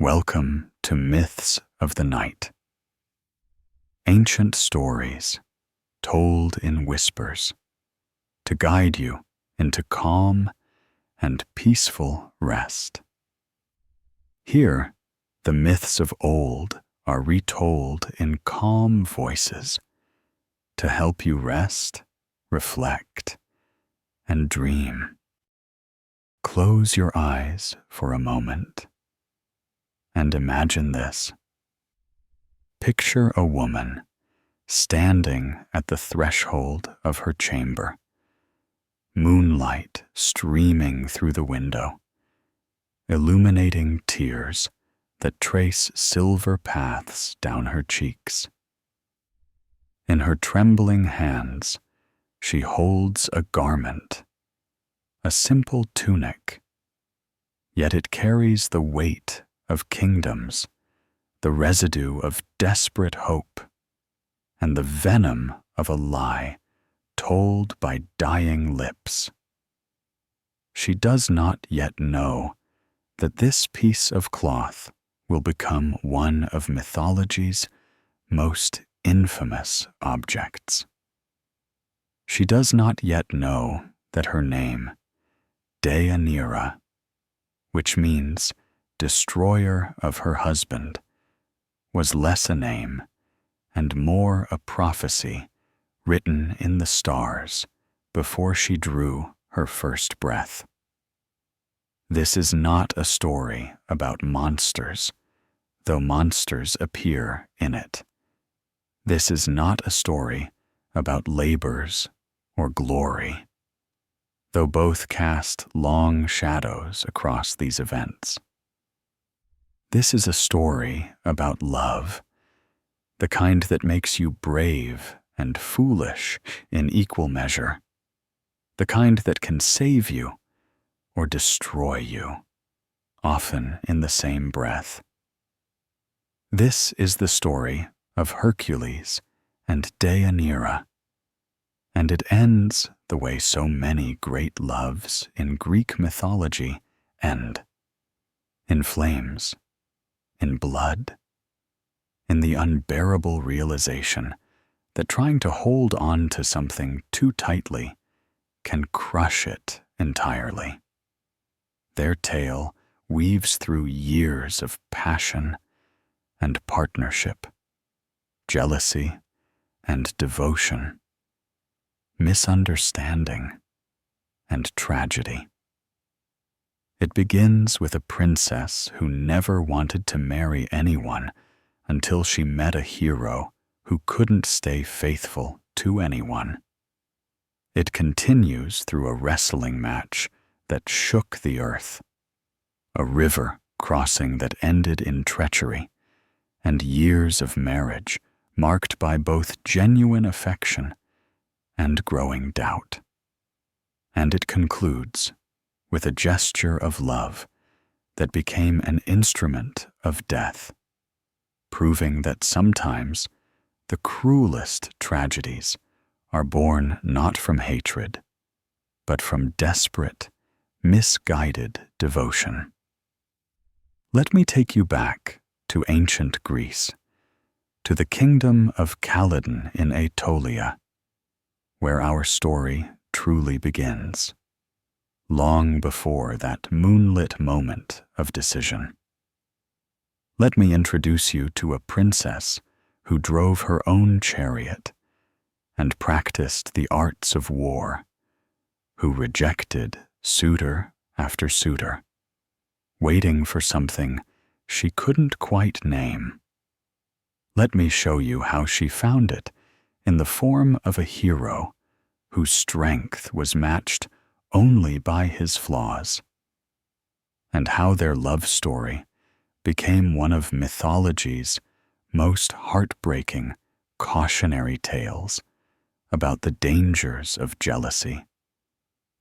Welcome to Myths of the Night. Ancient stories told in whispers to guide you into calm and peaceful rest. Here, the myths of old are retold in calm voices to help you rest, reflect, and dream. Close your eyes for a moment and imagine this. Picture a woman standing at the threshold of her chamber, moonlight streaming through the window, illuminating tears that trace silver paths down her cheeks. In her trembling hands, she holds a garment, a simple tunic, yet it carries the weight of kingdoms, the residue of desperate hope, and the venom of a lie told by dying lips. She does not yet know that this piece of cloth will become one of mythology's most infamous objects. She does not yet know that her name, Deianira, which means destroyer of her husband, was less a name and more a prophecy written in the stars before she drew her first breath. This is not a story about monsters, though monsters appear in it. This is not a story about labors or glory, though both cast long shadows across these events. This is a story about love, the kind that makes you brave and foolish in equal measure, the kind that can save you or destroy you, often in the same breath. This is the story of Hercules and Deianira, and it ends the way so many great loves in Greek mythology end, in flames, in blood, in the unbearable realization that trying to hold on to something too tightly can crush it entirely. Their tale weaves through years of passion and partnership, jealousy and devotion, misunderstanding and tragedy. It begins with a princess who never wanted to marry anyone until she met a hero who couldn't stay faithful to anyone. It continues through a wrestling match that shook the earth, a river crossing that ended in treachery, and years of marriage marked by both genuine affection and growing doubt. And it concludes with a gesture of love that became an instrument of death, proving that sometimes the cruelest tragedies are born not from hatred, but from desperate, misguided devotion. Let me take you back to ancient Greece, to the kingdom of Calydon in Aetolia, where our story truly begins, long before that moonlit moment of decision. Let me introduce you to a princess who drove her own chariot and practiced the arts of war, who rejected suitor after suitor, waiting for something she couldn't quite name. Let me show you how she found it in the form of a hero whose strength was matched only by his flaws, and how their love story became one of mythology's most heartbreaking cautionary tales about the dangers of jealousy,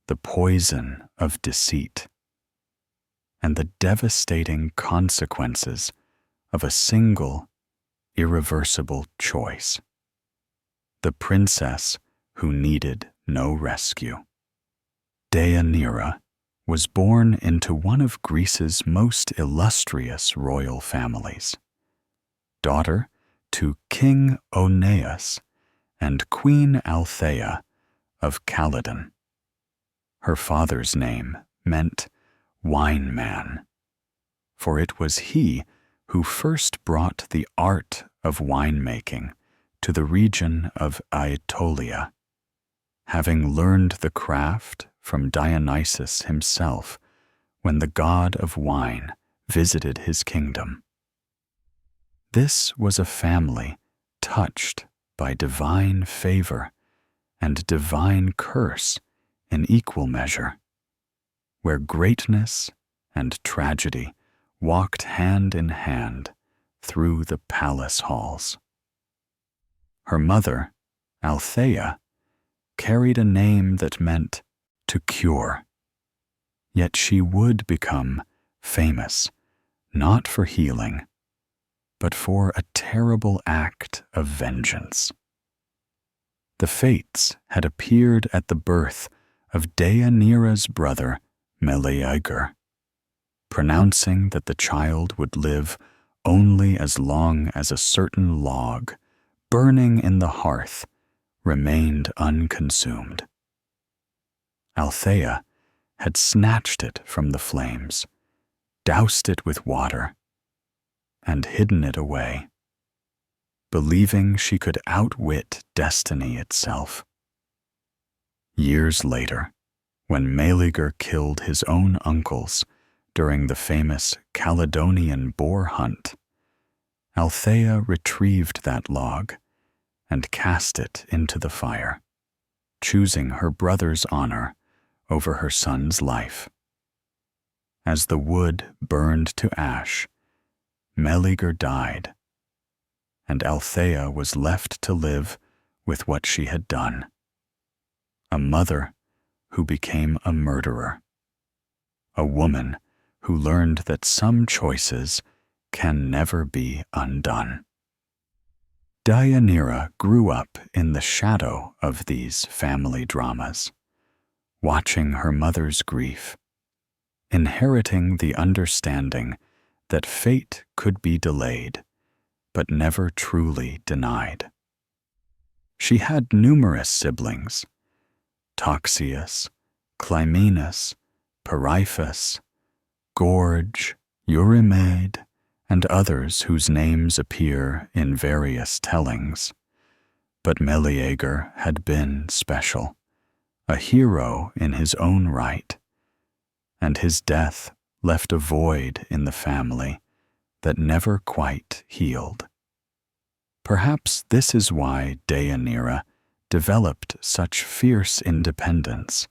the poison of deceit, and the devastating consequences of a single, irreversible choice. The princess who needed no rescue. Deianira was born into one of Greece's most illustrious royal families, daughter to King Oeneus and Queen Althea of Calydon. Her father's name meant wine man, for it was he who first brought the art of winemaking to the region of Aetolia, having learned the craft from Dionysus himself when the god of wine visited his kingdom. This was a family touched by divine favor and divine curse in equal measure, where greatness and tragedy walked hand in hand through the palace halls. Her mother, Althea, carried a name that meant to cure, yet she would become famous not for healing, but for a terrible act of vengeance. The Fates had appeared at the birth of Deianira's brother, Meleager, pronouncing that the child would live only as long as a certain log, burning in the hearth, remained unconsumed. Althea had snatched it from the flames, doused it with water, and hidden it away, believing she could outwit destiny itself. Years later, when Meleager killed his own uncles during the famous Caledonian boar hunt, Althea retrieved that log and cast it into the fire, choosing her brother's honor over her son's life. As the wood burned to ash, Meleager died, and Althea was left to live with what she had done, a mother who became a murderer, a woman who learned that some choices can never be undone. Deianira grew up in the shadow of these family dramas, watching her mother's grief, inheriting the understanding that fate could be delayed, but never truly denied. She had numerous siblings: Toxeus, Clymenus, Periphas, Gorge, Eurymede, and others whose names appear in various tellings. But Meleager had been special, a hero in his own right, and his death left a void in the family that never quite healed. Perhaps this is why Deianira developed such fierce independence,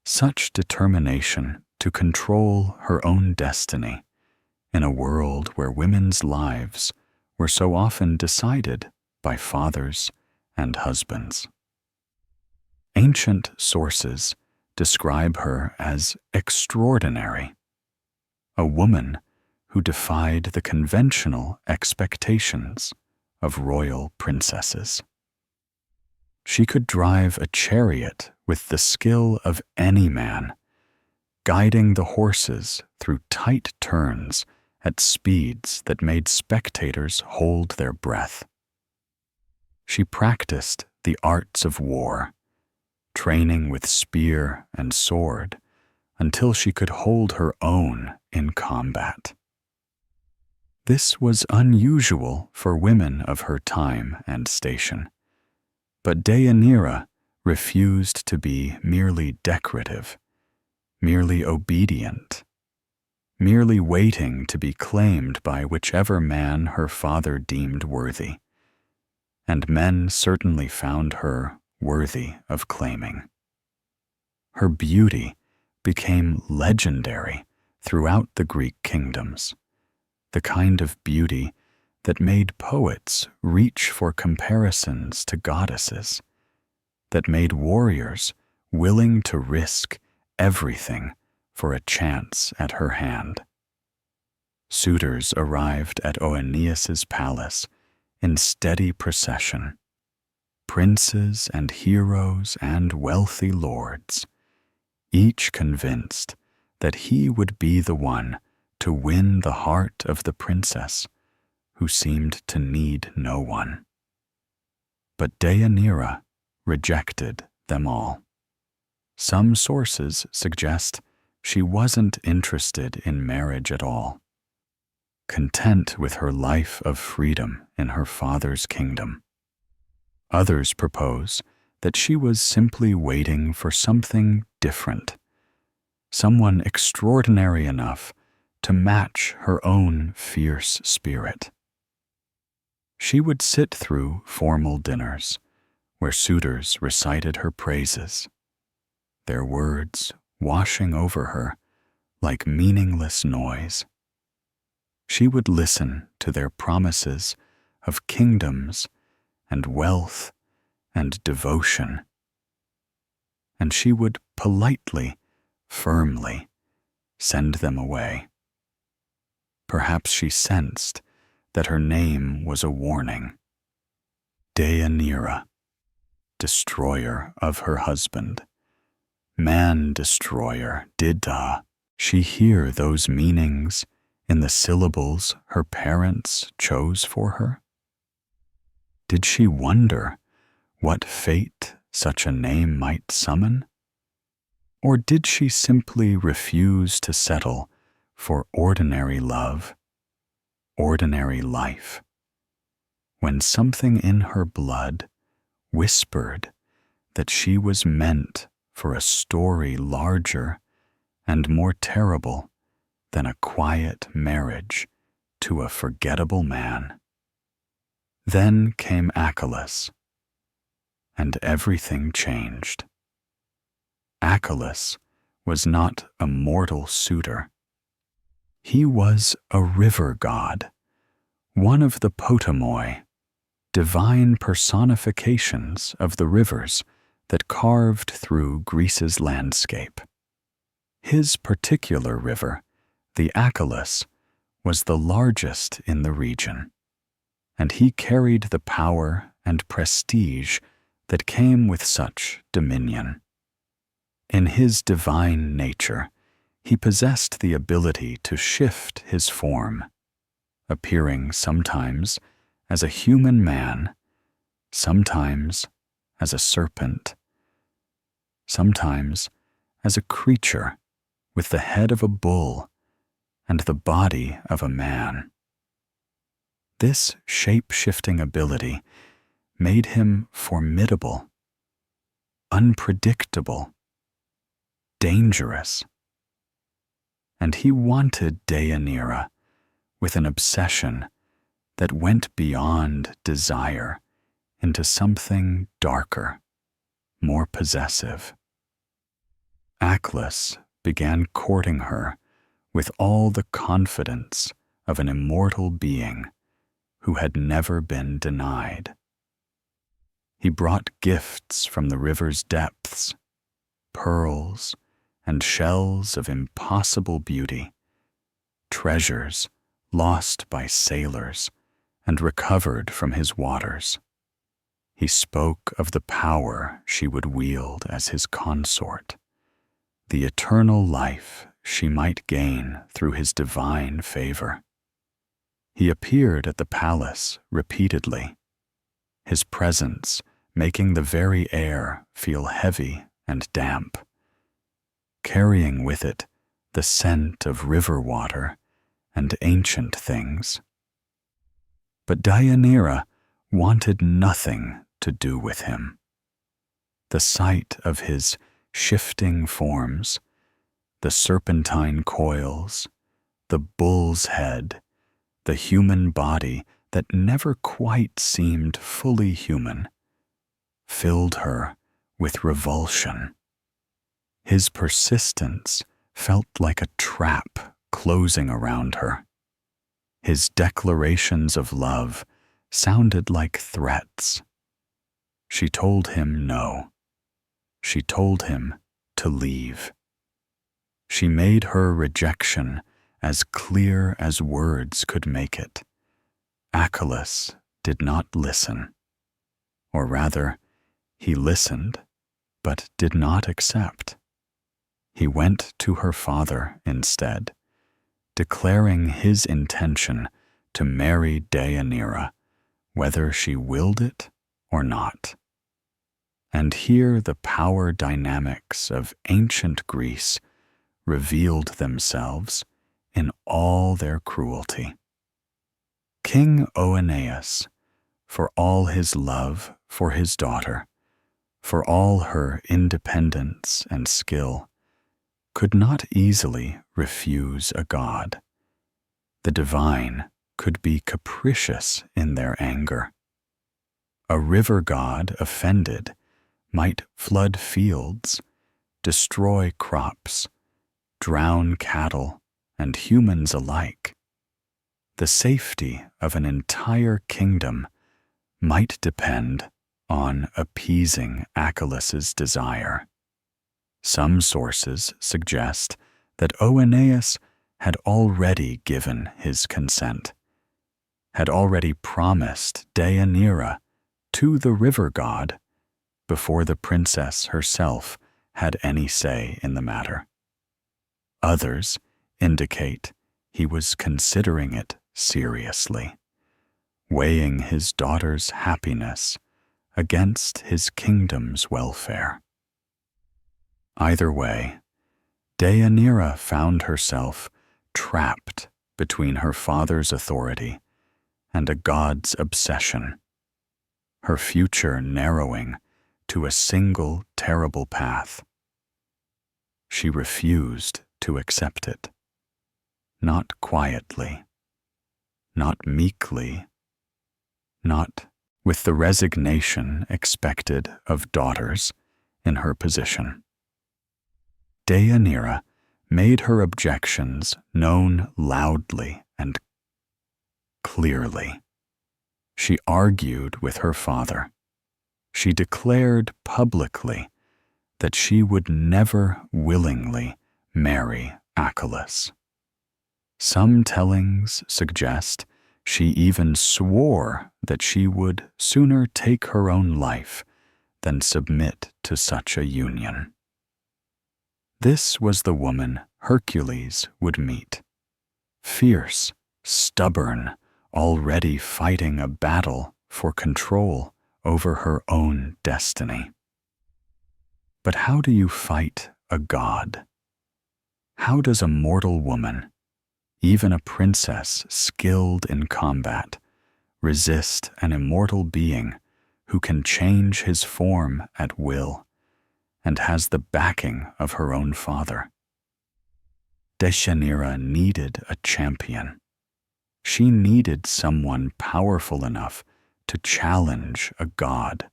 such determination to control her own destiny in a world where women's lives were so often decided by fathers and husbands. Ancient sources describe her as extraordinary, a woman who defied the conventional expectations of royal princesses. She could drive a chariot with the skill of any man, guiding the horses through tight turns at speeds that made spectators hold their breath. She practiced the arts of war, training with spear and sword until she could hold her own in combat. This was unusual for women of her time and station, but Deianira refused to be merely decorative, merely obedient, merely waiting to be claimed by whichever man her father deemed worthy, and men certainly found her worthy of claiming. Her beauty became legendary throughout the Greek kingdoms, the kind of beauty that made poets reach for comparisons to goddesses, that made warriors willing to risk everything for a chance at her hand. Suitors arrived at Oeneus's palace in steady procession, princes and heroes and wealthy lords, each convinced that he would be the one to win the heart of the princess, who seemed to need no one. But Deianira rejected them all. Some sources suggest she wasn't interested in marriage at all, content with her life of freedom in her father's kingdom. Others propose that she was simply waiting for something different, someone extraordinary enough to match her own fierce spirit. She would sit through formal dinners where suitors recited her praises, their words washing over her like meaningless noise. She would listen to their promises of kingdoms and wealth and devotion, and she would politely, firmly send them away. Perhaps she sensed that her name was a warning. Deianira, destroyer of her husband, man-destroyer, did she hear those meanings in the syllables her parents chose for her? Did she wonder what fate such a name might summon? Or did she simply refuse to settle for ordinary love, ordinary life, when something in her blood whispered that she was meant for a story larger and more terrible than a quiet marriage to a forgettable man? Then came Achelous, and everything changed. Achelous was not a mortal suitor. He was a river god, one of the potamoi, divine personifications of the rivers that carved through Greece's landscape. His particular river, the Achelous, was the largest in the region, and he carried the power and prestige that came with such dominion. In his divine nature, he possessed the ability to shift his form, appearing sometimes as a human man, sometimes as a serpent, sometimes as a creature with the head of a bull and the body of a man. This shape-shifting ability made him formidable, unpredictable, dangerous. And he wanted Deianira with an obsession that went beyond desire into something darker, more possessive. Achelous began courting her with all the confidence of an immortal being who had never been denied. He brought gifts from the river's depths, pearls and shells of impossible beauty, treasures lost by sailors and recovered from his waters. He spoke of the power she would wield as his consort, the eternal life she might gain through his divine favor. He appeared at the palace repeatedly, his presence making the very air feel heavy and damp, carrying with it the scent of river water and ancient things. But Deianira wanted nothing to do with him. The sight of his shifting forms, the serpentine coils, the bull's head, the human body that never quite seemed fully human, filled her with revulsion. His persistence felt like a trap closing around her. His declarations of love sounded like threats. She told him no. She told him to leave. She made her rejection as clear as words could make it. Achelous did not listen. Or rather, he listened, but did not accept. he went to her father instead, declaring his intention to marry Deianira, whether she willed it or not. And here the power dynamics of ancient Greece revealed themselves in all their cruelty. King Oeneus, for all his love for his daughter, for all her independence and skill, could not easily refuse a god. The divine could be capricious in their anger. A river god offended might flood fields, destroy crops, drown cattle and humans alike. The safety of an entire kingdom might depend on appeasing Achelous' desire. Some sources suggest that Oeneus had already given his consent, had already promised Deianira to the river god before the princess herself had any say in the matter. Others indicate he was considering it seriously, weighing his daughter's happiness against his kingdom's welfare. Either way, Deianira found herself trapped between her father's authority and a god's obsession, her future narrowing to a single terrible path. She refused to accept it, not quietly, not meekly, not with the resignation expected of daughters in her position. Deianira made her objections known loudly and clearly. She argued with her father. She declared publicly that she would never willingly marry Achelous. Some tellings suggest she even swore that she would sooner take her own life than submit to such a union. This was the woman Hercules would meet, fierce, stubborn, already fighting a battle for control over her own destiny. But how do you fight a god? How does a mortal woman, even a princess skilled in combat, resist an immortal being who can change his form at will and has the backing of her own father? Deianira needed a champion. She needed someone powerful enough to challenge a god,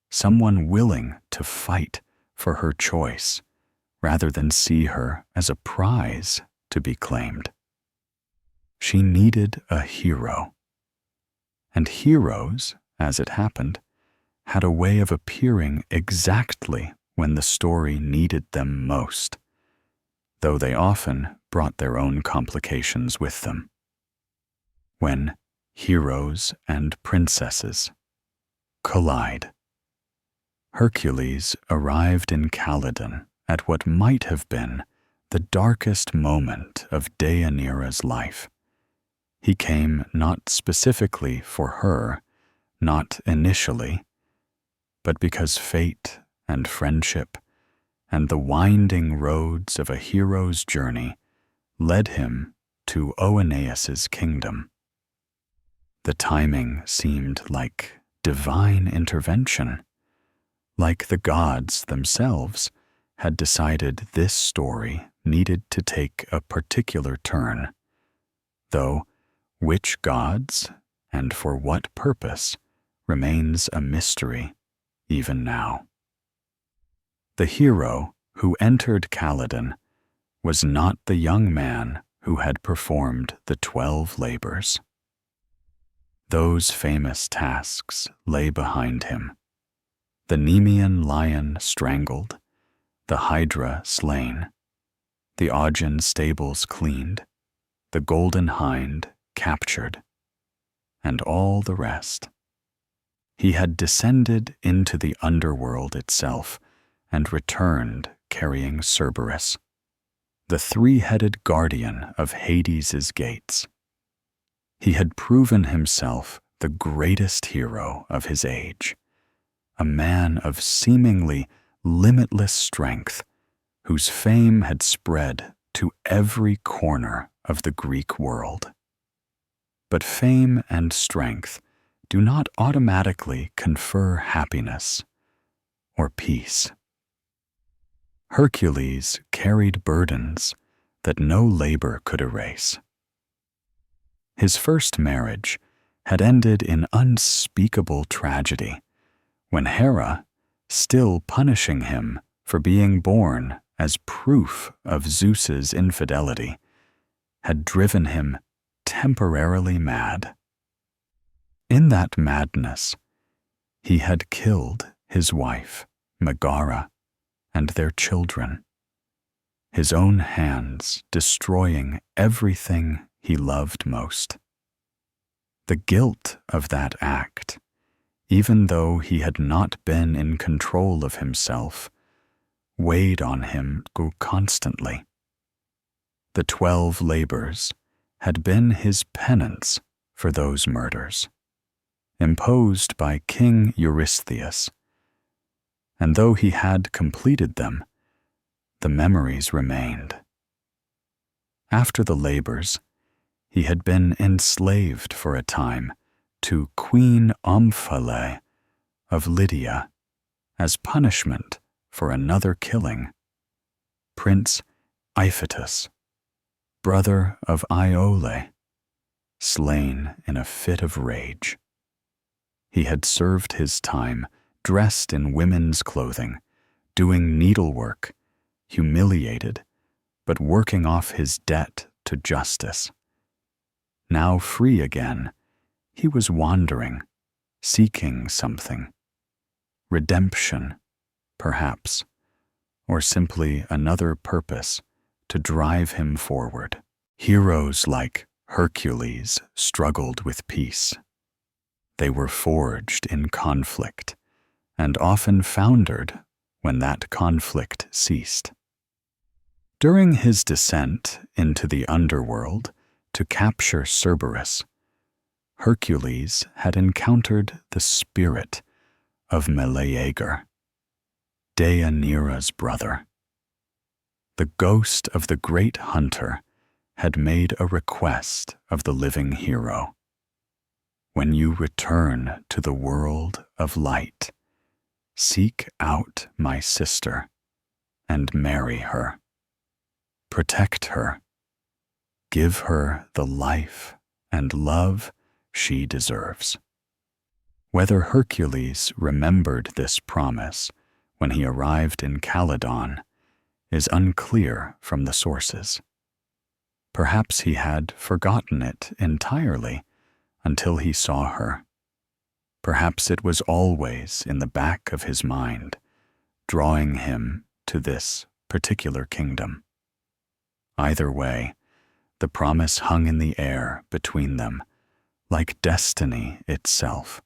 someone willing to fight for her choice rather than see her as a prize to be claimed. She needed a hero. And heroes, as it happened, had a way of appearing exactly when the story needed them most, though they often brought their own complications with them. When heroes and princesses collide. Hercules arrived in Calydon at what might have been the darkest moment of Deianira's life. He came not specifically for her, not initially, but because fate and friendship and the winding roads of a hero's journey led him to Oeneus's kingdom. The timing seemed like divine intervention, like the gods themselves had decided this story needed to take a particular turn, though which gods and for what purpose remains a mystery even now. The hero who entered Calydon was not the young man who had performed the 12 labors. Those famous tasks lay behind him. The Nemean lion strangled, the Hydra slain, the Augean stables cleaned, the golden hind captured, and all the rest. He had descended into the underworld itself and returned carrying Cerberus, the three-headed guardian of Hades's gates. He had proven himself the greatest hero of his age, a man of seemingly limitless strength, whose fame had spread to every corner of the Greek world. But fame and strength do not automatically confer happiness or peace. Hercules carried burdens that no labor could erase. His first marriage had ended in unspeakable tragedy when Hera, still punishing him for being born as proof of Zeus's infidelity, had driven him temporarily mad. In that madness, he had killed his wife, Megara, and their children, his own hands destroying everything he loved most. The guilt of that act, even though he had not been in control of himself, weighed on him constantly. The 12 labors had been his penance for those murders, imposed by King Eurystheus, and though he had completed them, the memories remained. After the labors, he had been enslaved for a time to Queen Omphale of Lydia as punishment for another killing, Prince Iphitus, brother of Iole, slain in a fit of rage. He had served his time dressed in women's clothing, doing needlework, humiliated, but working off his debt to justice. Now free again, he was wandering, seeking something. Redemption, perhaps, or simply another purpose to drive him forward. Heroes like Hercules struggled with peace. They were forged in conflict, and often foundered when that conflict ceased. During his descent into the underworld to capture Cerberus, Hercules had encountered the spirit of Meleager, Deianira's brother. The ghost of the great hunter had made a request of the living hero. When you return to the world of light, seek out my sister and marry her. Protect her. Give her the life and love she deserves. Whether Hercules remembered this promise when he arrived in Calydon is unclear from the sources. Perhaps he had forgotten it entirely until he saw her. Perhaps it was always in the back of his mind, drawing him to this particular kingdom. Either way, the promise hung in the air between them, like destiny itself,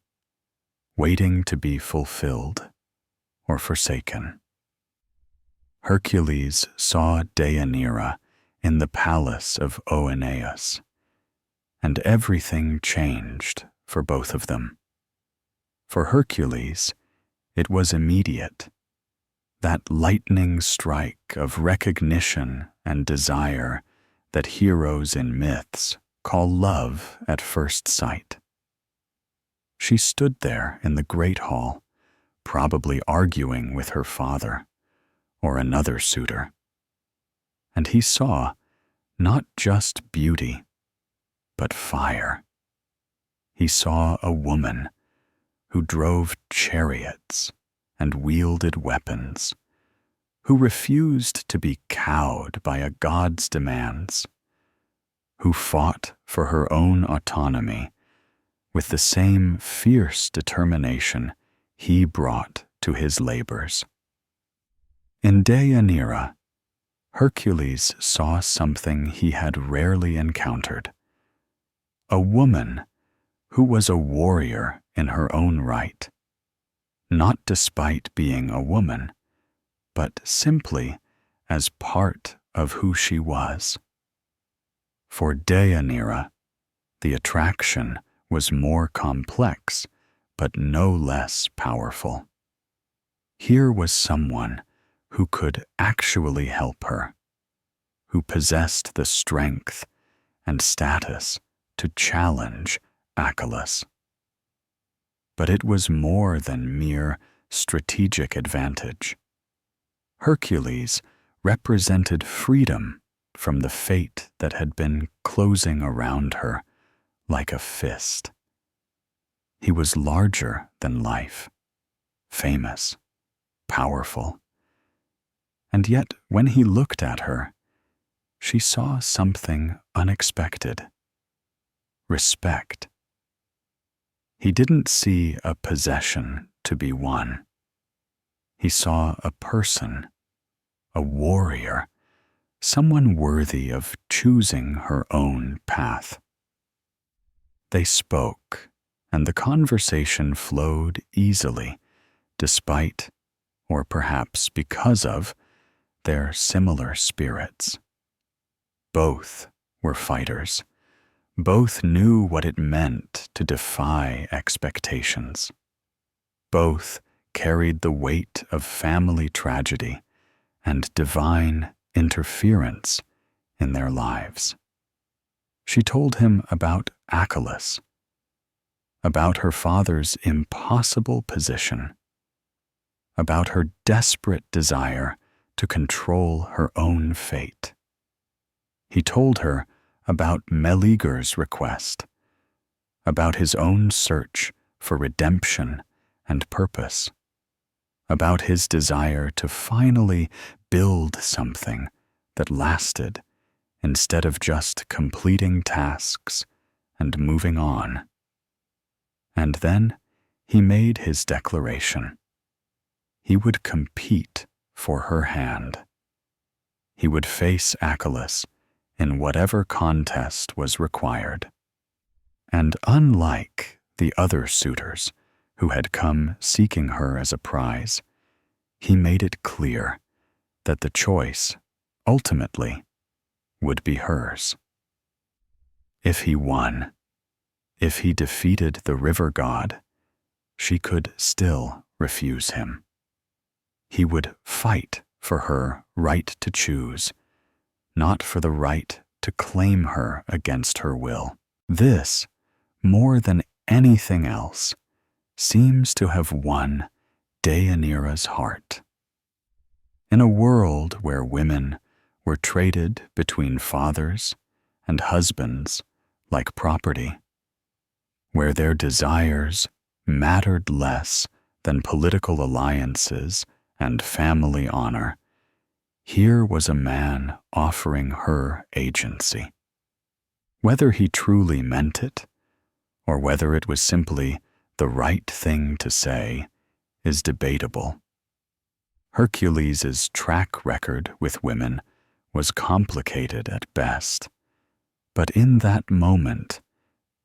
waiting to be fulfilled or forsaken. Hercules saw Deianira in the palace of Oeneus, and everything changed for both of them. For Hercules, it was immediate. That lightning strike of recognition and desire that heroes in myths call love at first sight. She stood there in the great hall, probably arguing with her father or another suitor. And he saw not just beauty, but fire. He saw a woman who drove chariots and wielded weapons, who refused to be cowed by a god's demands, who fought for her own autonomy with the same fierce determination he brought to his labors. In Deianira, Hercules saw something he had rarely encountered: a woman who was a warrior in her own right, not despite being a woman, but simply as part of who she was. For Deianira, the attraction was more complex, but no less powerful. Here was someone who could actually help her, who possessed the strength and status to challenge Achelous. But it was more than mere strategic advantage. Hercules represented freedom from the fate that had been closing around her like a fist. He was larger than life, famous, powerful. And yet, when he looked at her, she saw something unexpected: respect. He didn't see a possession to be won. He saw a person, a warrior, someone worthy of choosing her own path. They spoke, and the conversation flowed easily, despite, or perhaps because of, their similar spirits. Both were fighters. Both knew what it meant to defy expectations. Both carried the weight of family tragedy and divine interference in their lives. She told him about Achelous, about her father's impossible position, about her desperate desire to control her own fate. He told her about Meleager's request, about his own search for redemption and purpose, about his desire to finally build something that lasted instead of just completing tasks and moving on. And then he made his declaration. He would compete for her hand. He would face Achelous in whatever contest was required. And unlike the other suitors who had come seeking her as a prize, he made it clear that the choice, ultimately, would be hers. If he won, if he defeated the river god, she could still refuse him. He would fight for her right to choose, not for the right to claim her against her will. This, more than anything else, seems to have won Deianira's heart. In a world where women were traded between fathers and husbands like property, where their desires mattered less than political alliances and family honor, here was a man offering her agency. Whether he truly meant it, or whether it was simply the right thing to say, is debatable. Hercules' track record with women was complicated at best, but in that moment,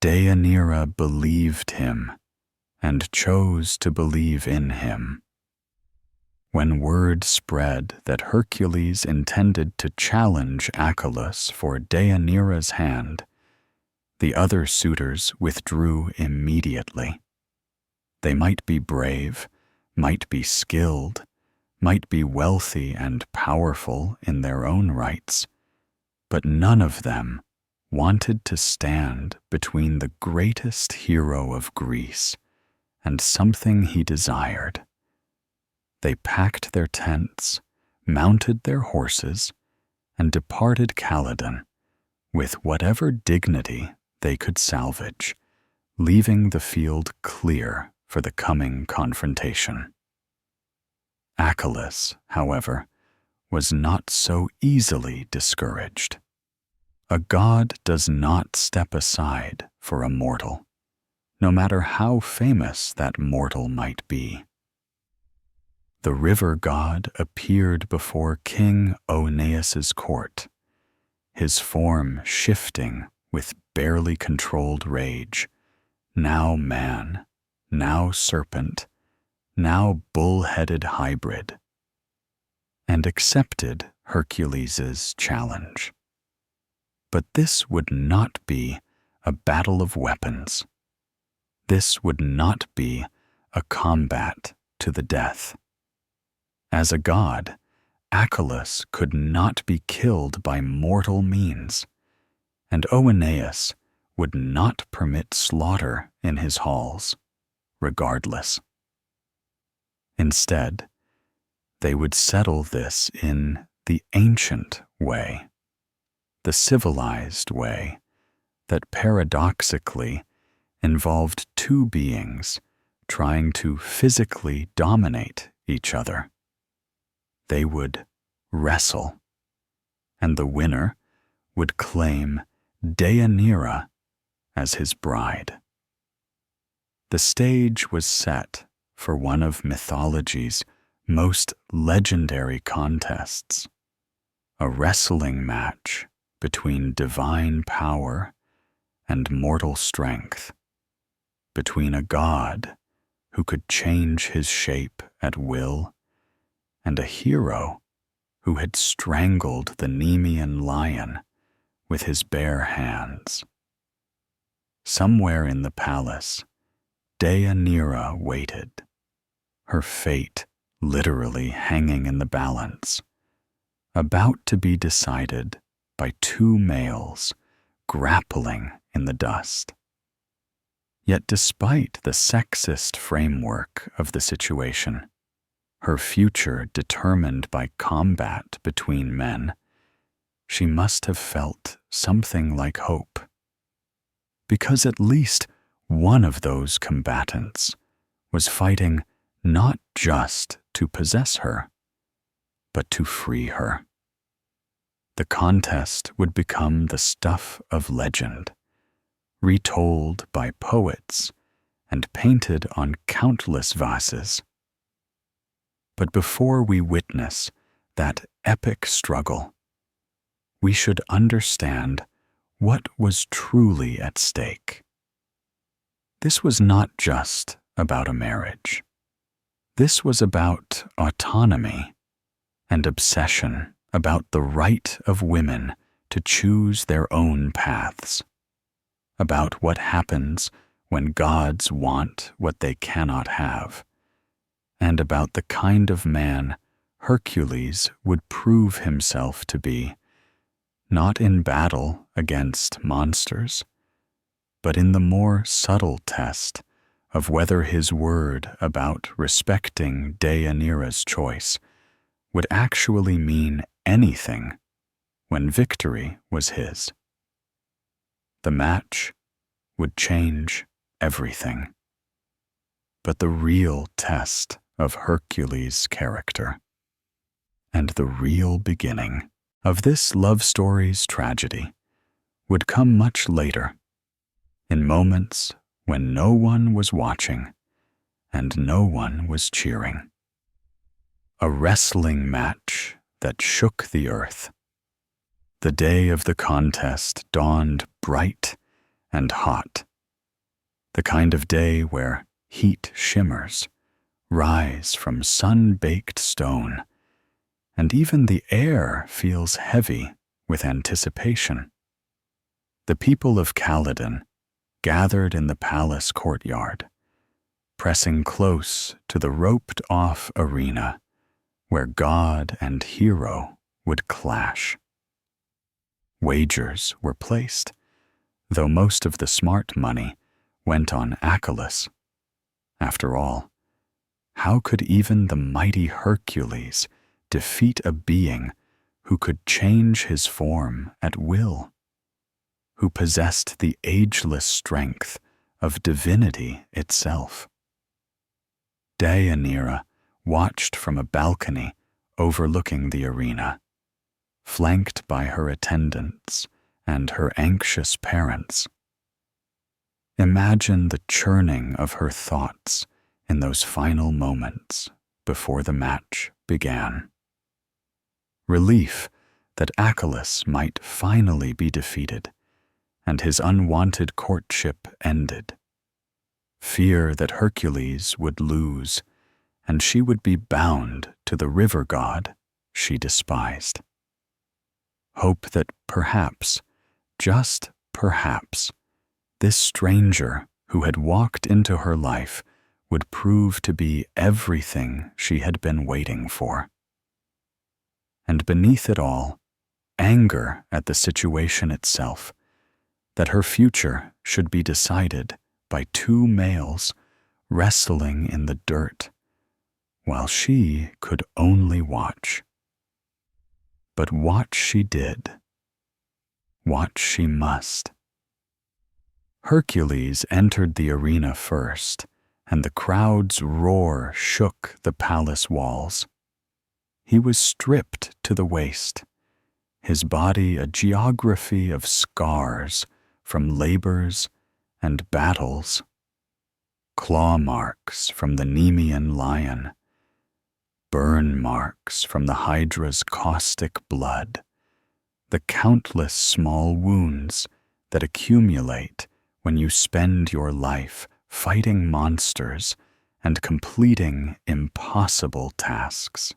Deianira believed him and chose to believe in him. When word spread that Hercules intended to challenge Achelous for Deianira's hand, the other suitors withdrew immediately. They might be brave, might be skilled, might be wealthy and powerful in their own rights, but none of them wanted to stand between the greatest hero of Greece and something he desired. They packed their tents, mounted their horses, and departed Calydon with whatever dignity they could salvage, leaving the field clear for the coming confrontation. Achelous, however, was not so easily discouraged. A god does not step aside for a mortal, no matter how famous that mortal might be. The river god appeared before King Oeneus's court, his form shifting with barely controlled rage, now man, now serpent, now bull-headed hybrid. and accepted Hercules's challenge. But this would not be a battle of weapons. This would not be a combat to the death. As a god, Achelous could not be killed by mortal means, and Oeneus would not permit slaughter in his halls, regardless. Instead, they would settle this in the ancient way, the civilized way that paradoxically involved two beings trying to physically dominate each other. They would wrestle, and the winner would claim Deianira as his bride. The stage was set for one of mythology's most legendary contests, a wrestling match between divine power and mortal strength, between a god who could change his shape at will and a hero who had strangled the Nemean lion with his bare hands. Somewhere in the palace, Deianira waited, her fate literally hanging in the balance, about to be decided by two males grappling in the dust. Yet despite the sexist framework of the situation, her future determined by combat between men, she must have felt something like hope. Because at least one of those combatants was fighting not just to possess her, but to free her. The contest would become the stuff of legend, retold by poets and painted on countless vases. But before we witness that epic struggle, we should understand what was truly at stake. This was not just about a marriage. This was about autonomy and obsession about the right of women to choose their own paths, about what happens when gods want what they cannot have, and about the kind of man Hercules would prove himself to be, not in battle against monsters, but in the more subtle test of whether his word about respecting Deianira's choice would actually mean anything when victory was his. The match would change everything. But the real test of Hercules' character, and the real beginning of this love story's tragedy, would come much later, in moments when no one was watching and no one was cheering. A wrestling match that shook the earth. The day of the contest dawned bright and hot, the kind of day where heat shimmers rise from sun-baked stone, and even the air feels heavy with anticipation. The people of Calydon gathered in the palace courtyard, pressing close to the roped-off arena where god and hero would clash. Wagers were placed, though most of the smart money went on Achelous. After all, how could even the mighty Hercules defeat a being who could change his form at will, who possessed the ageless strength of divinity itself? Deianira watched from a balcony overlooking the arena, flanked by her attendants and her anxious parents. Imagine the churning of her thoughts in those final moments before the match began. Relief that Achelous might finally be defeated and his unwanted courtship ended. Fear that Hercules would lose and she would be bound to the river god she despised. Hope that perhaps, just perhaps, this stranger who had walked into her life would prove to be everything she had been waiting for. And beneath it all, anger at the situation itself, that her future should be decided by two males wrestling in the dirt, while she could only watch. But watch she did. Watch she must. Hercules entered the arena first, and the crowd's roar shook the palace walls. He was stripped to the waist, his body a geography of scars from labors and battles, claw marks from the Nemean lion, burn marks from the Hydra's caustic blood, the countless small wounds that accumulate when you spend your life fighting monsters and completing impossible tasks.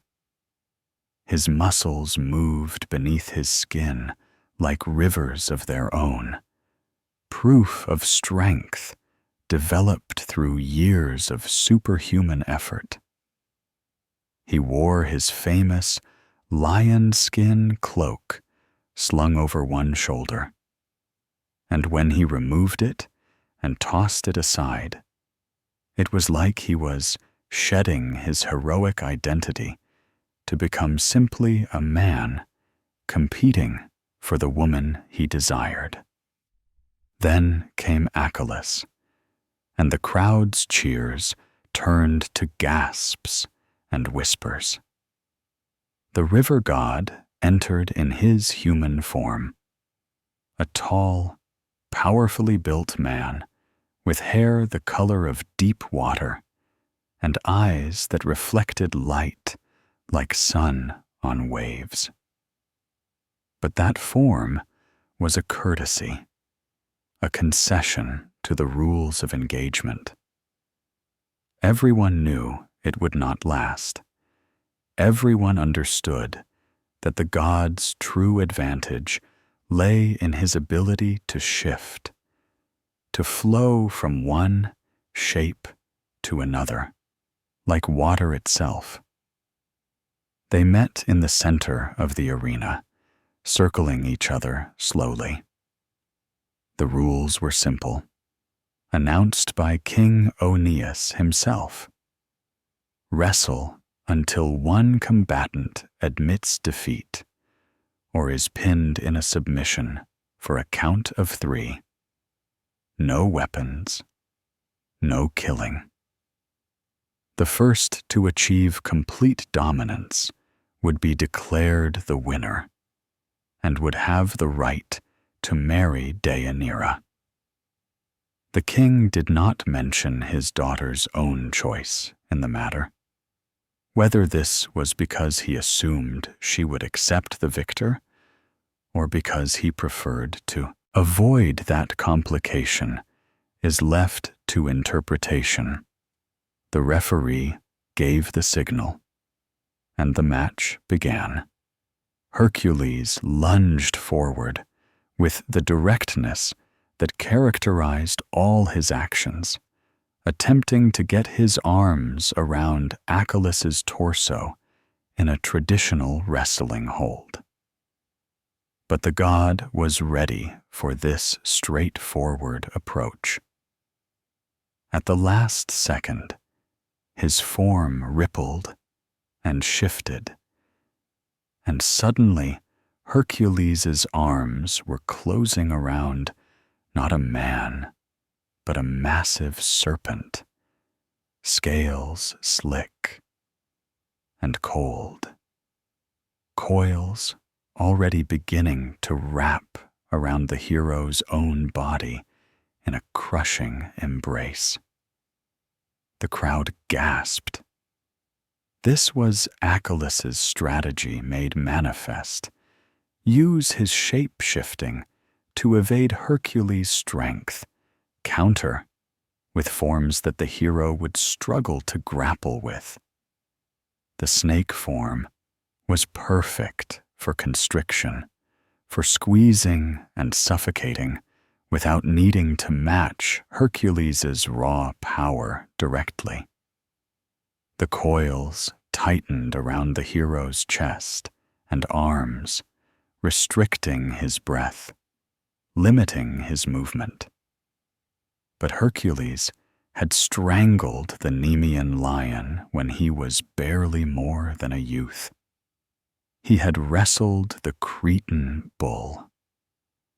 His muscles moved beneath his skin like rivers of their own, proof of strength developed through years of superhuman effort. He wore his famous lion skin cloak slung over one shoulder, and when he removed it and tossed it aside, it was like he was shedding his heroic identity to become simply a man competing for the woman he desired. Then came Achelous, and the crowd's cheers turned to gasps and whispers. The river god entered in his human form, a tall, powerfully built man with hair the color of deep water and eyes that reflected light like sun on waves. But that form was a courtesy, a concession to the rules of engagement. Everyone knew it would not last. Everyone understood that the god's true advantage lay in his ability to shift, to flow from one shape to another, like water itself. They met in the center of the arena, circling each other slowly. The rules were simple, announced by King Oeneus himself. Wrestle until one combatant admits defeat or is pinned in a submission for a count of 3. No weapons, no killing. The first to achieve complete dominance would be declared the winner and would have the right to marry Deianira. The king did not mention his daughter's own choice in the matter. Whether this was because he assumed she would accept the victor, or because he preferred to avoid that complication, is left to interpretation. The referee gave the signal, and the match began. Hercules lunged forward with the directness that characterized all his actions, attempting to get his arms around Achelous' torso in a traditional wrestling hold. But the god was ready for this straightforward approach. At the last second, his form rippled and shifted, and suddenly Hercules' arms were closing around not a man, but a massive serpent, scales slick and cold, coils already beginning to wrap around the hero's own body in a crushing embrace. The crowd gasped. This was Achelous' strategy made manifest. Use his shape-shifting to evade Hercules' strength, counter with forms that the hero would struggle to grapple with. The snake form was perfect for constriction, for squeezing and suffocating without needing to match Hercules' raw power directly. The coils tightened around the hero's chest and arms, restricting his breath, limiting his movement. But Hercules had strangled the Nemean lion when he was barely more than a youth. He had wrestled the Cretan bull.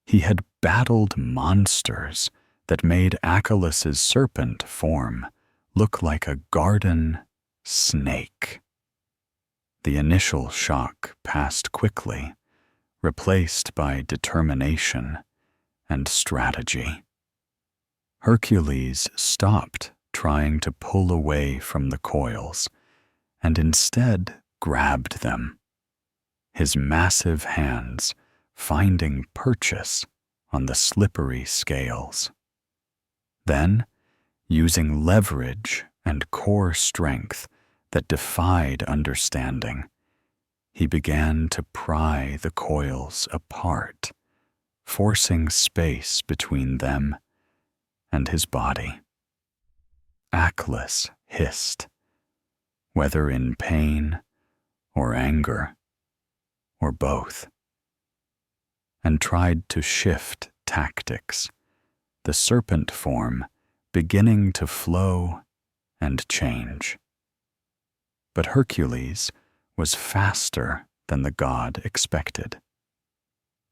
He had battled monsters that made Achelous' serpent form look like a garden snake. The initial shock passed quickly, replaced by determination and strategy. Hercules stopped trying to pull away from the coils and instead grabbed them, his massive hands finding purchase on the slippery scales. Then, using leverage and core strength that defied understanding, he began to pry the coils apart, forcing space between them and his body. Achelous hissed, whether in pain or anger, or both, and tried to shift tactics, the serpent form beginning to flow and change. But Hercules was faster than the god expected.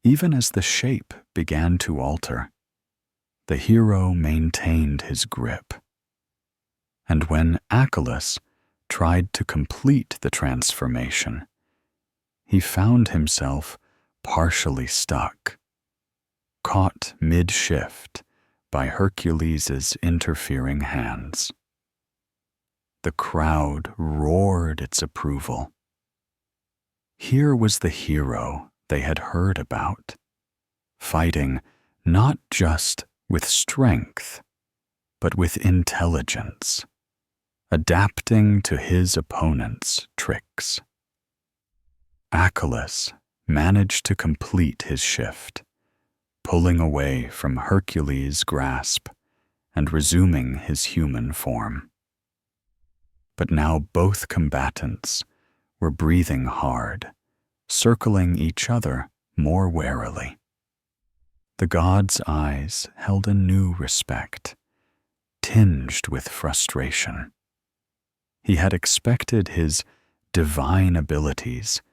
Even as the shape began to alter, the hero maintained his grip. And when Achelous tried to complete the transformation, he found himself partially stuck, caught mid-shift by Hercules' interfering hands. The crowd roared its approval. Here was the hero they had heard about, fighting not just with strength, but with intelligence, adapting to his opponent's tricks. Achelous managed to complete his shift, pulling away from Hercules' grasp and resuming his human form. But now both combatants were breathing hard, circling each other more warily. The god's eyes held a new respect, tinged with frustration. He had expected his divine abilities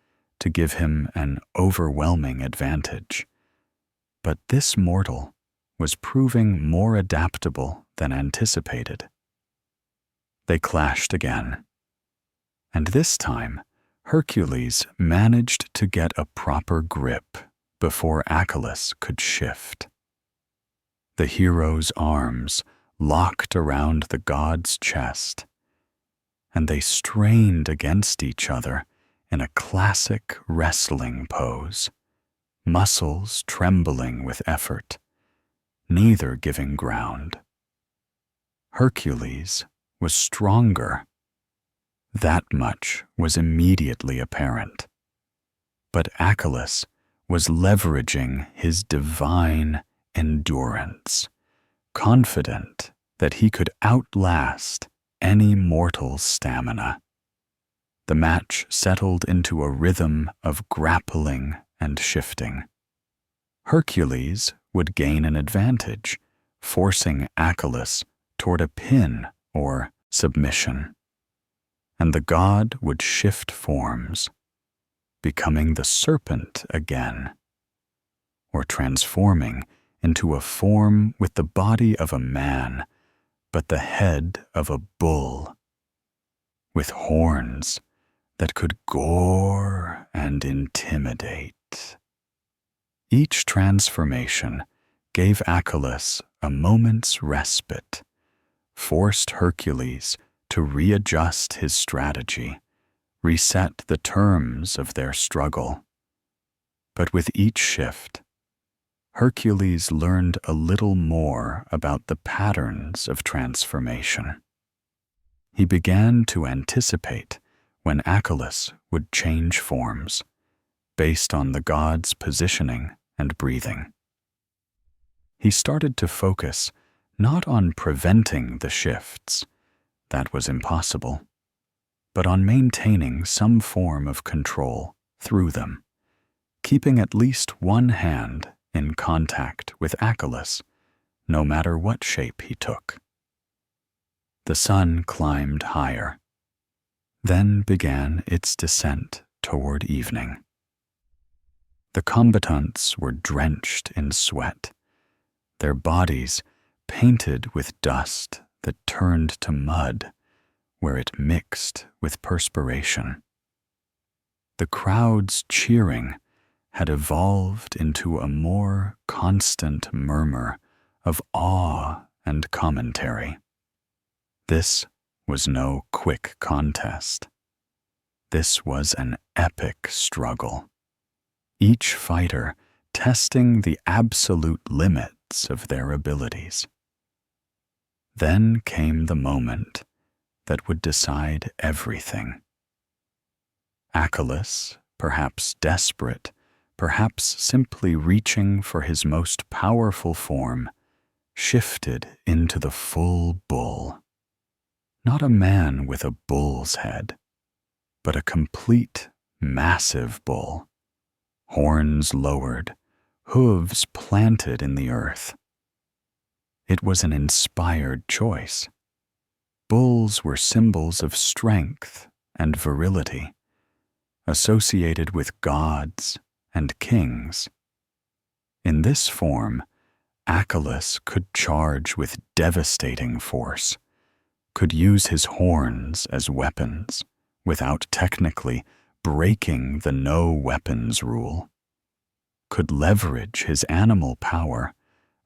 to give him an overwhelming advantage, but this mortal was proving more adaptable than anticipated. They clashed again, and this time Hercules managed to get a proper grip before Achelous could shift. The hero's arms locked around the god's chest, and they strained against each other in a classic wrestling pose, muscles trembling with effort, neither giving ground. Hercules was stronger. That much was immediately apparent. But Achelous was leveraging his divine endurance, confident that he could outlast any mortal's stamina. The match settled into a rhythm of grappling and shifting. Hercules would gain an advantage, forcing Achelous toward a pin or submission, and the god would shift forms, becoming the serpent again, or transforming into a form with the body of a man, but the head of a bull, with horns that could gore and intimidate. Each transformation gave Achelous a moment's respite, forced Hercules to readjust his strategy, reset the terms of their struggle. But with each shift, Hercules learned a little more about the patterns of transformation. He began to anticipate when Achelous would change forms based on the god's positioning and breathing. He started to focus not on preventing the shifts, that was impossible, but on maintaining some form of control through them, keeping at least one hand in contact with Achelous, no matter what shape he took. The sun climbed higher, then began its descent toward evening. The combatants were drenched in sweat, their bodies painted with dust that turned to mud where it mixed with perspiration. The crowd's cheering had evolved into a more constant murmur of awe and commentary. This was no quick contest. This was an epic struggle, each fighter testing the absolute limits of their abilities. Then came the moment that would decide everything. Achelous, perhaps desperate, perhaps simply reaching for his most powerful form, shifted into the full bull. Not a man with a bull's head, but a complete, massive bull. Horns lowered, hooves planted in the earth. It was an inspired choice. Bulls were symbols of strength and virility, associated with gods and kings. In this form, Achelous could charge with devastating force, could use his horns as weapons without technically breaking the no-weapons rule, could leverage his animal power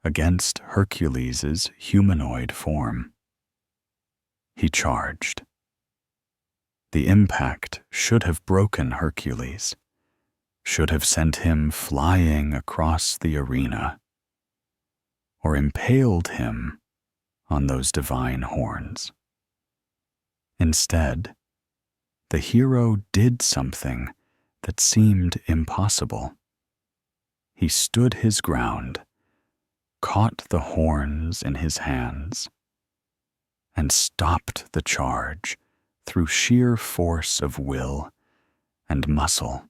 against Hercules' humanoid form. He charged. The impact should have broken Hercules, should have sent him flying across the arena, or impaled him on those divine horns. Instead, the hero did something that seemed impossible. He stood his ground, caught the horns in his hands, and stopped the charge through sheer force of will and muscle.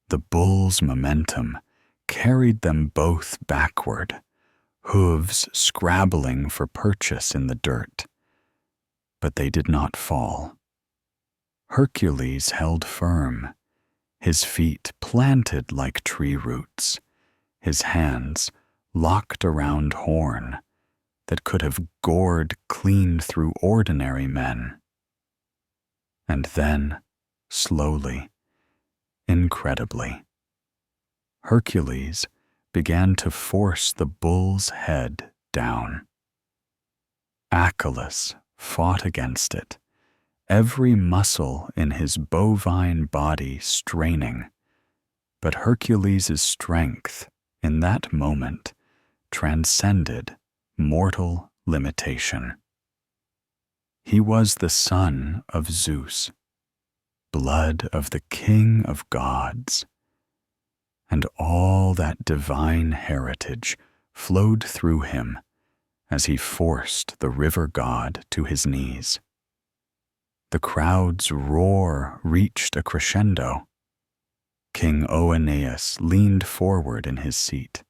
The bull's momentum carried them both backward, hooves scrabbling for purchase in the dirt. But they did not fall. Hercules held firm, his feet planted like tree roots, his hands locked around horn that could have gored clean through ordinary men. And then, slowly, incredibly, Hercules began to force the bull's head down. Achelous fought against it, every muscle in his bovine body straining, but Hercules' strength in that moment transcended mortal limitation. He was the son of Zeus, blood of the king of gods, and all that divine heritage flowed through him as he forced the river god to his knees. The crowd's roar reached a crescendo. King Oeneus leaned forward in his seat.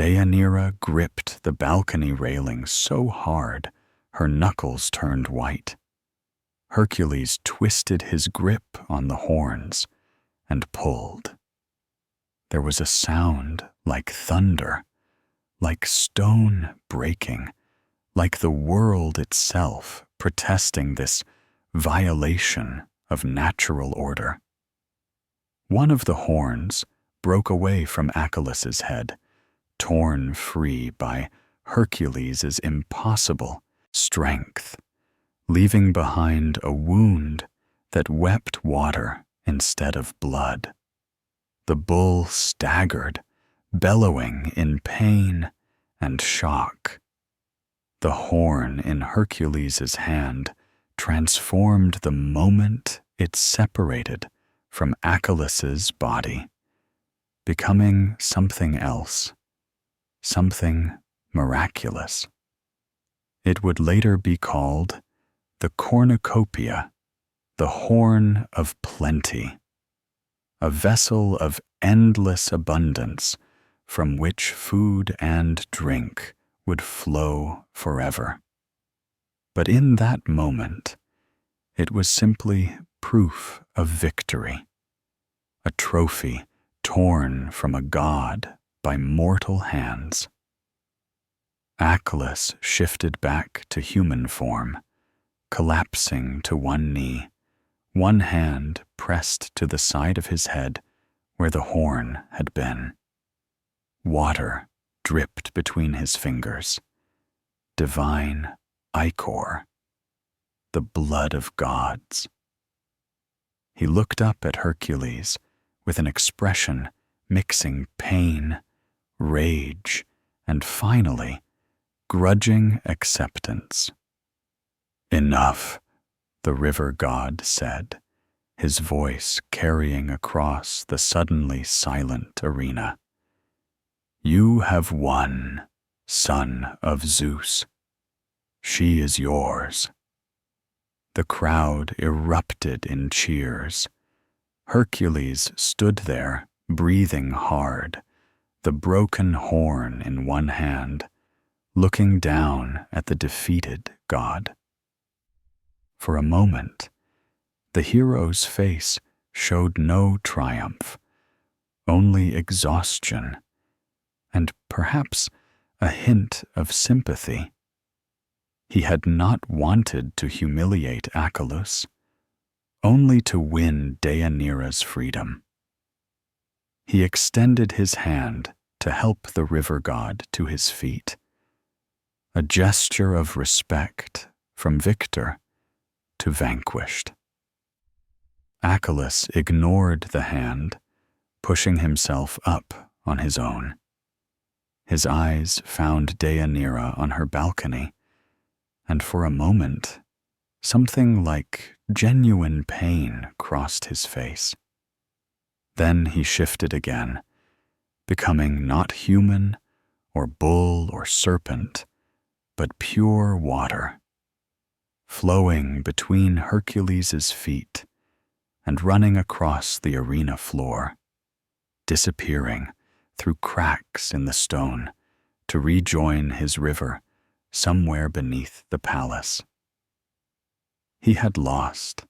Deianira gripped the balcony railing so hard her knuckles turned white. Hercules twisted his grip on the horns and pulled. There was a sound like thunder, like stone breaking, like the world itself protesting this violation of natural order. One of the horns broke away from Achelous' head, torn free by Hercules' impossible strength, leaving behind a wound that wept water instead of blood. The bull staggered, bellowing in pain and shock. The horn in Hercules' hand transformed the moment it separated from Achelous' body, becoming something else, something miraculous. It would later be called the cornucopia, the horn of plenty, a vessel of endless abundance from which food and drink would flow forever. But in that moment, it was simply proof of victory, a trophy torn from a god by mortal hands. Achelous shifted back to human form, collapsing to one knee, one hand pressed to the side of his head where the horn had been. Water dripped between his fingers. Divine ichor, the blood of gods. He looked up at Hercules with an expression mixing pain, rage, and finally, grudging acceptance. "Enough," the river god said, his voice carrying across the suddenly silent arena. "You have won, son of Zeus. She is yours." The crowd erupted in cheers. Hercules stood there, breathing hard, the broken horn in one hand, looking down at the defeated god. For a moment, the hero's face showed no triumph, only exhaustion, and perhaps a hint of sympathy. He had not wanted to humiliate Achelous, only to win Deianira's freedom. He extended his hand to help the river god to his feet, a gesture of respect from victor to vanquished. Achelous ignored the hand, pushing himself up on his own. His eyes found Deianira on her balcony, and for a moment, something like genuine pain crossed his face. Then he shifted again, becoming not human or bull or serpent, but pure water, flowing between Hercules' feet and running across the arena floor, disappearing through cracks in the stone to rejoin his river somewhere beneath the palace. He had lost,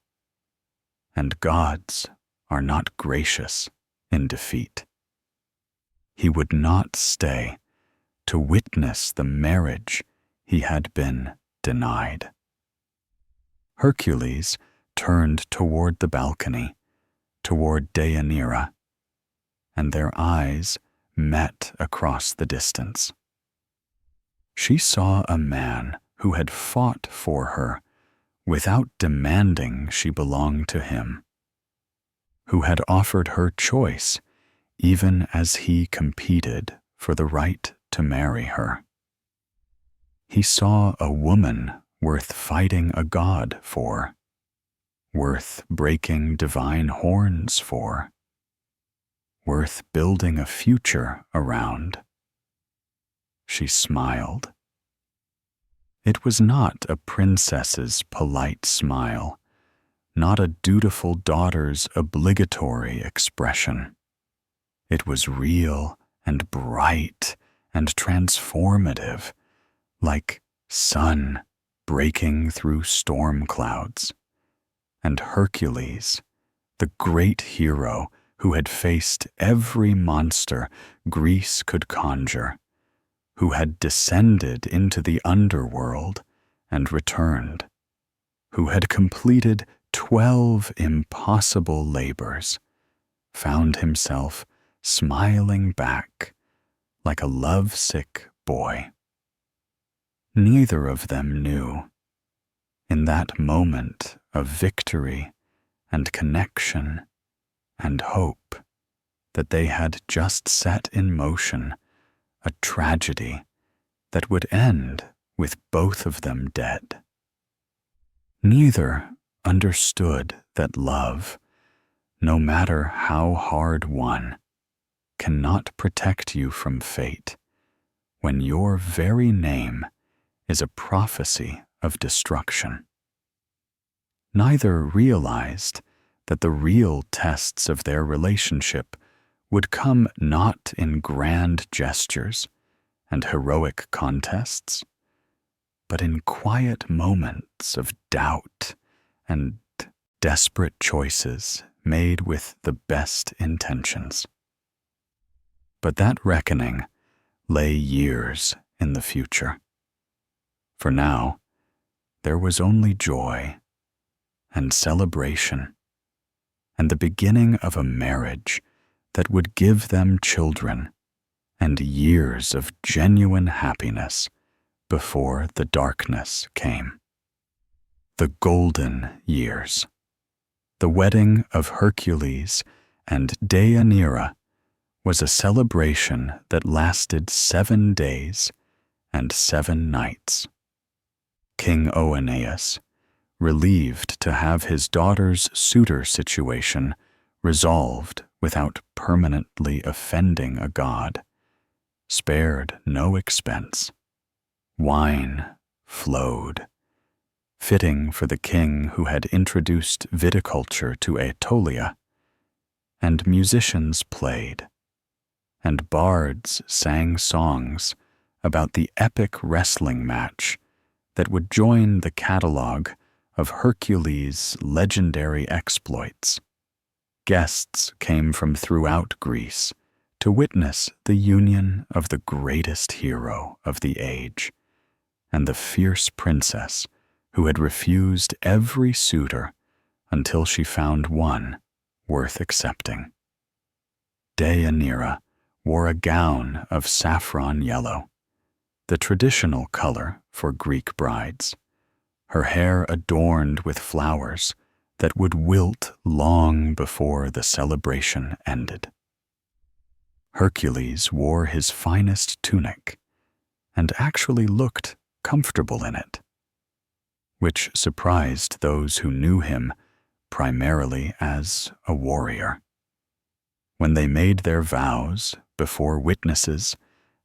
and gods are not gracious in defeat. He would not stay to witness the marriage he had been denied. Hercules turned toward the balcony, toward Deianira, and their eyes met across the distance. She saw a man who had fought for her without demanding she belong to him, who had offered her choice even as he competed for the right to marry her. He saw a woman worth fighting a god for, worth breaking divine horns for, worth building a future around. She smiled. It was not a princess's polite smile, not a dutiful daughter's obligatory expression. It was real and bright and transformative, like sun breaking through storm clouds. And Hercules, the great hero who had faced every monster Greece could conjure, who had descended into the underworld and returned, who had completed 12 impossible labors, found himself smiling back like a lovesick boy. Neither of them knew, in that moment of victory and connection and hope, that they had just set in motion a tragedy that would end with both of them dead. Neither understood that love, no matter how hard won, cannot protect you from fate when your very name is a prophecy of destruction. Neither realized that the real tests of their relationship would come not in grand gestures and heroic contests, but in quiet moments of doubt and desperate choices made with the best intentions. But that reckoning lay years in the future. For now, there was only joy and celebration and the beginning of a marriage that would give them children and years of genuine happiness before the darkness came. The golden years. The wedding of Hercules and Deianira was a celebration that lasted 7 days and 7 nights. King Oeneus, relieved to have his daughter's suitor situation resolved without permanently offending a god, spared no expense. Wine flowed, fitting for the king who had introduced viticulture to Aetolia, and musicians played, and bards sang songs about the epic wrestling match that would join the catalogue of Hercules' legendary exploits. Guests came from throughout Greece to witness the union of the greatest hero of the age and the fierce princess who had refused every suitor until she found one worth accepting. Deianira wore a gown of saffron yellow, the traditional color for Greek brides, her hair adorned with flowers that would wilt long before the celebration ended. Hercules wore his finest tunic and actually looked comfortable in it, which surprised those who knew him primarily as a warrior. When they made their vows before witnesses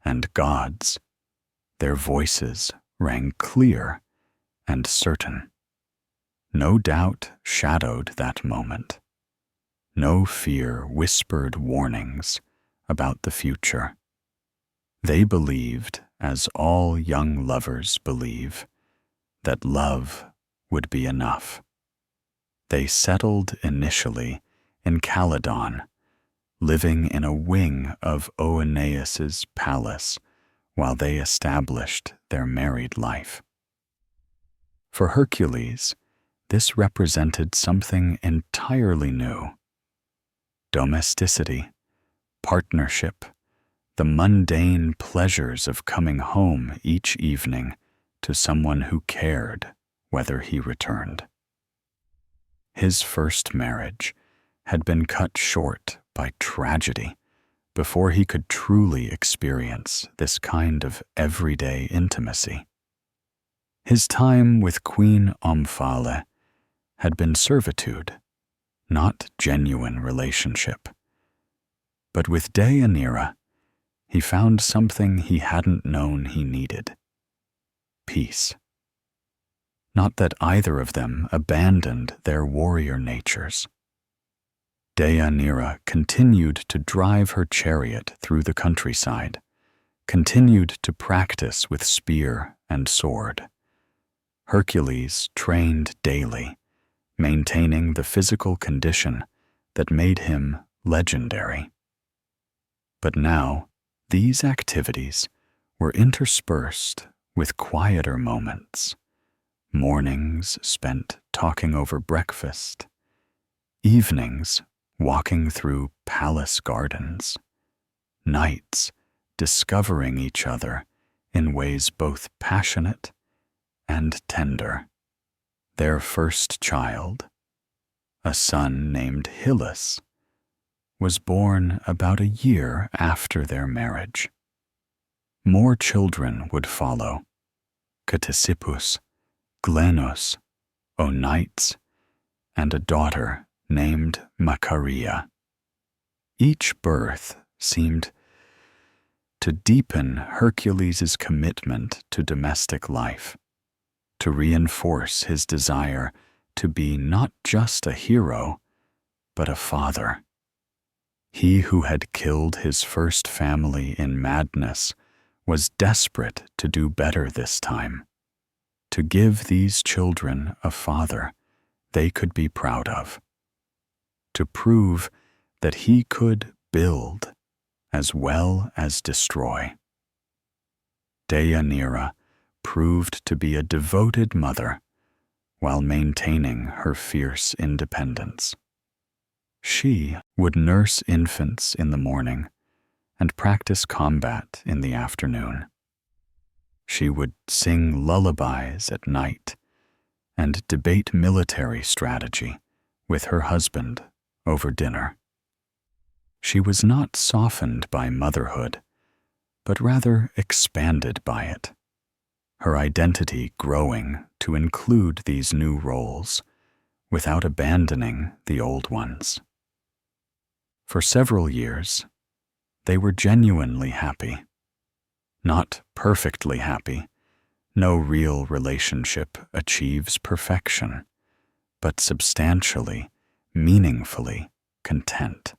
and gods, their voices rang clear and certain. No doubt shadowed that moment. No fear whispered warnings about the future. They believed, as all young lovers believe, that love would be enough. They settled initially in Calydon, living in a wing of Oeneus's palace while they established their married life. For Hercules, this represented something entirely new. Domesticity, partnership, the mundane pleasures of coming home each evening to someone who cared whether he returned. His first marriage had been cut short by tragedy before he could truly experience this kind of everyday intimacy. His time with Queen Omphale had been servitude, not genuine relationship. But with Deianira, he found something he hadn't known he needed: peace. Not that either of them abandoned their warrior natures. Deianira continued to drive her chariot through the countryside, continued to practice with spear and sword. Hercules trained daily, maintaining the physical condition that made him legendary. But now, these activities were interspersed with quieter moments, mornings spent talking over breakfast, evenings walking through palace gardens, nights discovering each other in ways both passionate and tender. Their first child, a son named Achelous, was born about a year after their marriage. More children would follow: Ctesippus, Glenos, Onites, and a daughter named Macaria. Each birth seemed to deepen Hercules' commitment to domestic life, to reinforce his desire to be not just a hero, but a father. He who had killed his first family in madness was desperate to do better this time, to give these children a father they could be proud of, to prove that he could build as well as destroy. Deianira proved to be a devoted mother while maintaining her fierce independence. She would nurse infants in the morning and practice combat in the afternoon. She would sing lullabies at night and debate military strategy with her husband over dinner. She was not softened by motherhood, but rather expanded by it, her identity growing to include these new roles without abandoning the old ones. For several years, they were genuinely happy. Not perfectly happy. No real relationship achieves perfection, but substantially, meaningfully content.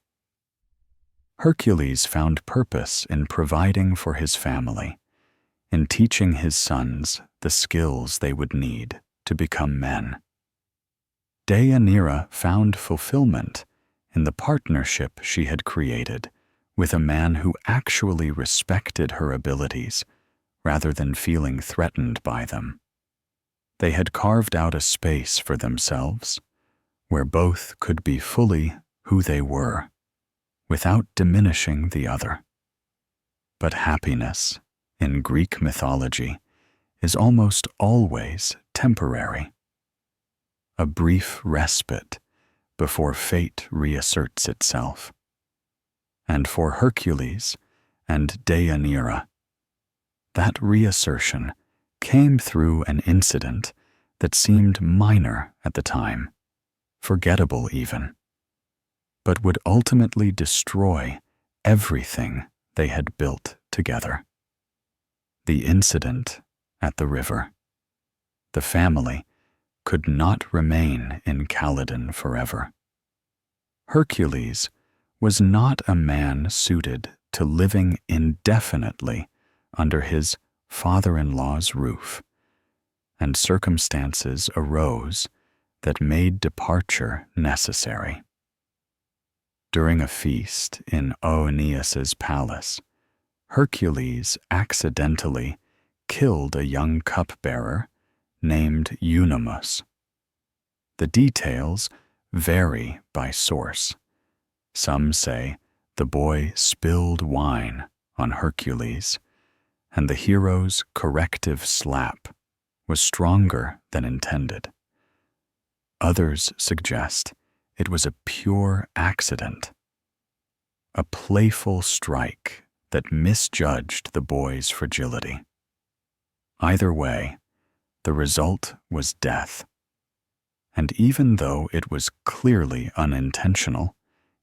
Hercules found purpose in providing for his family, in teaching his sons the skills they would need to become men. Deianira found fulfillment in the partnership she had created with a man who actually respected her abilities rather than feeling threatened by them. They had carved out a space for themselves where both could be fully who they were, without diminishing the other. But happiness, in Greek mythology, is almost always temporary. A brief respite before fate reasserts itself. And for Hercules and Deianira, that reassertion came through an incident that seemed minor at the time, forgettable even, but would ultimately destroy everything they had built together. The incident at the river. The family could not remain in Calydon forever. Hercules was not a man suited to living indefinitely under his father-in-law's roof, and circumstances arose that made departure necessary. During a feast in Oeneus's palace, Hercules accidentally killed a young cupbearer named Eunomus. The details vary by source. Some say the boy spilled wine on Hercules, and the hero's corrective slap was stronger than intended. Others suggest it was a pure accident, a playful strike that misjudged the boy's fragility. Either way, the result was death. And even though it was clearly unintentional,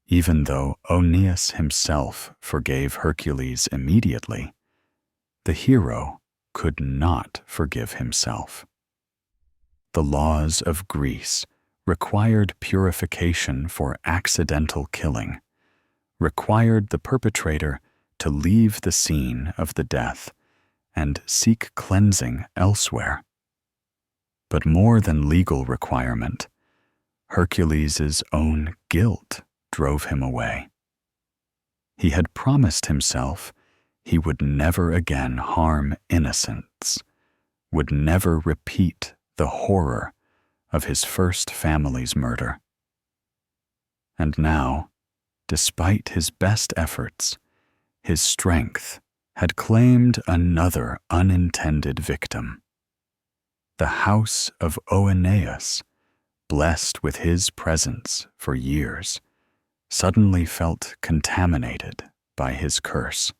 even though Oeneus himself forgave Hercules immediately, the hero could not forgive himself. The laws of Greece required purification for accidental killing, required the perpetrator to leave the scene of the death and seek cleansing elsewhere. But more than legal requirement, Hercules' own guilt drove him away. He had promised himself he would never again harm innocents, would never repeat the horror of his first family's murder. And now, despite his best efforts, his strength had claimed another unintended victim. The house of Oeneus, blessed with his presence for years, suddenly felt contaminated by his curse.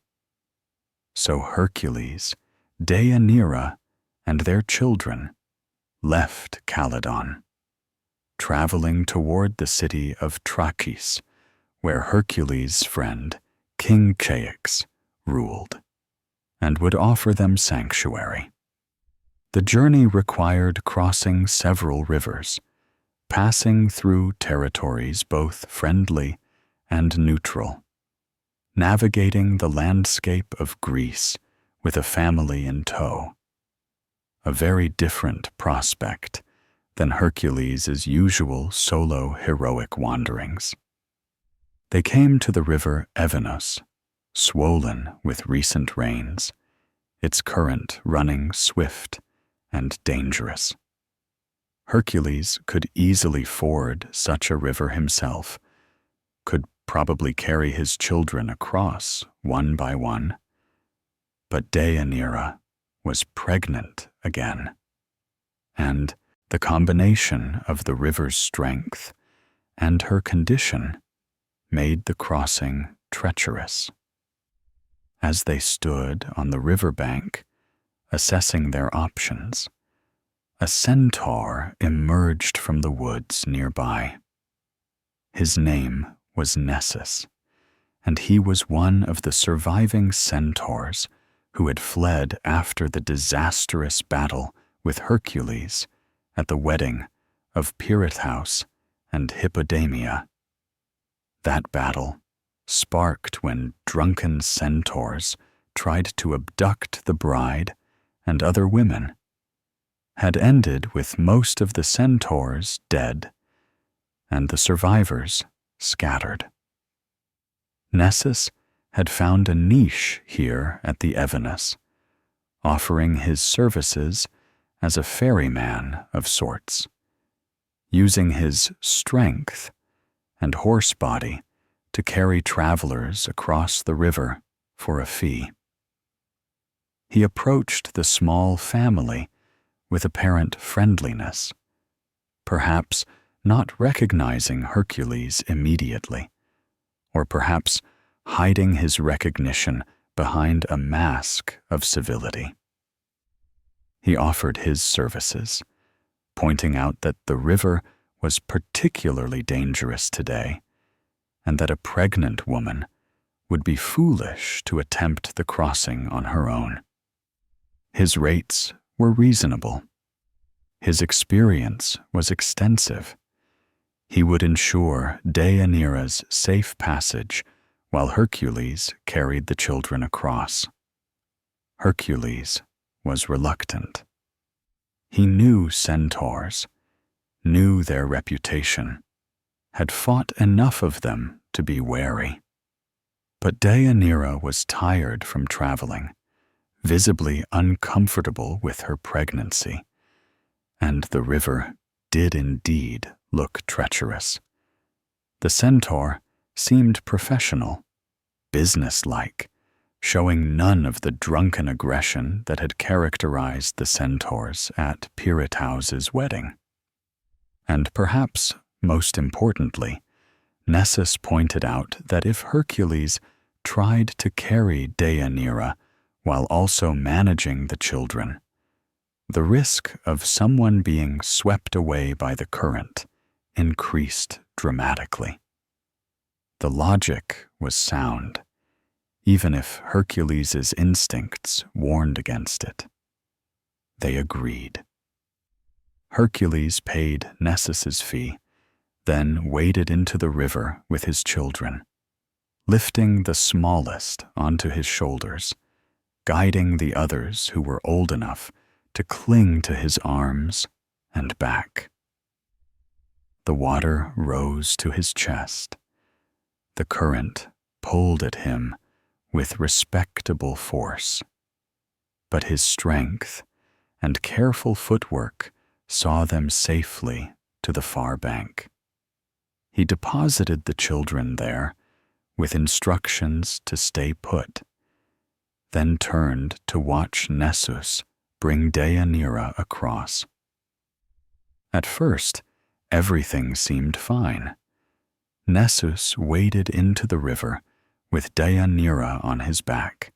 So Hercules, Deianira, and their children left Calydon. traveling toward the city of Trachis, where Hercules' friend, King Ceyx, ruled, and would offer them sanctuary. The journey required crossing several rivers, passing through territories both friendly and neutral, navigating the landscape of Greece with a family in tow. A very different prospect than Hercules' usual solo heroic wanderings. They came to the river Evenus, swollen with recent rains, its current running swift and dangerous. Hercules could easily ford such a river himself, could probably carry his children across one by one. But Deianira was pregnant again, and the combination of the river's strength and her condition made the crossing treacherous. As they stood on the riverbank, assessing their options, a centaur emerged from the woods nearby. His name was Nessus, and he was one of the surviving centaurs who had fled after the disastrous battle with Hercules at the wedding of Pirithous and Hippodamia. That battle, sparked when drunken centaurs tried to abduct the bride and other women, had ended with most of the centaurs dead and the survivors scattered. Nessus had found a niche here at the Evenus, offering his services as a ferryman of sorts, using his strength and horse body to carry travelers across the river for a fee. He approached the small family with apparent friendliness, perhaps not recognizing Hercules immediately, or perhaps hiding his recognition behind a mask of civility. He offered his services, pointing out that the river was particularly dangerous today, and that a pregnant woman would be foolish to attempt the crossing on her own. His rates were reasonable. His experience was extensive. He would ensure Deianira's safe passage while Hercules carried the children across. Hercules was reluctant. He knew centaurs, knew their reputation, had fought enough of them to be wary. But Deianira was tired from traveling, visibly uncomfortable with her pregnancy, and the river did indeed look treacherous. The centaur seemed professional, businesslike, showing none of the drunken aggression that had characterized the centaurs at Pirithous' wedding. And perhaps most importantly, Nessus pointed out that if Hercules tried to carry Deianira while also managing the children, the risk of someone being swept away by the current increased dramatically. The logic was sound, even if Hercules' instincts warned against it. They agreed. Hercules paid Nessus' fee, then waded into the river with his children, lifting the smallest onto his shoulders, guiding the others who were old enough to cling to his arms and back. The water rose to his chest. The current pulled at him with respectable force, but his strength and careful footwork saw them safely to the far bank. He deposited the children there with instructions to stay put, then turned to watch Nessus bring Deianira across. At first, everything seemed fine. Nessus waded into the river with Deianira on his back,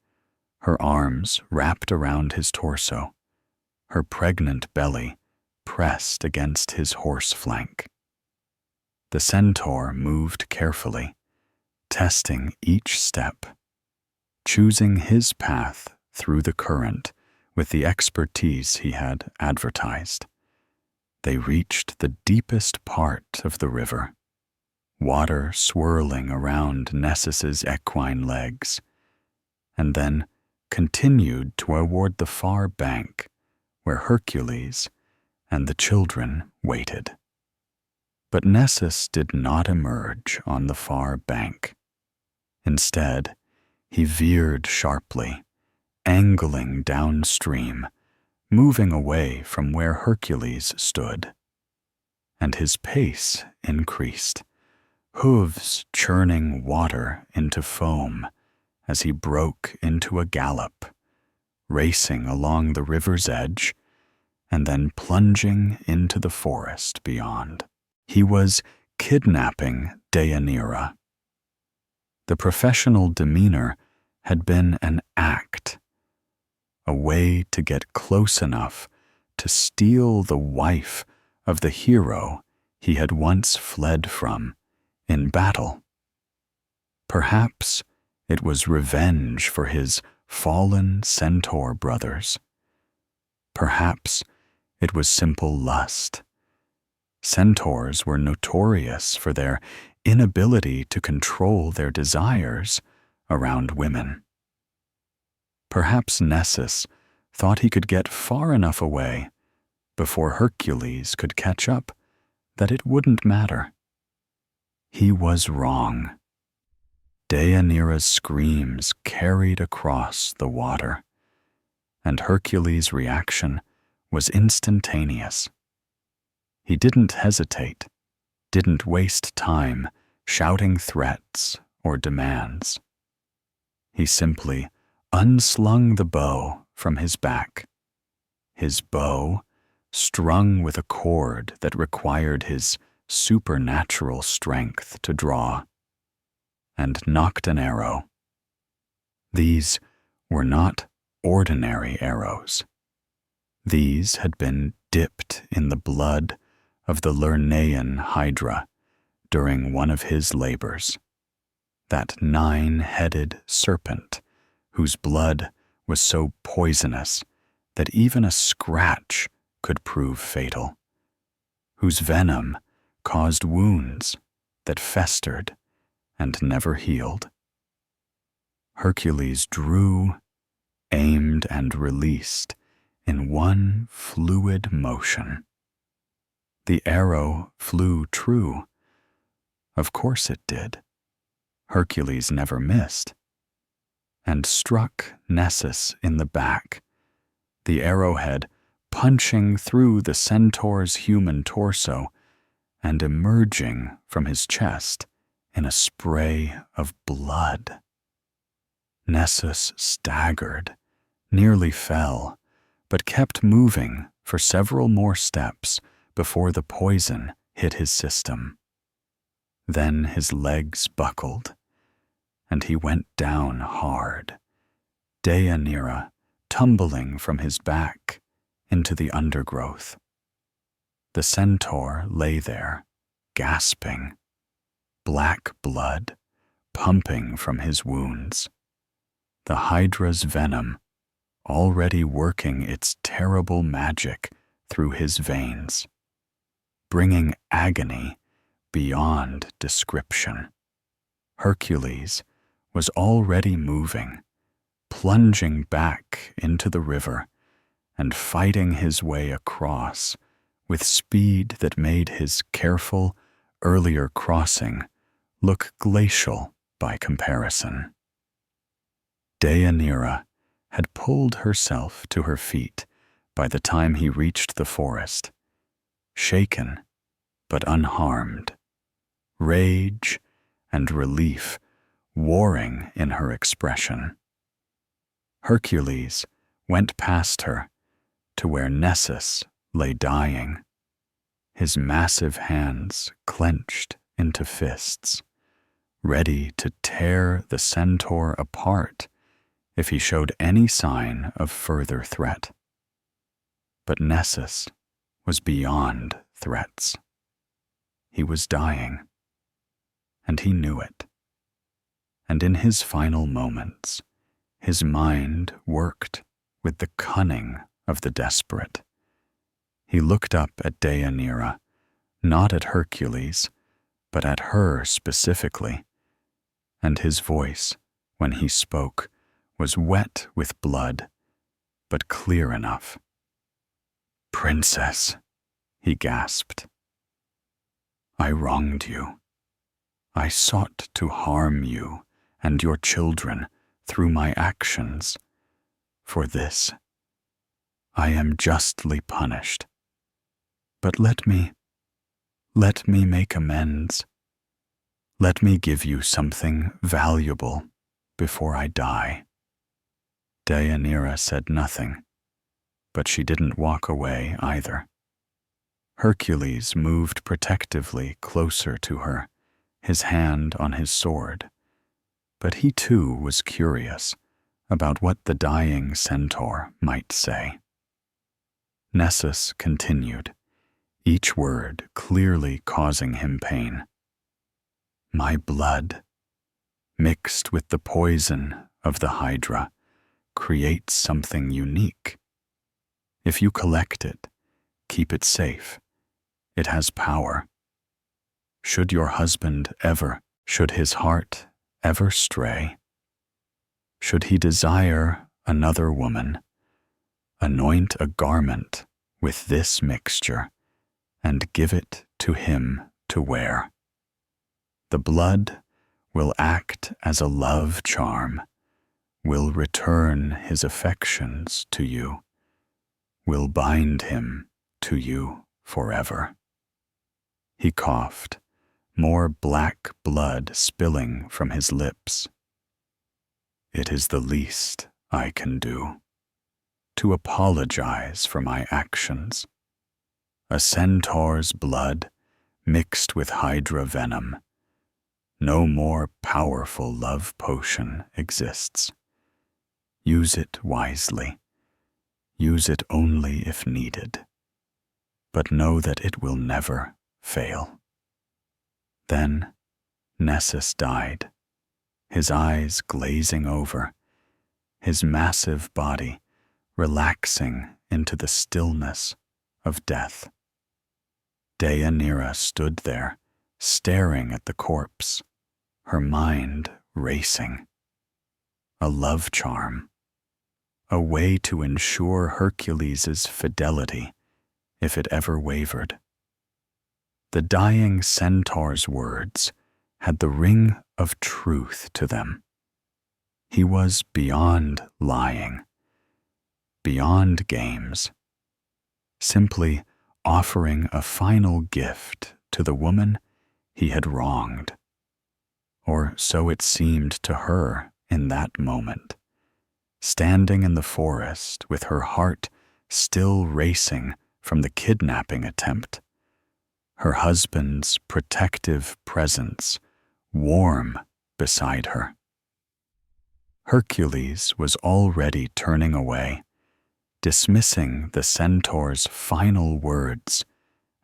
her arms wrapped around his torso, her pregnant belly pressed against his horse flank. The centaur moved carefully, testing each step, choosing his path through the current with the expertise he had advertised. They reached the deepest part of the river, water swirling around Nessus's equine legs, and then continued toward the far bank where Hercules and the children waited. But Nessus did not emerge on the far bank. Instead, he veered sharply, angling downstream, moving away from where Hercules stood. And his pace increased, hooves churning water into foam as he broke into a gallop, racing along the river's edge and then plunging into the forest beyond. He was kidnapping Deianira. The professional demeanor had been an act, a way to get close enough to steal the wife of the hero he had once fled from in battle. Perhaps it was revenge for his fallen centaur brothers. Perhaps it was simple lust. Centaurs were notorious for their inability to control their desires around women. Perhaps Nessus thought he could get far enough away before Hercules could catch up that it wouldn't matter. He was wrong. Deianira's screams carried across the water, and Hercules' reaction was instantaneous. He didn't hesitate, didn't waste time shouting threats or demands. He simply unslung the bow from his back, his bow strung with a cord that required his supernatural strength to draw, and nocked an arrow. These were not ordinary arrows. These had been dipped in the blood of the Lernaean Hydra during one of his labors, that 9-headed serpent whose blood was so poisonous that even a scratch could prove fatal, whose venom caused wounds that festered and never healed. Hercules drew, aimed, and released in one fluid motion. The arrow flew true. Of course it did. Hercules never missed, and struck Nessus in the back, the arrowhead punching through the centaur's human torso and emerging from his chest in a spray of blood. Nessus staggered, nearly fell, but kept moving for several more steps before the poison hit his system. Then his legs buckled, and he went down hard, Deianira tumbling from his back into the undergrowth. The centaur lay there, gasping, black blood pumping from his wounds, the Hydra's venom already working its terrible magic through his veins, bringing agony beyond description. Hercules was already moving, plunging back into the river and fighting his way across with speed that made his careful, earlier crossing look glacial by comparison. Deianira had pulled herself to her feet by the time he reached the forest, shaken but unharmed, rage and relief warring in her expression. Hercules went past her to where Nessus lay dying, his massive hands clenched into fists, ready to tear the centaur apart if he showed any sign of further threat. But Nessus was beyond threats. He was dying, and he knew it. And in his final moments, his mind worked with the cunning of the desperate. He looked up at Deianira, not at Hercules, but at her specifically, and his voice, when he spoke, was wet with blood, but clear enough. "Princess," he gasped, "I wronged you. I sought to harm you and your children through my actions. For this, I am justly punished. But let me make amends. Let me give you something valuable before I die." Deianira said nothing, but she didn't walk away either. Hercules moved protectively closer to her, his hand on his sword, but he too was curious about what the dying centaur might say. Nessus continued, each word clearly causing him pain. "My blood, mixed with the poison of the Hydra, creates something unique. If you collect it, keep it safe. It has power. Should your husband should his heart ever stray, should he desire another woman, anoint a garment with this mixture and give it to him to wear. The blood will act as a love charm, will return his affections to you, will bind him to you forever." He coughed, more black blood spilling from his lips. "It is the least I can do, to apologize for my actions. A centaur's blood mixed with hydra venom. No more powerful love potion exists. Use it wisely. Use it only if needed. But know that it will never fail." Then Nessus died, his eyes glazing over, his massive body relaxing into the stillness of death. Deianira stood there, staring at the corpse, her mind racing. A love charm, a way to ensure Hercules' fidelity if it ever wavered. The dying centaur's words had the ring of truth to them. He was beyond lying, beyond games, simply offering a final gift to the woman he had wronged. Or so it seemed to her in that moment, standing in the forest with her heart still racing from the kidnapping attempt, her husband's protective presence warm beside her. Hercules was already turning away, dismissing the centaur's final words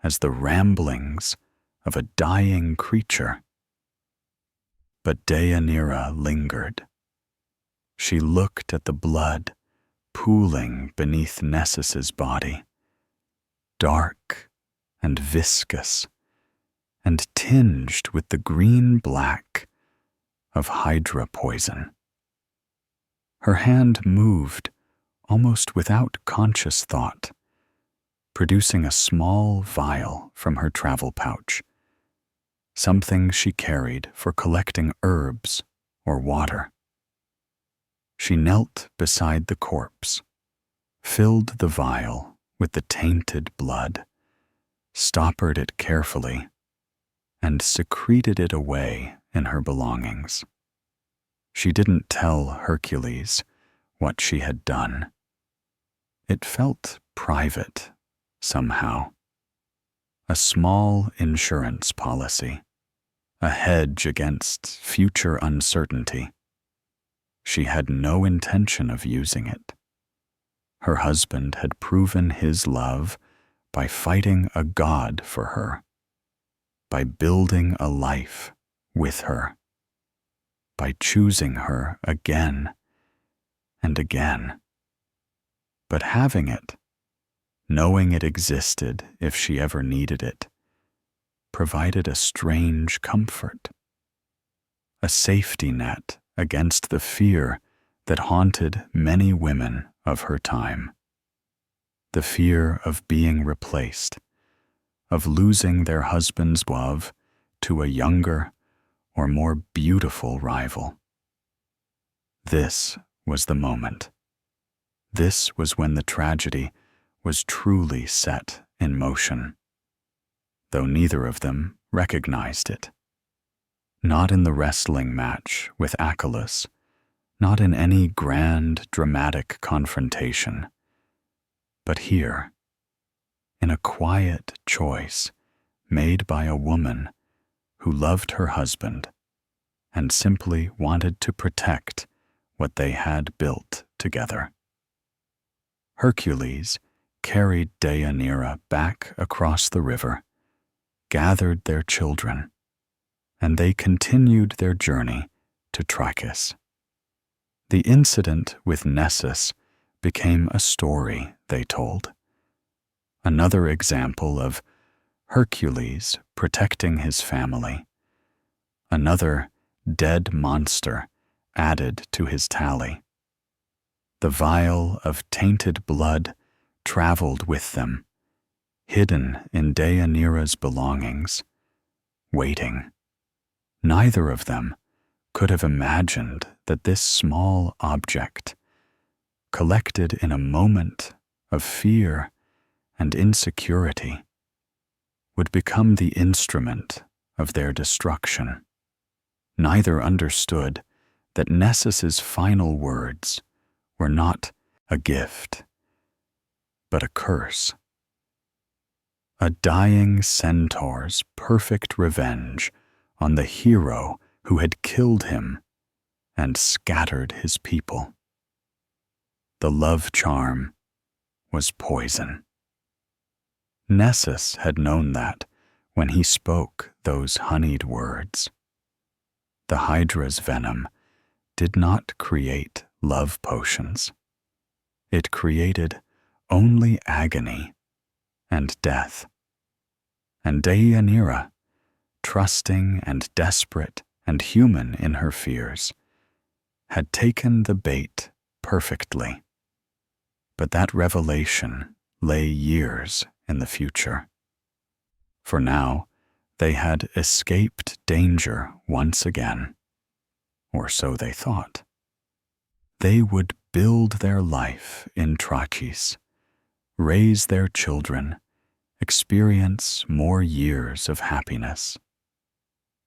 as the ramblings of a dying creature. But Deianira lingered. She looked at the blood pooling beneath Nessus's body, dark and viscous, and tinged with the green-black of hydra poison. Her hand moved almost without conscious thought, producing a small vial from her travel pouch, something she carried for collecting herbs or water. She knelt beside the corpse, filled the vial with the tainted blood, stoppered it carefully, and secreted it away in her belongings. She didn't tell Hercules what she had done. It felt private, somehow. A small insurance policy, a hedge against future uncertainty. She had no intention of using it. Her husband had proven his love by fighting a god for her, by building a life with her, by choosing her again and again. But having it, knowing it existed if she ever needed it, provided a strange comfort, a safety net against the fear that haunted many women of her time. The fear of being replaced, of losing their husband's love to a younger or more beautiful rival. This was the moment. This was when the tragedy was truly set in motion, though neither of them recognized it. Not in the wrestling match with Achelous, not in any grand, dramatic confrontation, but here, in a quiet choice made by a woman who loved her husband and simply wanted to protect what they had built together. Hercules carried Deianira back across the river, gathered their children, and they continued their journey to Trachis. The incident with Nessus became a story they told. Another example of Hercules protecting his family. Another dead monster added to his tally. The vial of tainted blood traveled with them, hidden in Deianira's belongings, waiting. Neither of them could have imagined that this small object, collected in a moment of fear and insecurity, would become the instrument of their destruction. Neither understood that Nessus's final words were not a gift, but a curse. A dying centaur's perfect revenge on the hero who had killed him and scattered his people. The love charm was poison. Nessus had known that when he spoke those honeyed words. The Hydra's venom did not create love potions. It created only agony and death. And Deianira, trusting and desperate and human in her fears, had taken the bait perfectly. But that revelation lay years in the future. For now, they had escaped danger once again, or so they thought. They would build their life in Trachis, raise their children, experience more years of happiness.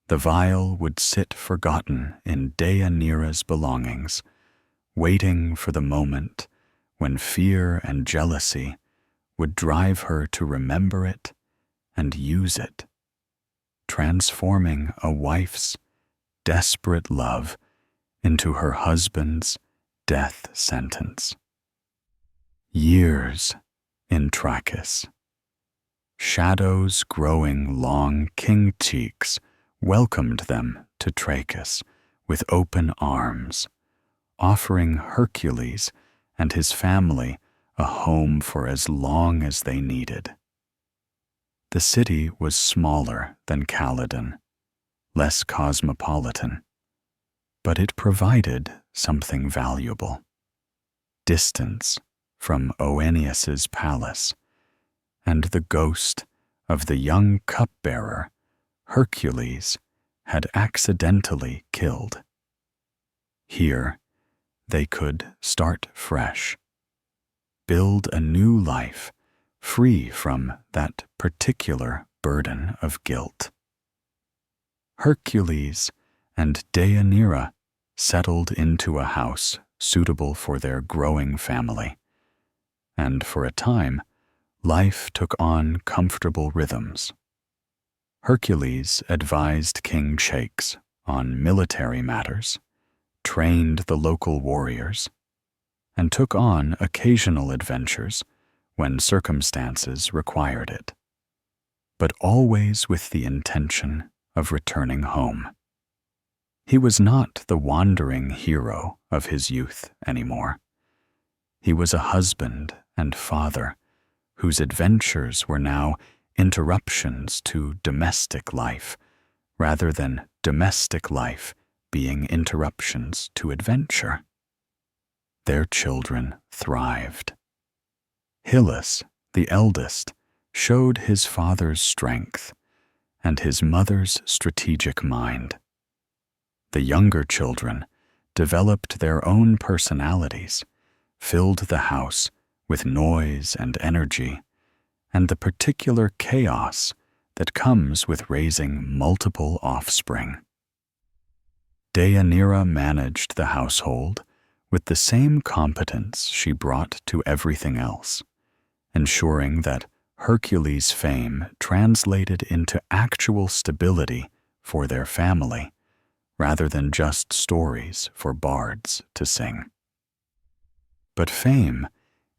The vial would sit forgotten in Deianira's belongings, waiting for the moment when fear and jealousy would drive her to remember it and use it, transforming a wife's desperate love into her husband's death sentence. Years in Trachis. Shadows growing long king cheeks welcomed them to Trachis with open arms, offering Hercules and his family a home for as long as they needed. The city was smaller than Calydon, less cosmopolitan, but it provided something valuable. Distance from Oeneus's palace, and the ghost of the young cupbearer Hercules had accidentally killed. Here, they could start fresh, build a new life free from that particular burden of guilt. Hercules and Deianira settled into a house suitable for their growing family, and for a time, life took on comfortable rhythms. Hercules advised King Shakes on military matters, trained the local warriors, and took on occasional adventures when circumstances required it. but always with the intention of returning home. He was not the wandering hero of his youth anymore. He was a husband and father whose adventures were now interruptions to domestic life, rather than domestic life being interruptions to adventure. Their children thrived. Hylas, the eldest, showed his father's strength and his mother's strategic mind. The younger children developed their own personalities, filled the house with noise and energy, and the particular chaos that comes with raising multiple offspring. Deianira managed the household with the same competence she brought to everything else, ensuring that Hercules' fame translated into actual stability for their family, rather than just stories for bards to sing. But fame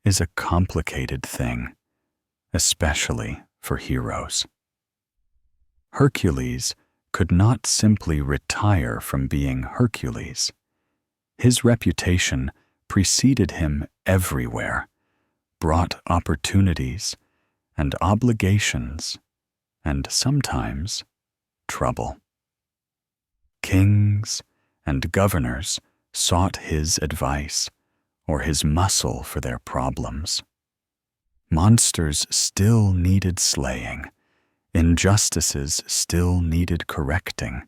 is a complicated thing, especially for heroes. Hercules could not simply retire from being Hercules. His reputation preceded him everywhere, brought opportunities and obligations, and sometimes trouble. Kings and governors sought his advice or his muscle for their problems. Monsters still needed slaying, injustices still needed correcting.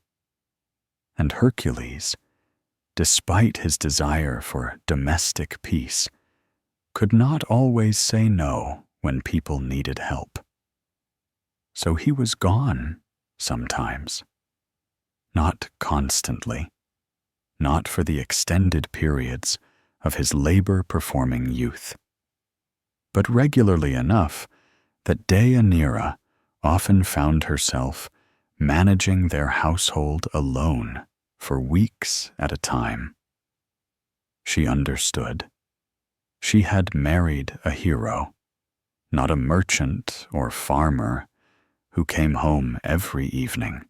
And Hercules, despite his desire for domestic peace, could not always say no when people needed help. So he was gone sometimes. Not constantly, not for the extended periods of his labor-performing youth, but regularly enough that Deianira often found herself managing their household alone for weeks at a time. She understood. She had married a hero, not a merchant or farmer who came home every evening.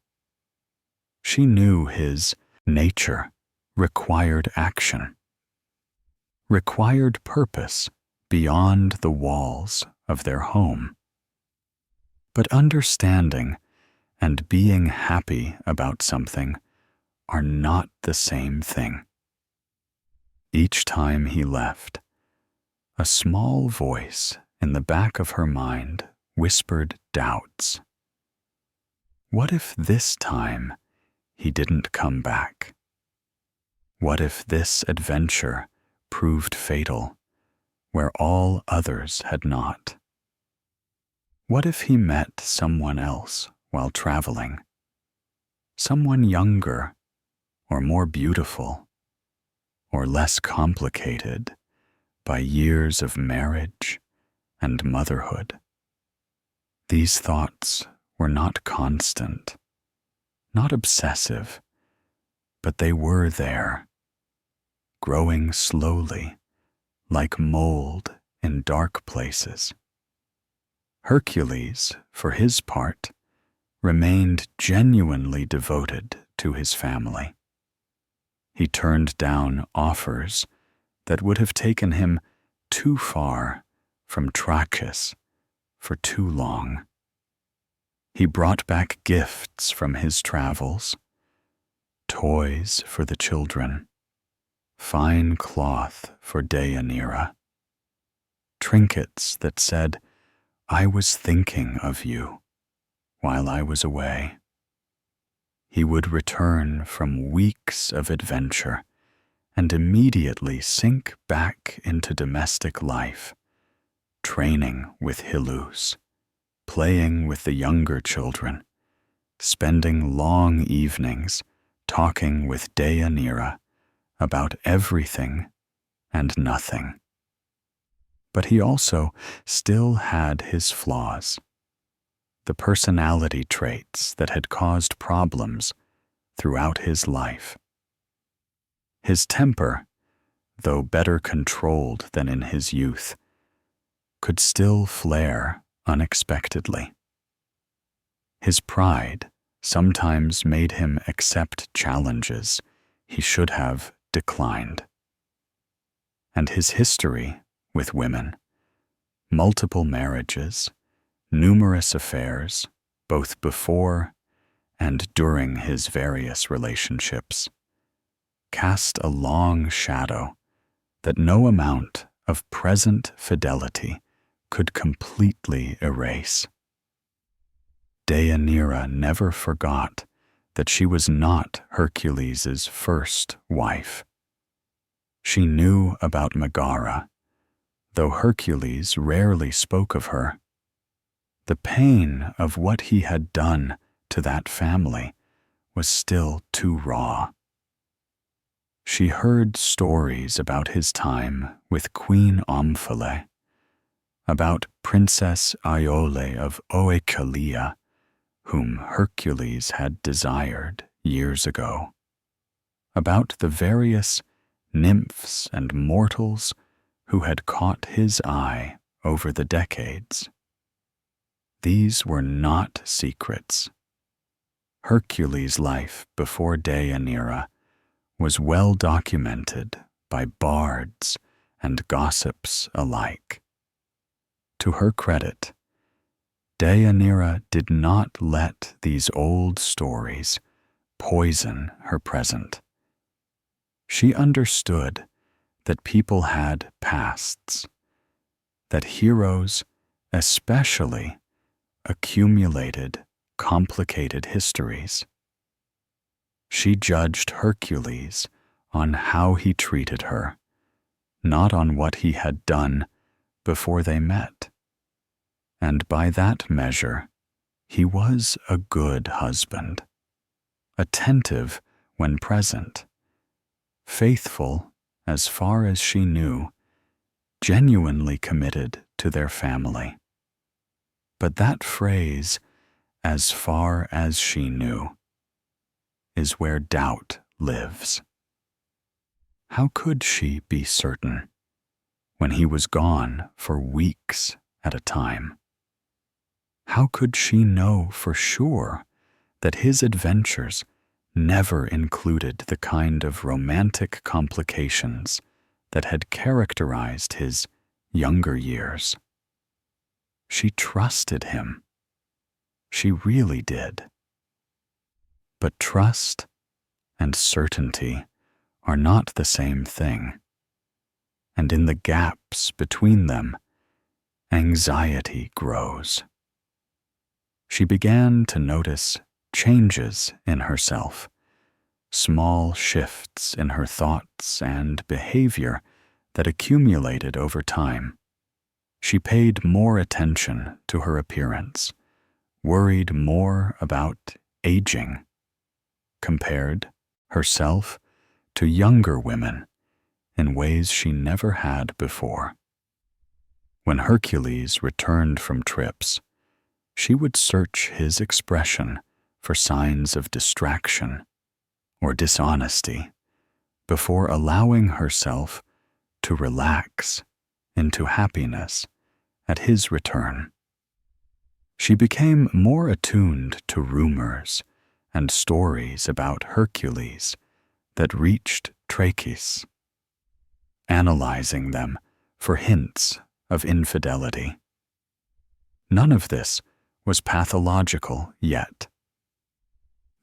She knew his nature required action, required purpose beyond the walls of their home. But understanding and being happy about something are not the same thing. Each time he left, a small voice in the back of her mind whispered doubts. What if this time he didn't come back? What if this adventure proved fatal, where all others had not? What if he met someone else while traveling? Someone younger, or more beautiful, or less complicated by years of marriage and motherhood? These thoughts were not constant, not obsessive, but they were there, growing slowly, like mold in dark places. Hercules, for his part, remained genuinely devoted to his family. He turned down offers that would have taken him too far from Trachis for too long. He brought back gifts from his travels, toys for the children, fine cloth for Deianira, trinkets that said, "I was thinking of you," while I was away. He would return from weeks of adventure and immediately sink back into domestic life, training with Achelous, playing with the younger children, spending long evenings talking with Deianira about everything and nothing. But he also still had his flaws, the personality traits that had caused problems throughout his life. His temper, though better controlled than in his youth, could still flare unexpectedly. His pride sometimes made him accept challenges he should have declined. And his history with women, multiple marriages, numerous affairs, both before and during his various relationships, cast a long shadow that no amount of present fidelity could completely erase. Deianira never forgot that she was not Hercules' first wife. She knew about Megara, though Hercules rarely spoke of her. The pain of what he had done to that family was still too raw. She heard stories about his time with Queen Omphale, about Princess Iole of Oechalia, whom Hercules had desired years ago, about the various nymphs and mortals who had caught his eye over the decades. These were not secrets. Hercules' life before Deianira was well documented by bards and gossips alike. To her credit, Deianira did not let these old stories poison her present. She understood that people had pasts, that heroes especially accumulated complicated histories. She judged Hercules on how he treated her, not on what he had done before they met. And by that measure, he was a good husband, attentive when present, faithful as far as she knew, genuinely committed to their family. But that phrase, "as far as she knew," is where doubt lives. How could she be certain when he was gone for weeks at a time? How could she know for sure that his adventures never included the kind of romantic complications that had characterized his younger years? She trusted him. She really did. But trust and certainty are not the same thing, and in the gaps between them, anxiety grows. She began to notice changes in herself, small shifts in her thoughts and behavior that accumulated over time. She paid more attention to her appearance, worried more about aging, compared herself to younger women in ways she never had before. When Hercules returned from trips, she would search his expression for signs of distraction or dishonesty before allowing herself to relax into happiness at his return. She became more attuned to rumors and stories about Hercules that reached Trachis, analyzing them for hints of infidelity. None of this was pathological yet.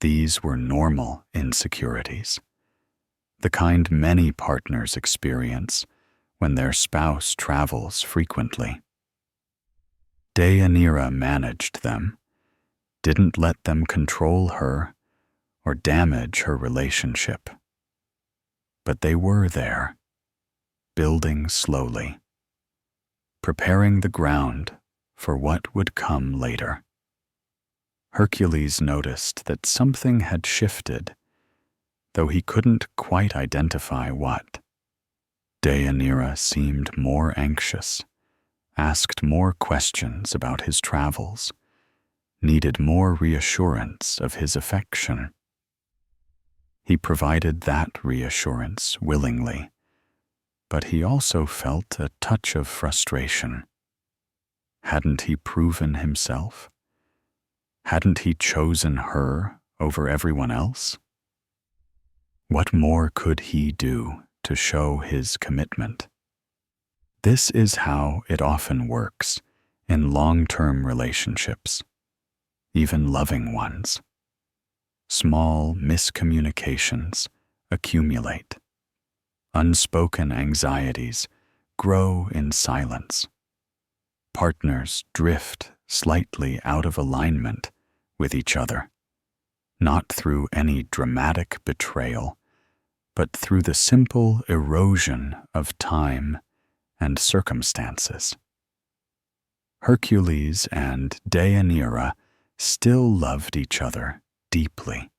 These were normal insecurities, the kind many partners experience when their spouse travels frequently. Deianira managed them, didn't let them control her or damage her relationship. But they were there, building slowly, preparing the ground for what would come later. Hercules noticed that something had shifted, though he couldn't quite identify what. Deianira seemed more anxious, asked more questions about his travels, needed more reassurance of his affection. He provided that reassurance willingly, but he also felt a touch of frustration. Hadn't he proven himself? Hadn't he chosen her over everyone else? What more could he do to show his commitment? This is how it often works in long-term relationships, even loving ones. Small miscommunications accumulate. Unspoken anxieties grow in silence. Partners drift slightly out of alignment with each other, not through any dramatic betrayal, but through the simple erosion of time and circumstances. Hercules and Deianira still loved each other deeply,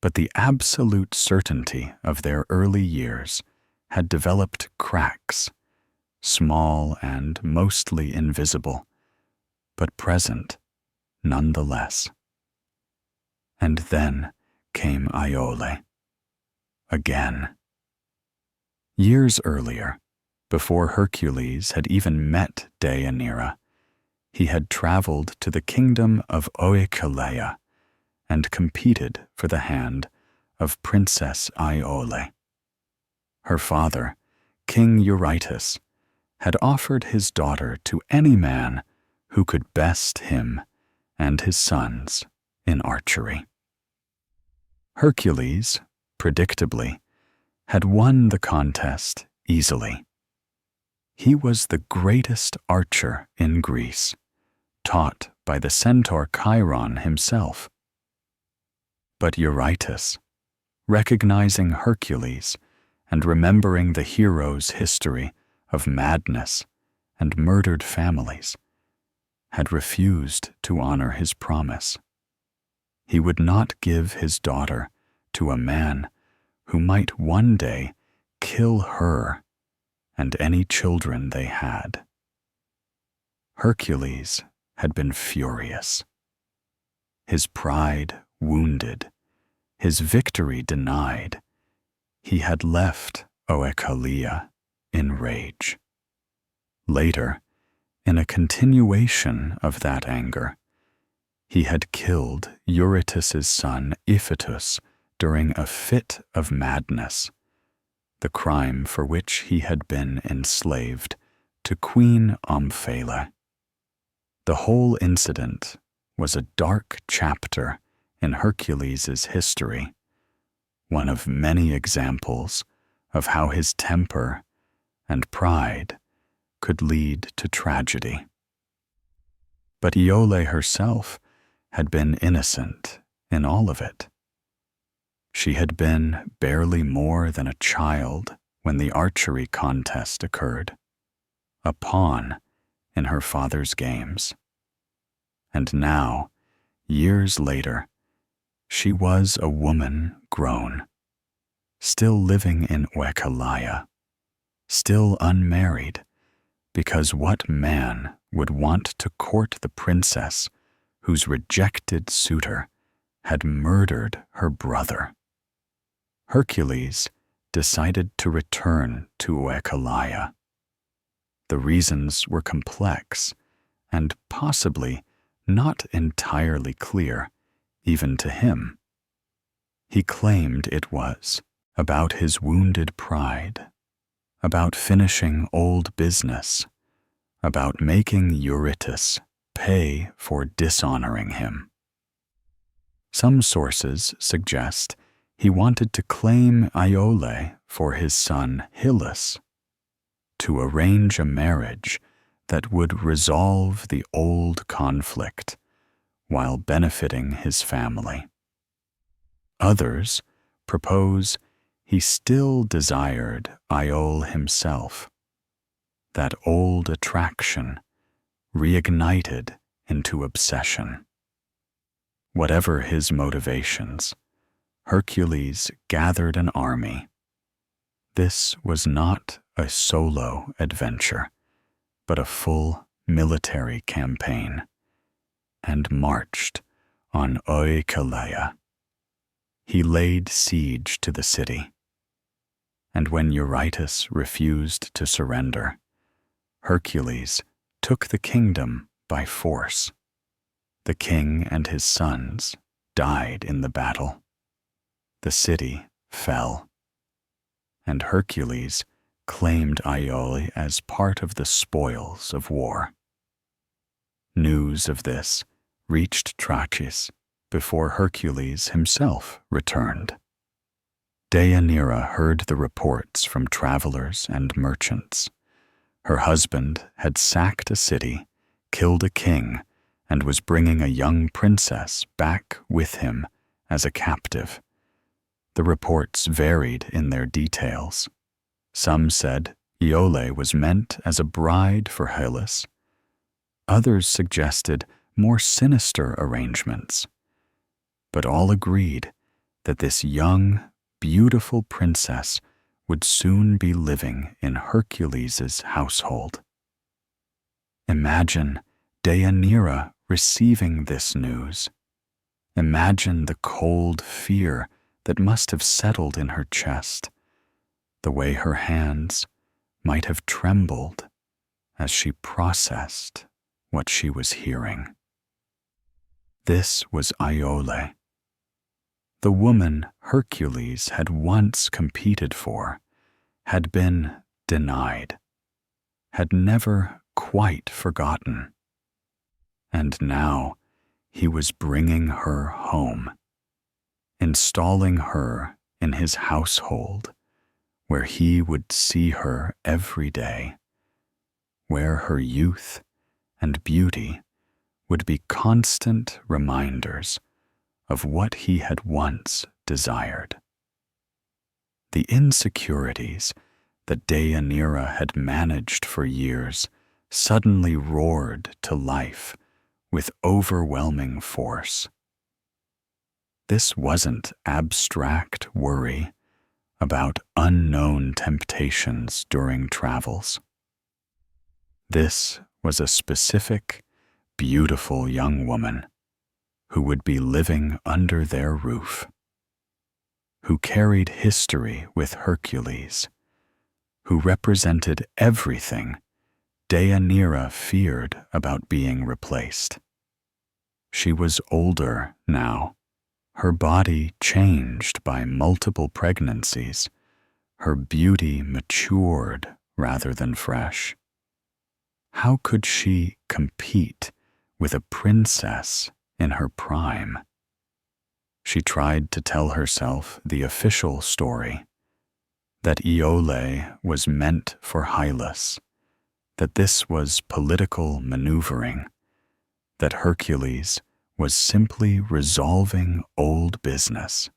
but the absolute certainty of their early years had developed cracks, small and mostly invisible, but present nonetheless. And then came Iole. Again. Years earlier, before Hercules had even met Deianira, he had traveled to the kingdom of Oechalia and competed for the hand of Princess Iole. Her father, King Eurytus, had offered his daughter to any man who could best him and his sons in archery. Hercules, predictably, had won the contest easily. He was the greatest archer in Greece, taught by the centaur Chiron himself. But Eurytus, recognizing Hercules and remembering the hero's history of madness and murdered families, had refused to honor his promise. He would not give his daughter to a man who might one day kill her and any children they had. Hercules had been furious. His pride wounded, his victory denied, he had left Oechalia in rage. Later, in a continuation of that anger, he had killed Eurytus' son Iphitus during a fit of madness, the crime for which he had been enslaved to Queen Omphale. The whole incident was a dark chapter in Hercules' history, one of many examples of how his temper and pride could lead to tragedy. But Iole herself had been innocent in all of it. She had been barely more than a child when the archery contest occurred, a pawn in her father's games. And now, years later, she was a woman grown, still living in Oechalia, still unmarried, because what man would want to court the princess whose rejected suitor had murdered her brother? Hercules decided to return to Oechalia. The reasons were complex and possibly not entirely clear, even to him. He claimed it was about his wounded pride, about finishing old business, about making Eurytus pay for dishonoring him. Some sources suggest he wanted to claim Iole for his son Hyllus, to arrange a marriage that would resolve the old conflict while benefiting his family. Others propose he still desired Iole himself, that old attraction reignited into obsession. Whatever his motivations, Hercules gathered an army. This was not a solo adventure, but a full military campaign, and marched on Oechalia. He laid siege to the city, and when Eurytus refused to surrender, Hercules took the kingdom by force, The king and his sons died in the battle. The city fell, and Hercules claimed Iole as part of the spoils of war. News of this reached Trachis before Hercules himself returned. Deianira heard the reports from travelers and merchants. Her husband had sacked a city, killed a king, and was bringing a young princess back with him as a captive. The reports varied in their details. Some said Iole was meant as a bride for Achelous. Others suggested more sinister arrangements. But all agreed that this young, beautiful princess would soon be living in Hercules' household. Imagine Deianira receiving this news. Imagine the cold fear that must have settled in her chest, the way her hands might have trembled as she processed what she was hearing. This was Iole, the woman Hercules had once competed for, had been denied, had never quite forgotten. And now he was bringing her home, installing her in his household, where he would see her every day, where her youth and beauty would be constant reminders of what he had once desired. The insecurities that Deianira had managed for years suddenly roared to life with overwhelming force. This wasn't abstract worry about unknown temptations during travels. This was a specific, beautiful young woman who would be living under their roof, who carried history with Hercules, who represented everything Deianira feared about being replaced. She was older now, her body changed by multiple pregnancies, her beauty matured rather than fresh. How could she compete with a princess in her prime? She tried to tell herself the official story, that Iole was meant for Hylas, that this was political maneuvering, that Hercules was simply resolving old business.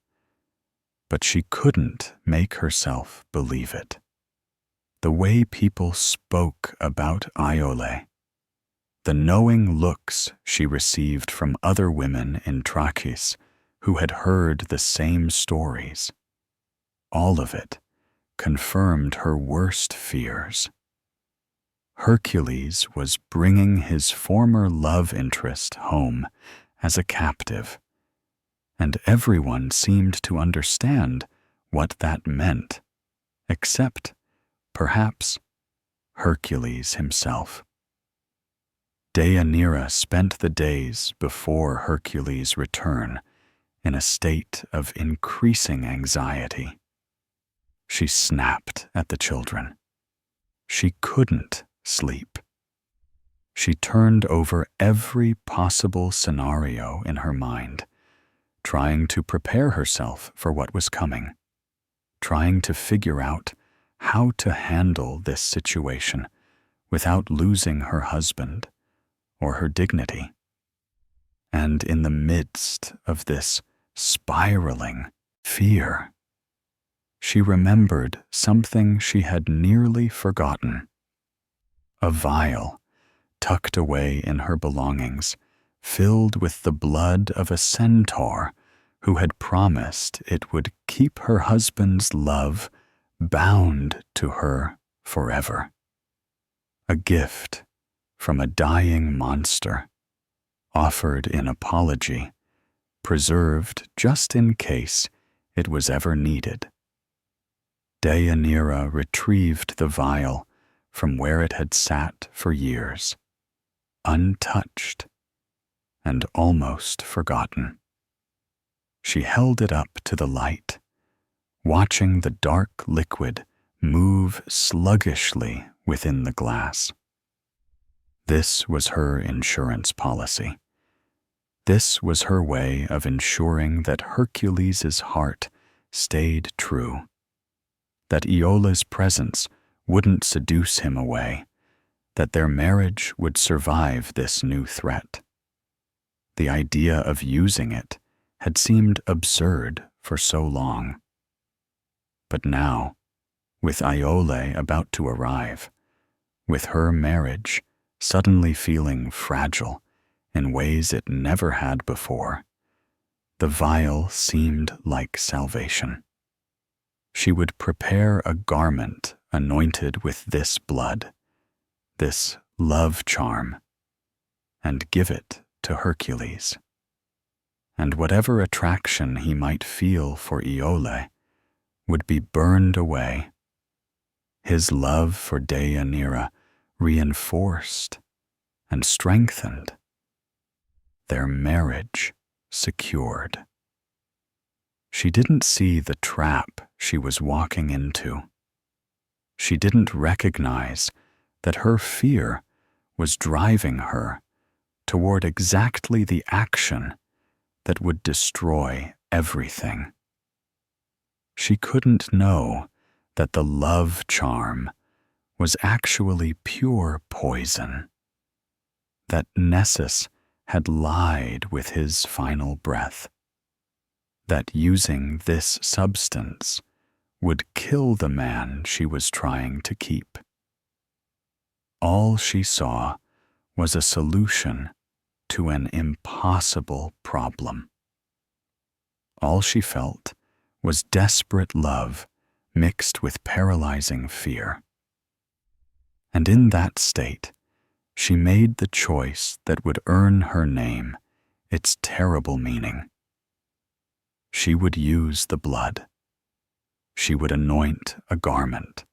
But she couldn't make herself believe it. The way people spoke about Iole, the knowing looks she received from other women in Trachis who had heard the same stories, all of it confirmed her worst fears. Hercules was bringing his former love interest home as a captive, and everyone seemed to understand what that meant, except, perhaps, Hercules himself. Deianira spent the days before Hercules' return in a state of increasing anxiety. She snapped at the children. She couldn't sleep. She turned over every possible scenario in her mind, trying to prepare herself for what was coming, trying to figure out how to handle this situation without losing her husband or her dignity. And in the midst of this spiraling fear, she remembered something she had nearly forgotten. A vial tucked away in her belongings, filled with the blood of a centaur who had promised it would keep her husband's love bound to her forever. A gift from a dying monster, offered in apology, preserved just in case it was ever needed. Deianira retrieved the vial from where it had sat for years, untouched, and almost forgotten. She held it up to the light, watching the dark liquid move sluggishly within the glass. This was her insurance policy. This was her way of ensuring that Hercules' heart stayed true, that Iola's presence wouldn't seduce him away, that their marriage would survive this new threat. The idea of using it had seemed absurd for so long. But now, with Iole about to arrive, with her marriage suddenly feeling fragile in ways it never had before, the vial seemed like salvation. She would prepare a garment anointed with this blood, this love charm, and give it to Hercules. And whatever attraction he might feel for Iole would be burned away, his love for Deianira reinforced and strengthened, their marriage secured. She didn't see the trap she was walking into. She didn't recognize that her fear was driving her toward exactly the action that would destroy everything. She couldn't know that the love charm was actually pure poison, that Nessus had lied with his final breath, that using this substance would kill the man she was trying to keep. All she saw was a solution to an impossible problem. All she felt was desperate love mixed with paralyzing fear. And in that state, she made the choice that would earn her name its terrible meaning. She would use the blood. She would anoint a garment.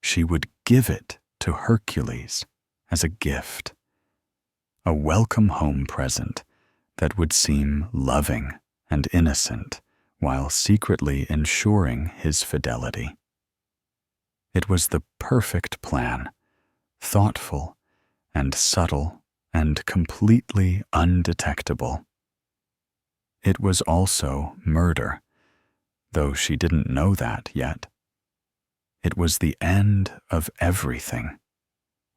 She would give it to Hercules as a gift, a welcome home present that would seem loving and innocent while secretly ensuring his fidelity. It was the perfect plan, thoughtful and subtle and completely undetectable. It was also murder, though she didn't know that yet. It was the end of everything,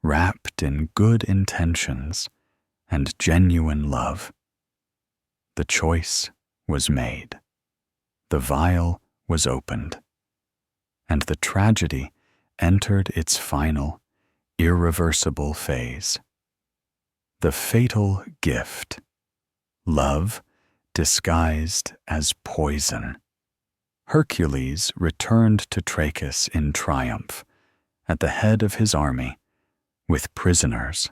wrapped in good intentions and genuine love. The choice was made. The vial was opened, and the tragedy entered its final, irreversible phase. The fatal gift, love disguised as poison. Hercules returned to Trachis in triumph, at the head of his army, with prisoners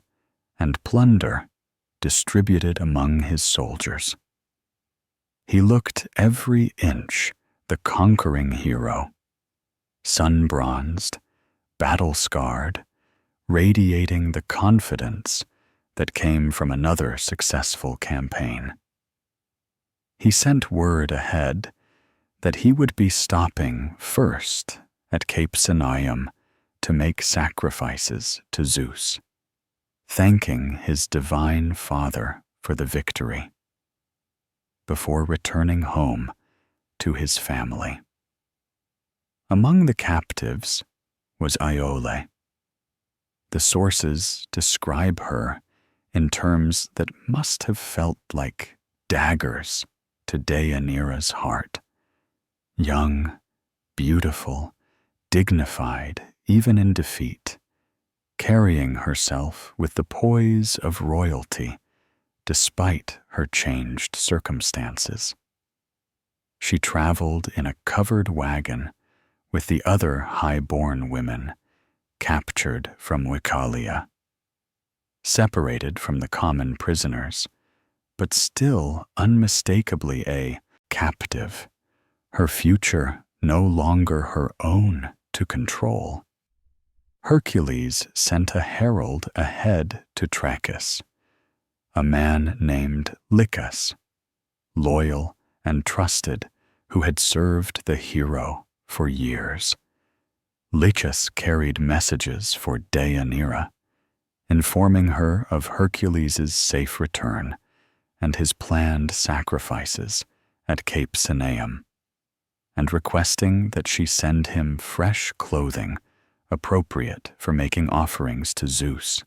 and plunder distributed among his soldiers. He looked every inch the conquering hero, sun-bronzed, battle-scarred, radiating the confidence that came from another successful campaign. He sent word ahead that he would be stopping first at Cape Sinaeum to make sacrifices to Zeus, thanking his divine father for the victory, before returning home to his family. Among the captives was Iole. The sources describe her in terms that must have felt like daggers to Deianira's heart. Young, beautiful, dignified even in defeat, carrying herself with the poise of royalty despite her changed circumstances. She traveled in a covered wagon with the other high-born women captured from Oechalia, separated from the common prisoners, but still unmistakably a captive, her future no longer her own to control. Hercules sent a herald ahead to Trachis, a man named Lycus, loyal and trusted, who had served the hero for years. Lycus carried messages for Deianira, informing her of Hercules' safe return and his planned sacrifices at Cape Cenaeum, and requesting that she send him fresh clothing appropriate for making offerings to Zeus.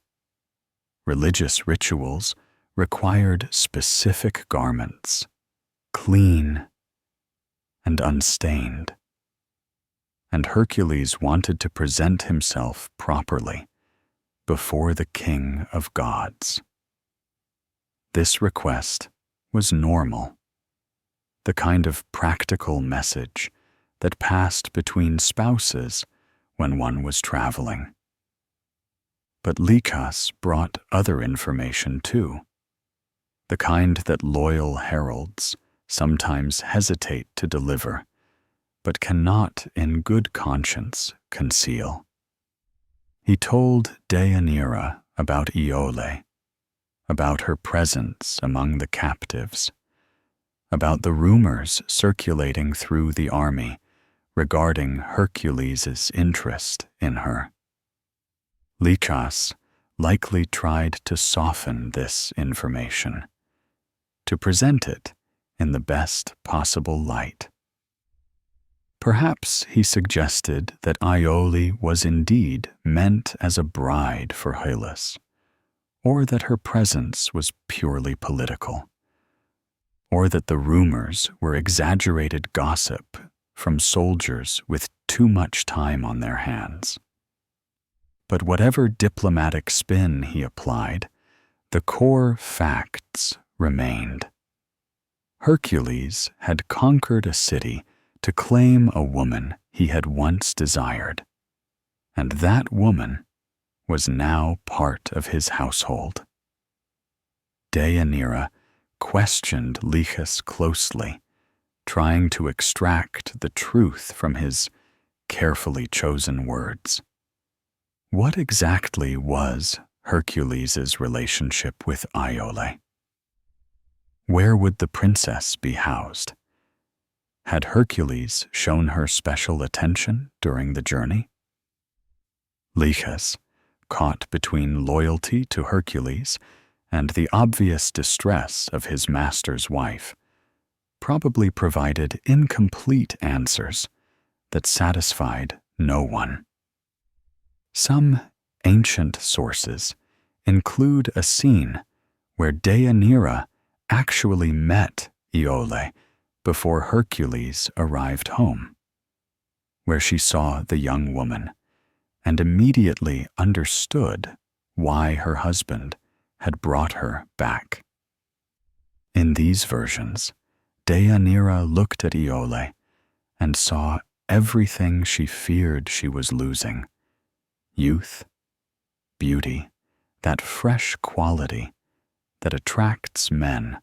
Religious rituals required specific garments, clean and unstained, and Hercules wanted to present himself properly before the king of gods. This request was normal, the kind of practical message that passed between spouses when one was traveling. But Lycus brought other information too, the kind that loyal heralds sometimes hesitate to deliver, but cannot in good conscience conceal. He told Deianira about Iole, about her presence among the captives, about the rumors circulating through the army regarding Hercules' interest in her. Lycus likely tried to soften this information, to present it in the best possible light. Perhaps he suggested that Iole was indeed meant as a bride for Achelous, or that her presence was purely political, or that the rumors were exaggerated gossip from soldiers with too much time on their hands. But whatever diplomatic spin he applied, the core facts remained. Hercules had conquered a city to claim a woman he had once desired, and that woman was now part of his household. Deianira questioned Lycus closely, trying to extract the truth from his carefully chosen words. What exactly was Hercules' relationship with Iole? Where would the princess be housed? Had Hercules shown her special attention during the journey? Lycus, caught between loyalty to Hercules and the obvious distress of his master's wife, probably provided incomplete answers that satisfied no one. Some ancient sources include a scene where Deianira actually met Iole before Hercules arrived home, where she saw the young woman and immediately understood why her husband had brought her back. In these versions, Deianira looked at Iole and saw everything she feared she was losing: youth, beauty, that fresh quality that attracts men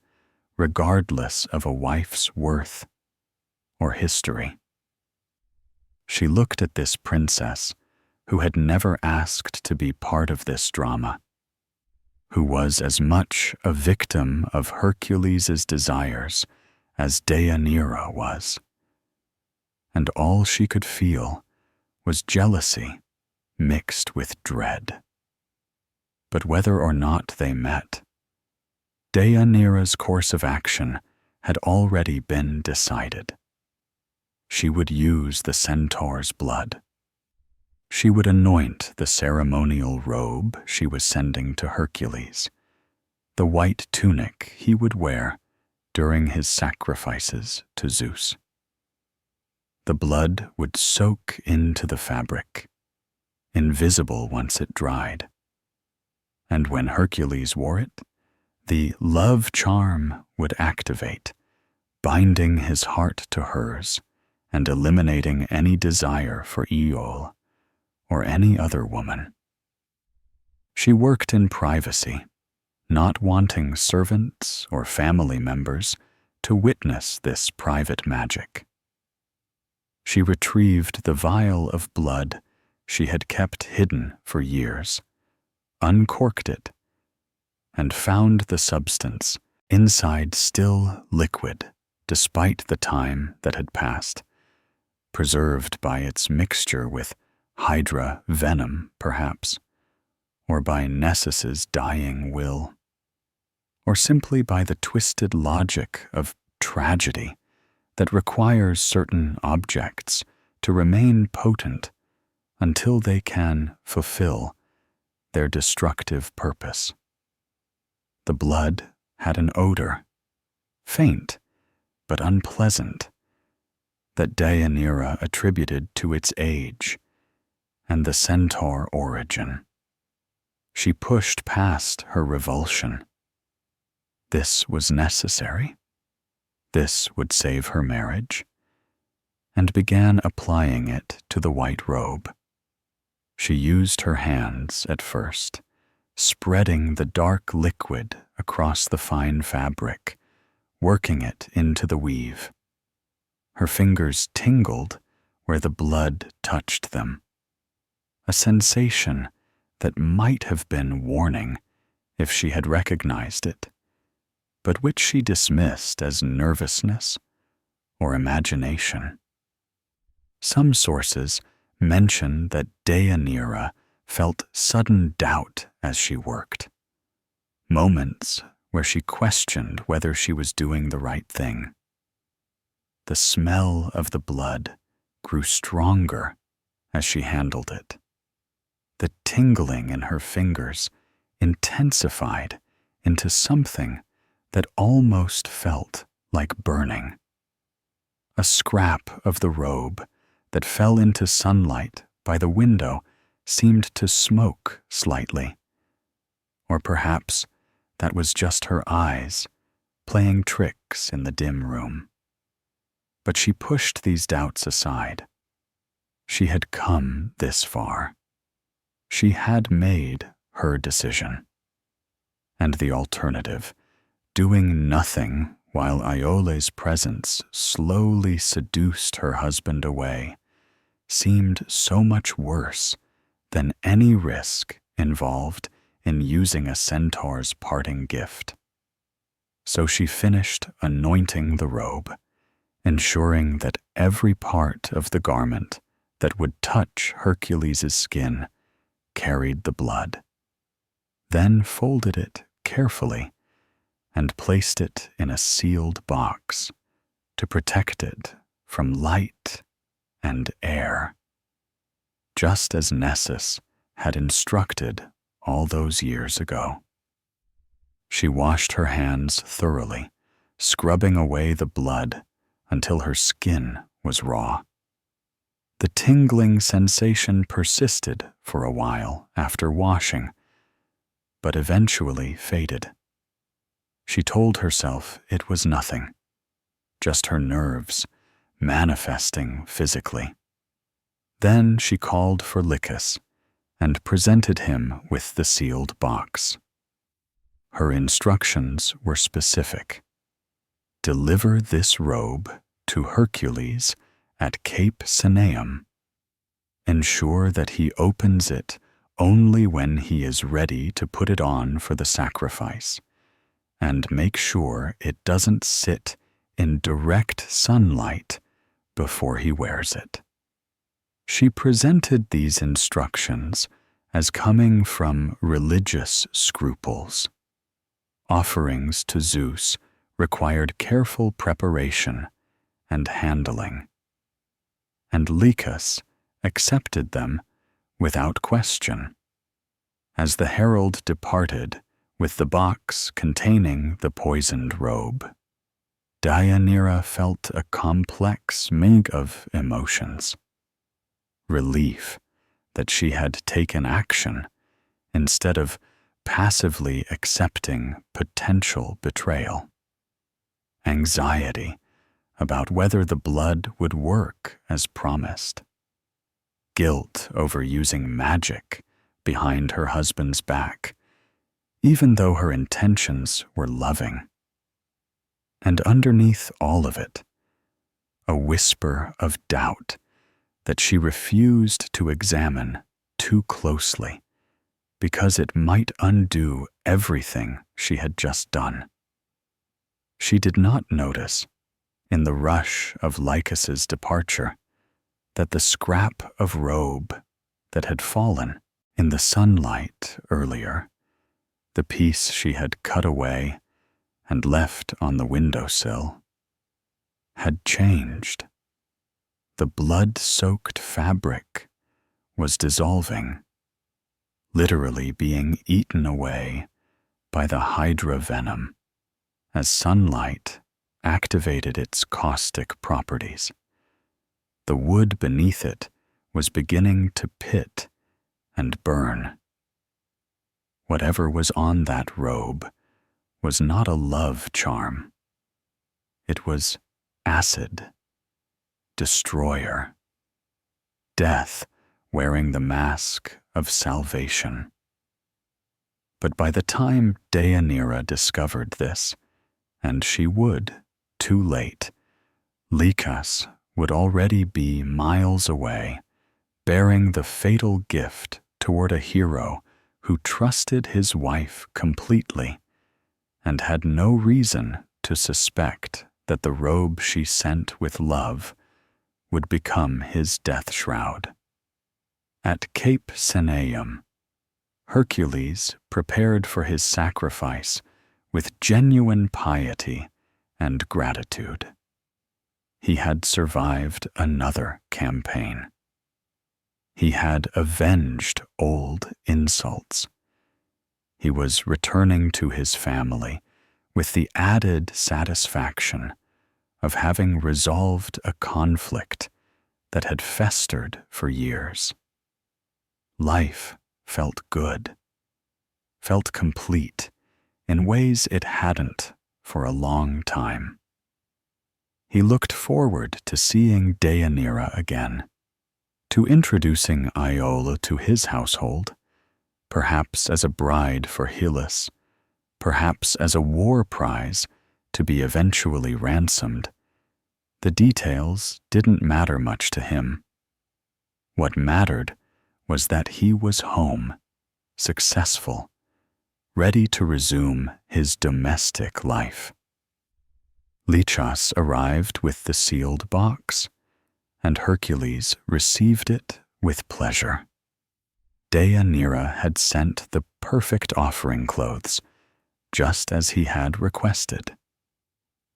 regardless of a wife's worth or history. She looked at this princess who had never asked to be part of this drama, who was as much a victim of Hercules' desires as Deianira was, and all she could feel was jealousy mixed with dread. But whether or not they met, Deianira's course of action had already been decided. She would use the centaur's blood. She would anoint the ceremonial robe she was sending to Hercules, the white tunic he would wear during his sacrifices to Zeus. The blood would soak into the fabric, invisible once it dried, and when Hercules wore it, the love charm would activate, binding his heart to hers and eliminating any desire for Iole or any other woman. She worked in privacy, not wanting servants or family members to witness this private magic. She retrieved the vial of blood she had kept hidden for years, uncorked it, and found the substance inside still liquid despite the time that had passed, preserved by its mixture with hydra venom, perhaps, or by Nessus's dying will, or simply by the twisted logic of tragedy that requires certain objects to remain potent until they can fulfill their destructive purpose. The blood had an odor, faint but unpleasant, that Deianira attributed to its age and the centaur origin. She pushed past her revulsion. This was necessary. This would save her marriage, and began applying it to the white robe. She used her hands at first, spreading the dark liquid across the fine fabric, working it into the weave. Her fingers tingled where the blood touched them, a sensation that might have been warning if she had recognized it, but which she dismissed as nervousness or imagination. Some sources mention that Deianira felt sudden doubt as she worked, moments where she questioned whether she was doing the right thing. The smell of the blood grew stronger as she handled it. The tingling in her fingers intensified into something that almost felt like burning. A scrap of the robe that fell into sunlight by the window seemed to smoke slightly. Or perhaps that was just her eyes playing tricks in the dim room. But she pushed these doubts aside. She had come this far. She had made her decision. And the alternative, doing nothing while Iole's presence slowly seduced her husband away, seemed so much worse than any risk involved in using a centaur's parting gift. So she finished anointing the robe, ensuring that every part of the garment that would touch Hercules' skin carried the blood, then folded it carefully and placed it in a sealed box to protect it from light and air, just as Nessus had instructed all those years ago. She washed her hands thoroughly, scrubbing away the blood until her skin was raw. The tingling sensation persisted for a while after washing, but eventually faded. She told herself it was nothing, just her nerves manifesting physically. Then she called for Lycus and presented him with the sealed box. Her instructions were specific. Deliver this robe to Hercules at Cape Cenaeum. Ensure that he opens it only when he is ready to put it on for the sacrifice, and make sure it doesn't sit in direct sunlight before he wears it. She presented these instructions as coming from religious scruples. Offerings to Zeus required careful preparation and handling, and Lycus accepted them without question. As the herald departed with the box containing the poisoned robe, Deianira felt a complex mix of emotions. Relief that she had taken action instead of passively accepting potential betrayal. Anxiety about whether the blood would work as promised. Guilt over using magic behind her husband's back, even though her intentions were loving. And underneath all of it, a whisper of doubt that she refused to examine too closely because it might undo everything she had just done. She did not notice, in the rush of Lycus's departure, that the scrap of robe that had fallen in the sunlight earlier, the piece she had cut away and left on the windowsill, had changed. The blood-soaked fabric was dissolving, literally being eaten away by the hydra venom as sunlight activated its caustic properties. The wood beneath it was beginning to pit and burn. Whatever was on that robe was not a love charm. It was acid, destroyer, death wearing the mask of salvation. But by the time Deianira discovered this, and she would, too late, Lycus would already be miles away, bearing the fatal gift toward a hero who trusted his wife completely and had no reason to suspect that the robe she sent with love would become his death shroud. At Cape Cenaeum, Hercules prepared for his sacrifice with genuine piety and gratitude. He had survived another campaign. He had avenged old insults. He was returning to his family with the added satisfaction of having resolved a conflict that had festered for years. Life felt good, felt complete in ways it hadn't for a long time. He looked forward to seeing Deianira again, to introducing Iola to his household, perhaps as a bride for Hylas, perhaps as a war prize to be eventually ransomed. The details didn't matter much to him. What mattered was that he was home, successful, ready to resume his domestic life. Lycus arrived with the sealed box, and Hercules received it with pleasure. Deianira had sent the perfect offering clothes, just as he had requested.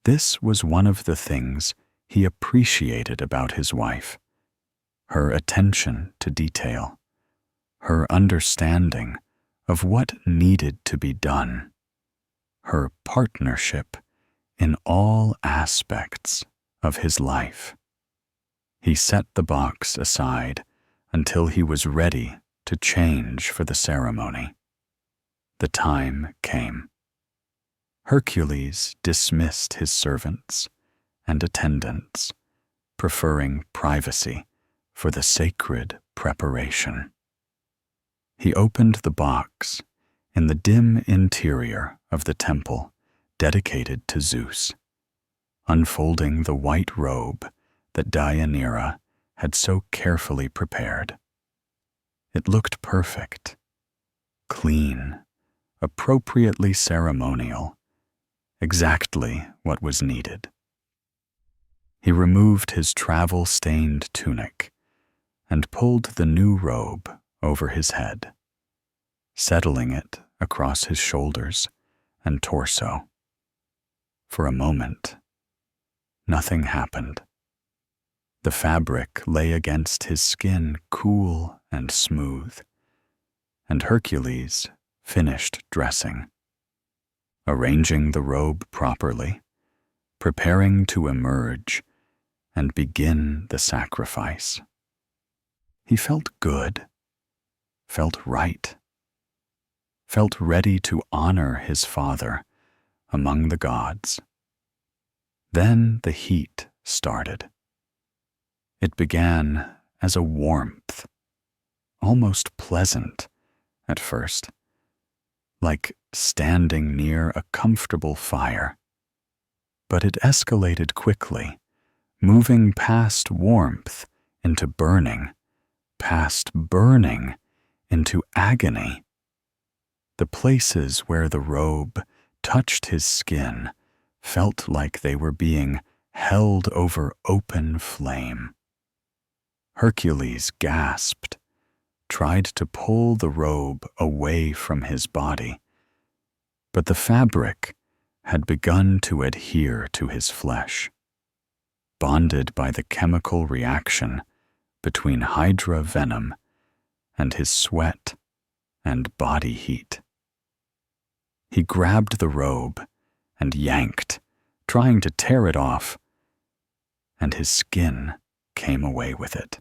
This was one of the things he appreciated about his wife: her attention to detail, her understanding of what needed to be done, her partnership in all aspects of his life. He set the box aside until he was ready to change for the ceremony. The time came. Hercules dismissed his servants and attendants, preferring privacy for the sacred preparation. He opened the box in the dim interior of the temple dedicated to Zeus, unfolding the white robe that Deianira had so carefully prepared. It looked perfect, clean, appropriately ceremonial, exactly what was needed. He removed his travel-stained tunic and pulled the new robe over his head, settling it across his shoulders and torso. For a moment, nothing happened. The fabric lay against his skin cool and smooth, and Hercules finished dressing, arranging the robe properly, preparing to emerge and begin the sacrifice. He felt good, felt right, felt ready to honor his father among the gods. Then the heat started. It began as a warmth, almost pleasant at first, like standing near a comfortable fire. But it escalated quickly, moving past warmth into burning, past burning into agony. The places where the robe touched his skin felt like they were being held over open flame. Hercules gasped, tried to pull the robe away from his body, but the fabric had begun to adhere to his flesh, bonded by the chemical reaction between hydra venom and his sweat and body heat. He grabbed the robe and yanked, trying to tear it off, and his skin came away with it.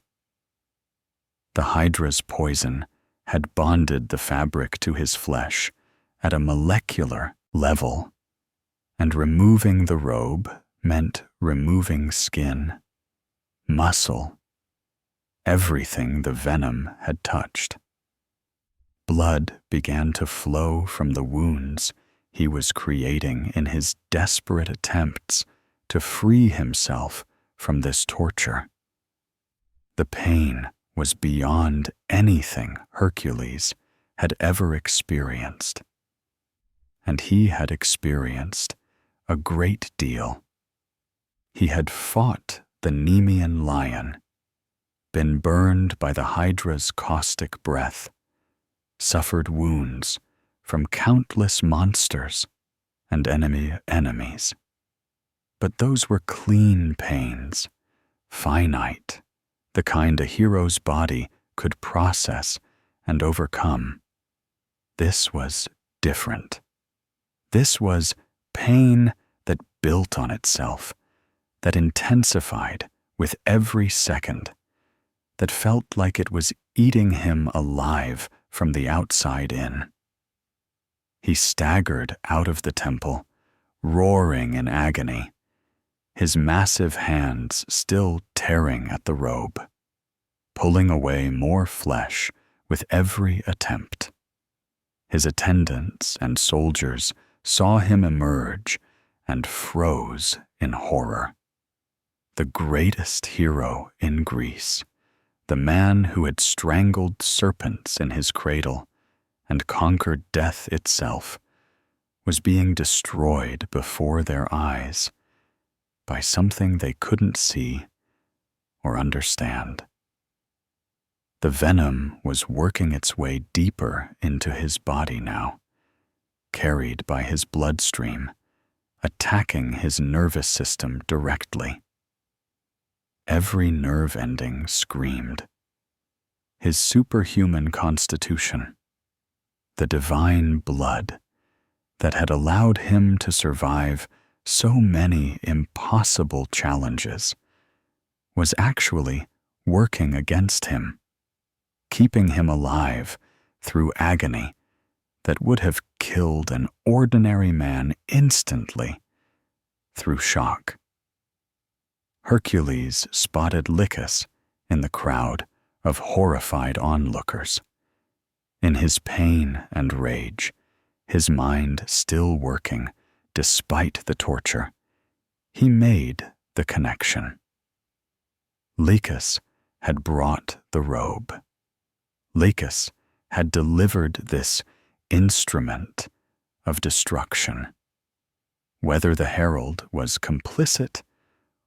The hydra's poison had bonded the fabric to his flesh at a molecular level, and removing the robe meant removing skin, muscle, everything the venom had touched. Blood began to flow from the wounds he was creating in his desperate attempts to free himself from this torture. The pain was beyond anything Hercules had ever experienced, and he had experienced a great deal. He had fought the Nemean lion, been burned by the hydra's caustic breath, suffered wounds from countless monsters and enemies. But those were clean pains, finite, the kind a hero's body could process and overcome. This was different. This was pain that built on itself, that intensified with every second, that felt like it was eating him alive from the outside in. He staggered out of the temple, roaring in agony, his massive hands still tearing at the robe, pulling away more flesh with every attempt. His attendants and soldiers saw him emerge and froze in horror. The greatest hero in Greece, the man who had strangled serpents in his cradle and conquered death itself, was being destroyed before their eyes by something they couldn't see or understand. The venom was working its way deeper into his body now, carried by his bloodstream, attacking his nervous system directly. Every nerve ending screamed. His superhuman constitution, the divine blood that had allowed him to survive so many impossible challenges, was actually working against him, keeping him alive through agony that would have killed an ordinary man instantly through shock. Hercules spotted Lycus in the crowd of horrified onlookers. In his pain and rage, his mind still working despite the torture, he made the connection. Lycus had brought the robe. Lycus had delivered this instrument of destruction. Whether the herald was complicit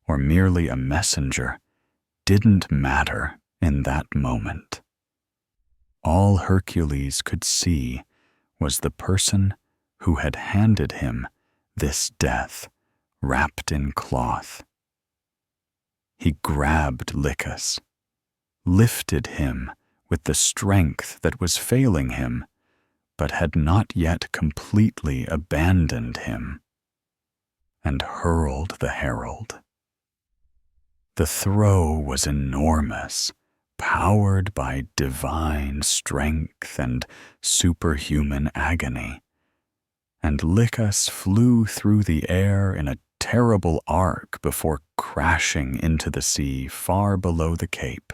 or merely a messenger didn't matter in that moment. All Hercules could see was the person who had handed him this death wrapped in cloth. He grabbed Lycus, lifted him with the strength that was failing him, but had not yet completely abandoned him, and hurled the herald. The throw was enormous, powered by divine strength and superhuman agony, and Lycus flew through the air in a terrible arc before crashing into the sea far below the cape.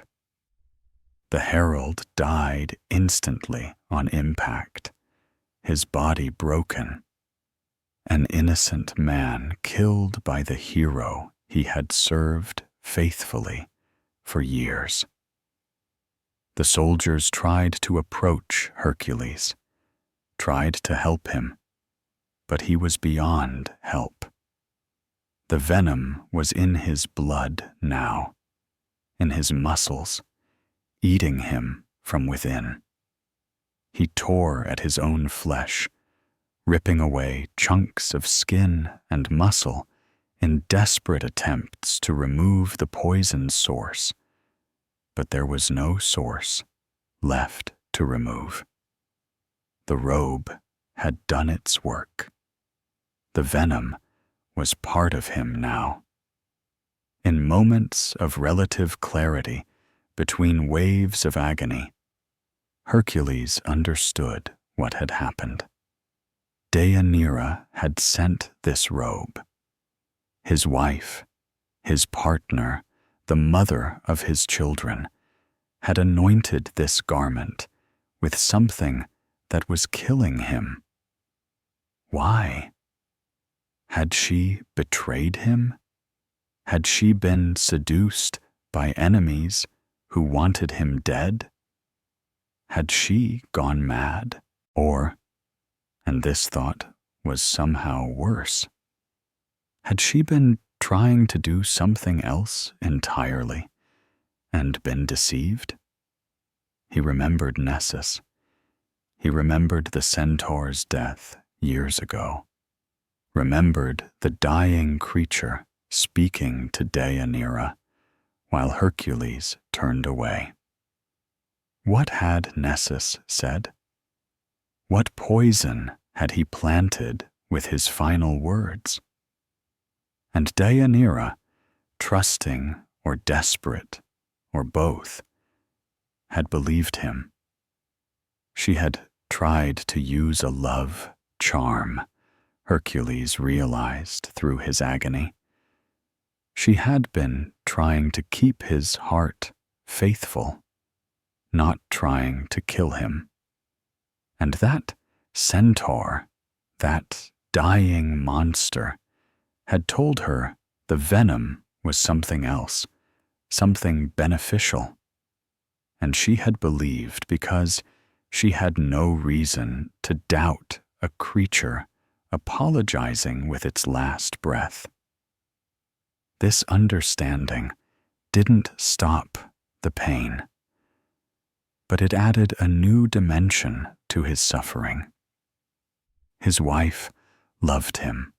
The herald died instantly on impact, his body broken, an innocent man killed by the hero he had served faithfully for years. The soldiers tried to approach Hercules, tried to help him, but he was beyond help. The venom was in his blood now, in his muscles, eating him from within. He tore at his own flesh, ripping away chunks of skin and muscle in desperate attempts to remove the poison source, but there was no source left to remove. The robe had done its work. The venom was part of him now. In moments of relative clarity between waves of agony, Hercules understood what had happened. Deianira had sent this robe. His wife, his partner, the mother of his children, had anointed this garment with something that was killing him. Why? Had she betrayed him? Had she been seduced by enemies who wanted him dead? Had she gone mad? Or, and this thought was somehow worse, had she been trying to do something else entirely and been deceived? He remembered Nessus. He remembered the centaur's death years ago, remembered the dying creature speaking to Deianira while Hercules turned away. What had Nessus said? What poison had he planted with his final words? And Deianira, trusting or desperate, or both, had believed him. She had tried to use a love charm, Hercules realized through his agony. She had been trying to keep his heart faithful, not trying to kill him. And that centaur, that dying monster, had told her the venom was something else, something beneficial. And she had believed because she had no reason to doubt a creature apologizing with its last breath. This understanding didn't stop the pain, but it added a new dimension to his suffering. His wife loved him.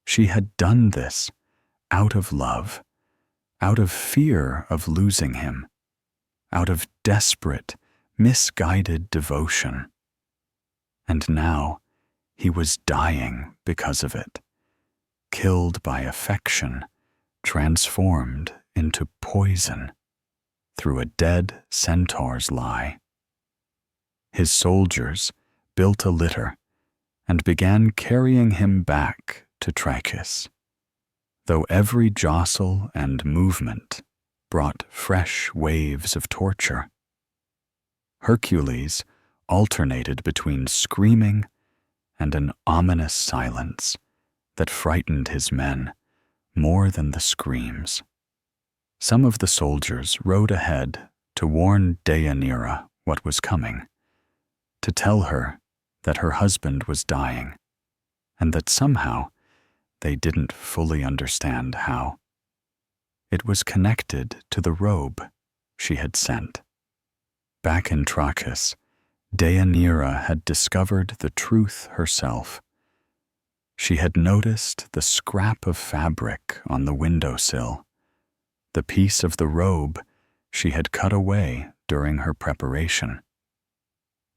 She had done this out of love, out of fear of losing him, out of desperate, misguided devotion. And now he was dying because of it, killed by affection, transformed into poison through a dead centaur's lie. His soldiers built a litter and began carrying him back to Trachis, though every jostle and movement brought fresh waves of torture. Hercules alternated between screaming and an ominous silence that frightened his men more than the screams. Some of the soldiers rode ahead to warn Deianira what was coming, to tell her that her husband was dying, and that somehow they didn't fully understand how. It was connected to the robe she had sent. Back in Trachis, Deianira had discovered the truth herself. She had noticed the scrap of fabric on the windowsill, the piece of the robe she had cut away during her preparation.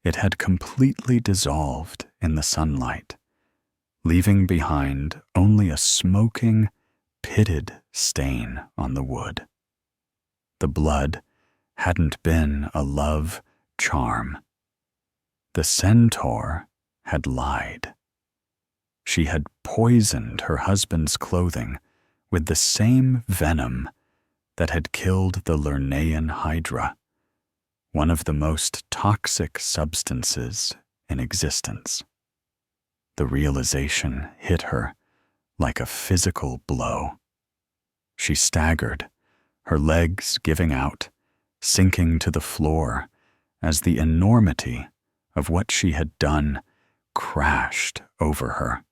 It had completely dissolved in the sunlight, leaving behind only a smoking, pitted stain on the wood. The blood hadn't been a love charm. The centaur had lied. She had poisoned her husband's clothing with the same venom that had killed the Lernaean hydra, one of the most toxic substances in existence. The realization hit her like a physical blow. She staggered, her legs giving out, sinking to the floor as the enormity of what she had done crashed over her.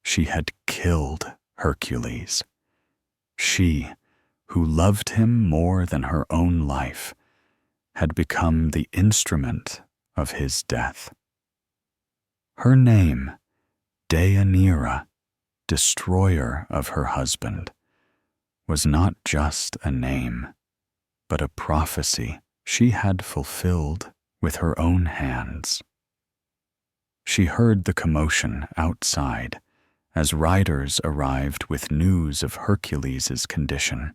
She had killed Hercules. She, who loved him more than her own life, had become the instrument of his death. Her name, Deianira, destroyer of her husband, was not just a name, but a prophecy she had fulfilled with her own hands. She heard the commotion outside as riders arrived with news of Hercules' condition.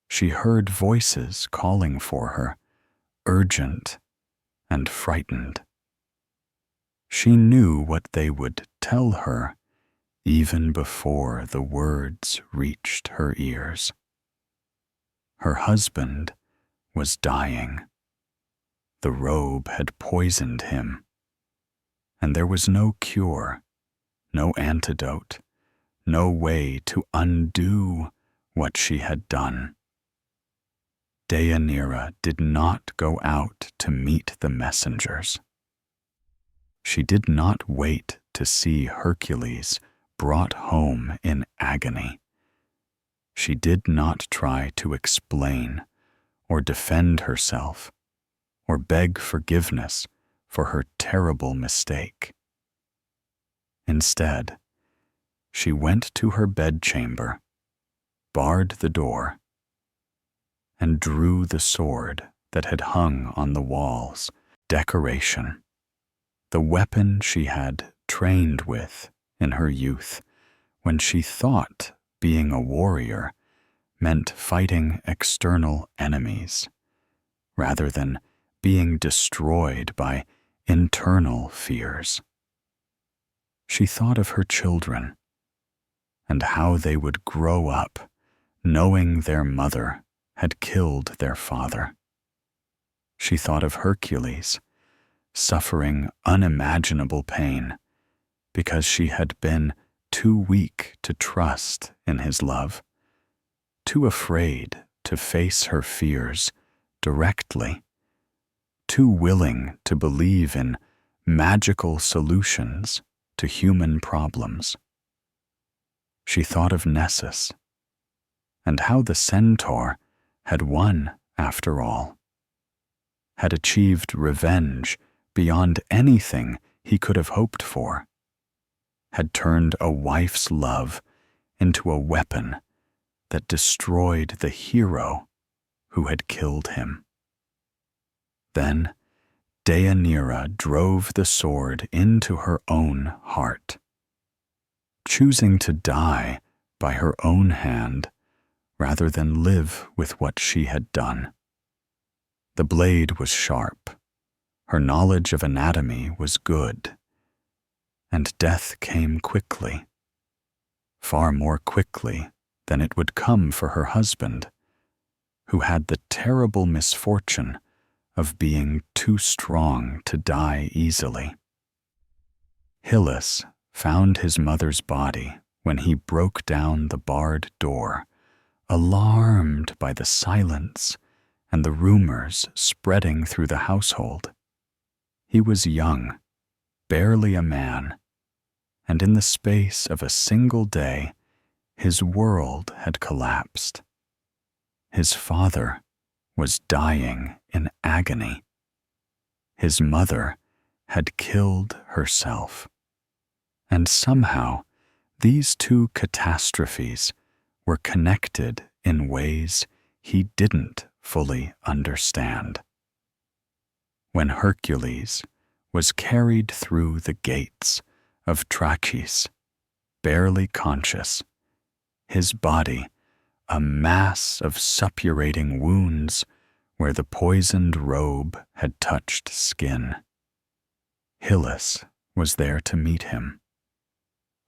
She heard voices calling for her, urgent and frightened. She knew what they would tell her even before the words reached her ears. Her husband was dying. The robe had poisoned him, and there was no cure, no antidote, no way to undo what she had done. Deianira did not go out to meet the messengers. She did not wait to see Hercules brought home in agony. She did not try to explain or defend herself or beg forgiveness for her terrible mistake. Instead, she went to her bedchamber, barred the door, and drew the sword that had hung on the walls, decoration, the weapon she had trained with in her youth when she thought being a warrior meant fighting external enemies, rather than being destroyed by internal fears. She thought of her children and how they would grow up knowing their mother had killed their father. She thought of Hercules suffering unimaginable pain because she had been too weak to trust in his love, too afraid to face her fears directly, too willing to believe in magical solutions to human problems. She thought of Nessus and how the centaur had won after all, had achieved revenge beyond anything he could have hoped for, had turned a wife's love into a weapon that destroyed the hero who had killed him. Then Deianira drove the sword into her own heart, choosing to die by her own hand rather than live with what she had done. The blade was sharp, her knowledge of anatomy was good, and death came quickly, far more quickly than it would come for her husband, who had the terrible misfortune of being too strong to die easily. Achelous found his mother's body when he broke down the barred door, alarmed by the silence and the rumors spreading through the household. He was young, barely a man, and in the space of a single day, his world had collapsed. His father was dying in agony. His mother had killed herself. And somehow, these two catastrophes were connected in ways he didn't fully understand. When Hercules was carried through the gates of Trachis, barely conscious, his body a mass of suppurating wounds where the poisoned robe had touched skin. Achelous was there to meet him.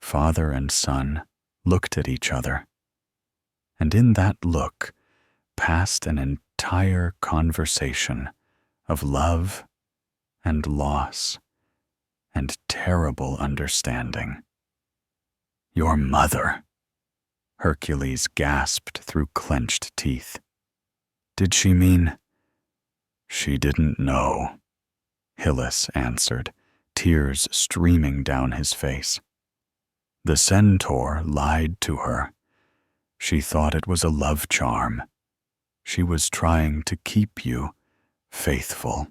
Father and son looked at each other, and in that look passed an entire conversation of love and loss and terrible understanding. "Your mother," Hercules gasped through clenched teeth. "Did she mean—" "She didn't know," Hylas answered, tears streaming down his face. The centaur lied to her. She thought it was a love charm. She was trying to keep you faithful.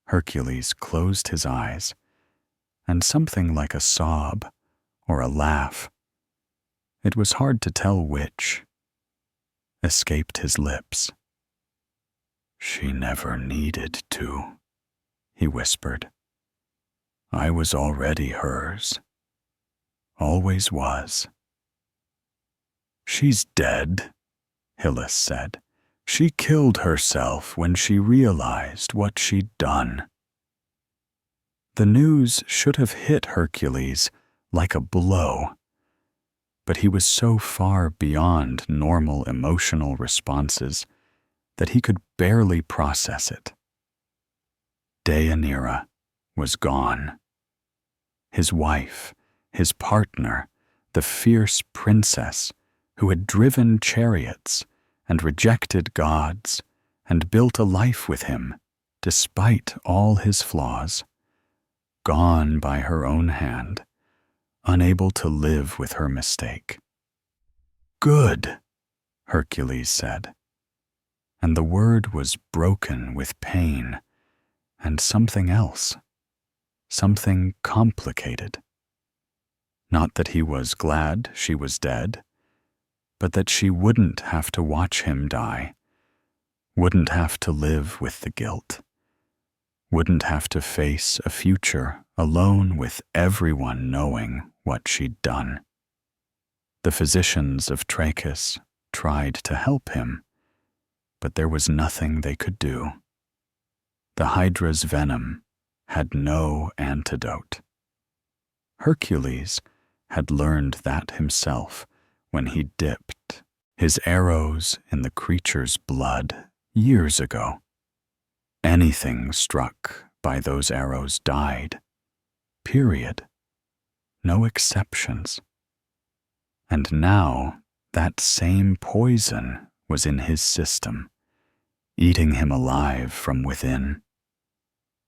Hercules closed his eyes, and something like a sob or a laugh, it was hard to tell which, escaped his lips. She never needed to, he whispered. I was already hers. Always was. She's dead, Hylas said. She killed herself when she realized what she'd done. The news should have hit Hercules like a blow, but he was so far beyond normal emotional responses that he could barely process it. Deianira was gone. His wife, his partner, the fierce princess who had driven chariots and rejected gods and built a life with him despite all his flaws, gone by her own hand, unable to live with her mistake. Good, Hercules said, and the word was broken with pain and something else, something complicated. Not that he was glad she was dead, but that she wouldn't have to watch him die, wouldn't have to live with the guilt, wouldn't have to face a future alone with everyone knowing what she'd done. The physicians of Trachis tried to help him, but there was nothing they could do. The Hydra's venom had no antidote. Hercules had learned that himself when he dipped his arrows in the creature's blood years ago. Anything struck by those arrows died. Period. No exceptions. And now that same poison was in his system, eating him alive from within.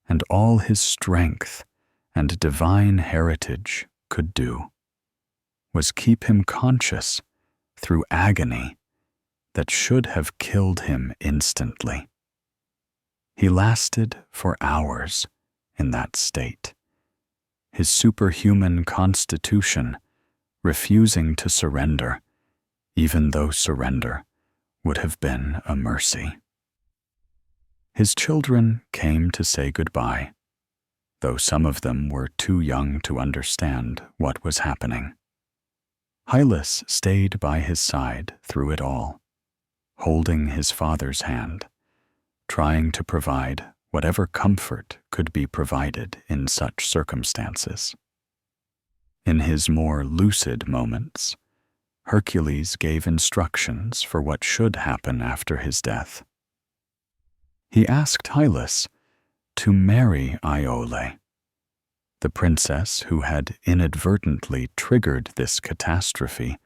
And all his strength and divine heritage could do was keep him conscious through agony that should have killed him instantly. He lasted for hours in that state, his superhuman constitution refusing to surrender, even though surrender would have been a mercy. His children came to say goodbye, though some of them were too young to understand what was happening. Hylas stayed by his side through it all, holding his father's hand, trying to provide whatever comfort could be provided in such circumstances. In his more lucid moments, Hercules gave instructions for what should happen after his death. He asked Hylas to marry Iole, the princess who had inadvertently triggered this catastrophe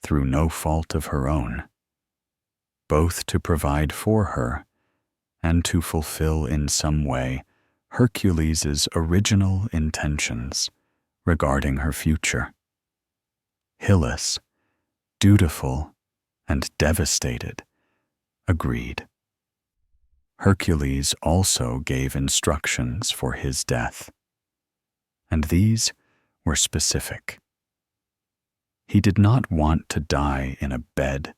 through no fault of her own, both to provide for her and to fulfill in some way Hercules's original intentions regarding her future. Hylas, dutiful and devastated, agreed. Hercules also gave instructions for his death, and these were specific. He did not want to die in a bed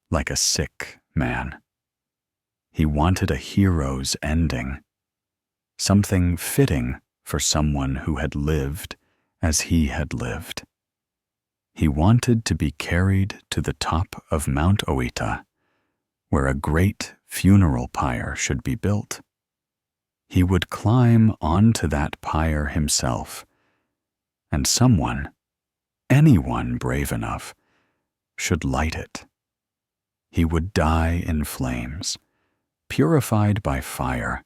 like a sick man. He wanted a hero's ending, something fitting for someone who had lived as he had lived. He wanted to be carried to the top of Mount Oeta, where a great funeral pyre should be built. He would climb onto that pyre himself, and someone, anyone brave enough, should light it. He would die in flames, purified by fire,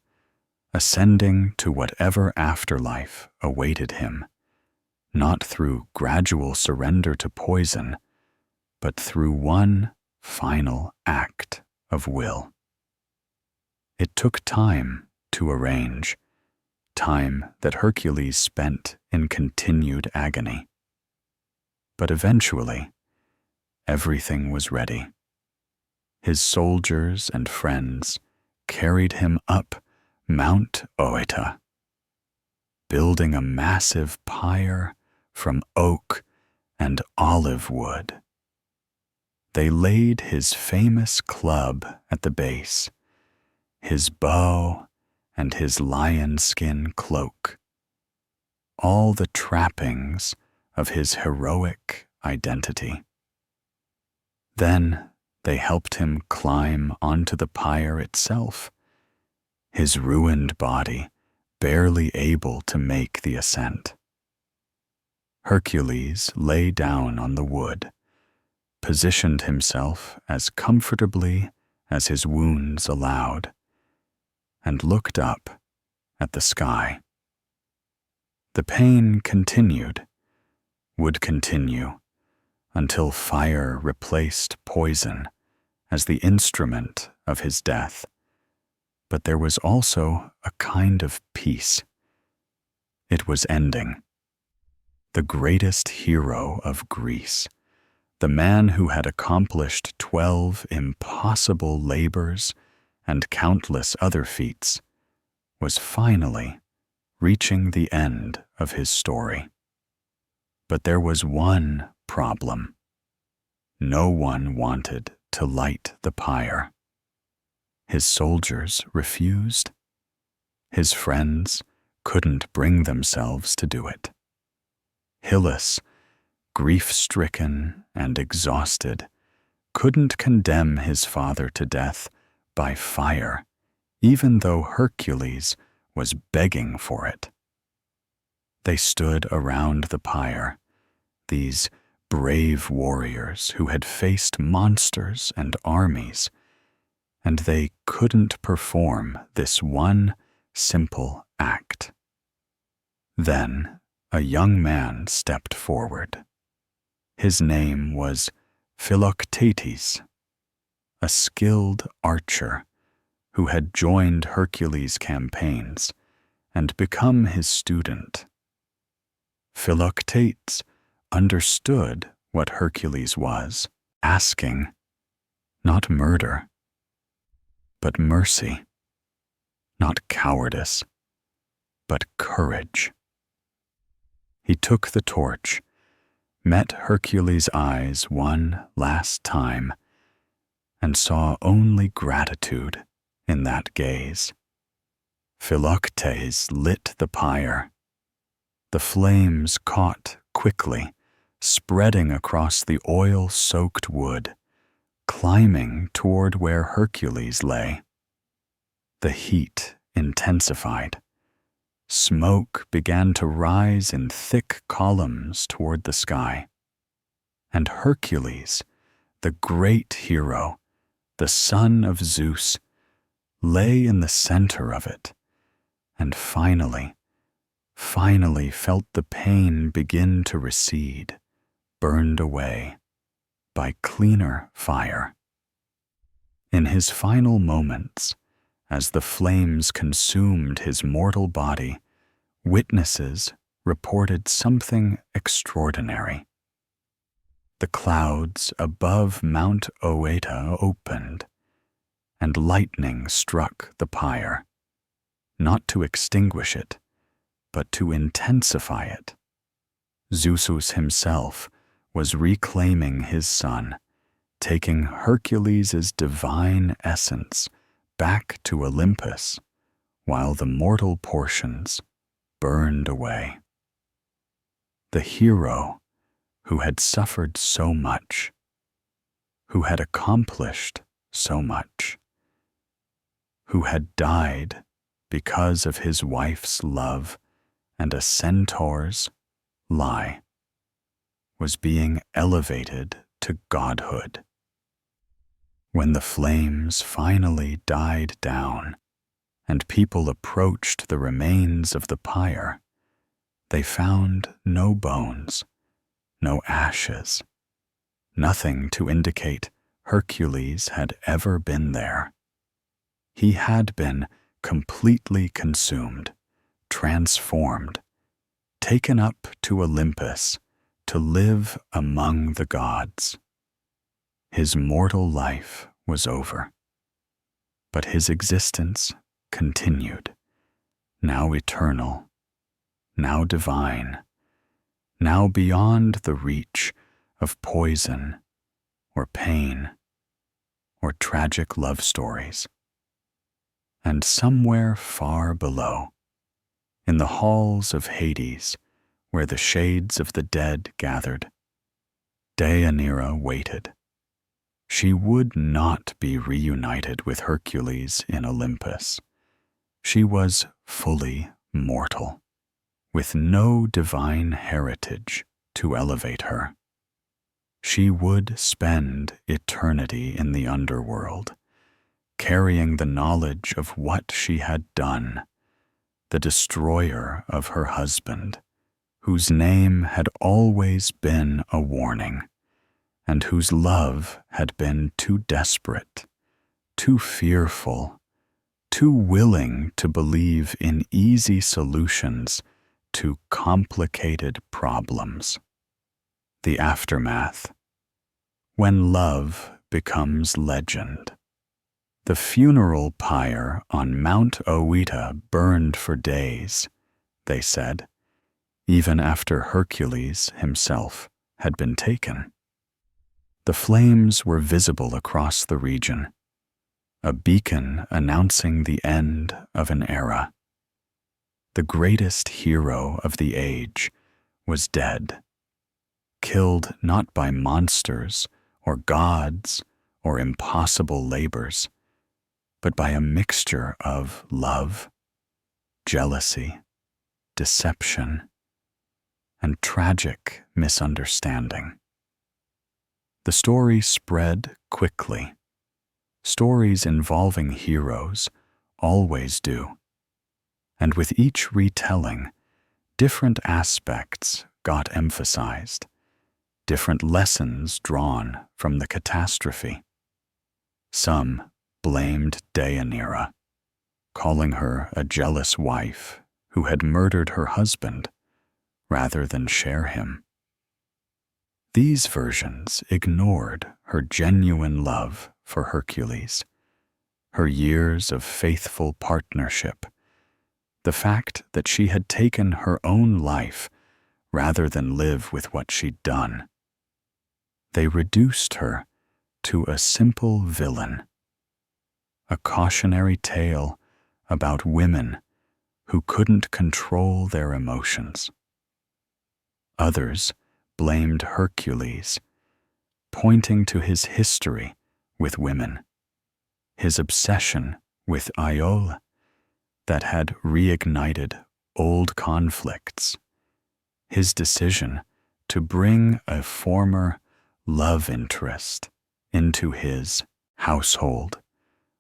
ascending to whatever afterlife awaited him, not through gradual surrender to poison, but through one final act of will. It took time to arrange, time that Hercules spent in continued agony. But eventually, everything was ready. His soldiers and friends carried him up Mount Oeta, building a massive pyre from oak and olive wood. They laid his famous club at the base, his bow and his lion skin cloak, all the trappings of his heroic identity. Then they helped him climb onto the pyre itself, his ruined body barely able to make the ascent. Hercules lay down on the wood, positioned himself as comfortably as his wounds allowed, and looked up at the sky. The pain continued, would continue, until fire replaced poison as the instrument of his death. But there was also a kind of peace. It was ending. The greatest hero of Greece, the man who had accomplished 12 impossible labors and countless other feats, was finally reaching the end of his story. But there was one problem. No one wanted to light the pyre. His soldiers refused. His friends couldn't bring themselves to do it. Achelous, grief-stricken and exhausted, couldn't condemn his father to death by fire, even though Hercules was begging for it. They stood around the pyre, these brave warriors who had faced monsters and armies, and they couldn't perform this one simple act. Then a young man stepped forward. His name was Philoctetes, a skilled archer who had joined Hercules' campaigns and become his student. Philoctetes understood what Hercules was asking, not murder, but mercy, not cowardice, but courage. He took the torch, met Hercules' eyes one last time, and saw only gratitude in that gaze. Philoctetes lit the pyre. The flames caught quickly, spreading across the oil-soaked wood, climbing toward where Hercules lay. The heat intensified. Smoke began to rise in thick columns toward the sky. And Hercules, the great hero, the son of Zeus, lay in the center of it, and finally felt the pain begin to recede, burned away by cleaner fire. In his final moments, as the flames consumed his mortal body, witnesses reported something extraordinary. The clouds above Mount Oeta opened, and lightning struck the pyre, not to extinguish it, but to intensify it. Zeus himself was reclaiming his son, taking Hercules' divine essence back to Olympus, while the mortal portions burned away. The hero who had suffered so much, who had accomplished so much, who had died because of his wife's love and a centaur's lie, was being elevated to godhood. When the flames finally died down and people approached the remains of the pyre, they found no bones, no ashes, nothing to indicate Hercules had ever been there. He had been completely consumed, transformed, taken up to Olympus to live among the gods. His mortal life was over, but his existence continued, now eternal, now divine, now beyond the reach of poison or pain or tragic love stories. And somewhere far below, in the halls of Hades, where the shades of the dead gathered, Deianira waited. She would not be reunited with Hercules in Olympus. She was fully mortal, with no divine heritage to elevate her. She would spend eternity in the underworld, carrying the knowledge of what she had done, the destroyer of her husband, whose name had always been a warning, and whose love had been too desperate, too fearful, too willing to believe in easy solutions to complicated problems. The aftermath, when love becomes legend. The funeral pyre on Mount Oeta burned for days, they said, even after Hercules himself had been taken. The flames were visible across the region, a beacon announcing the end of an era. The greatest hero of the age was dead, killed not by monsters or gods or impossible labors, but by a mixture of love, jealousy, deception, and tragic misunderstanding. The story spread quickly. Stories involving heroes always do. And with each retelling, different aspects got emphasized, different lessons drawn from the catastrophe. Some blamed Deianira, calling her a jealous wife who had murdered her husband rather than share him. These versions ignored her genuine love for Hercules, her years of faithful partnership, the fact that she had taken her own life rather than live with what she'd done. They reduced her to a simple villain, a cautionary tale about women who couldn't control their emotions. Others blamed Hercules, pointing to his history with women, his obsession with Achelous that had reignited old conflicts, his decision to bring a former love interest into his household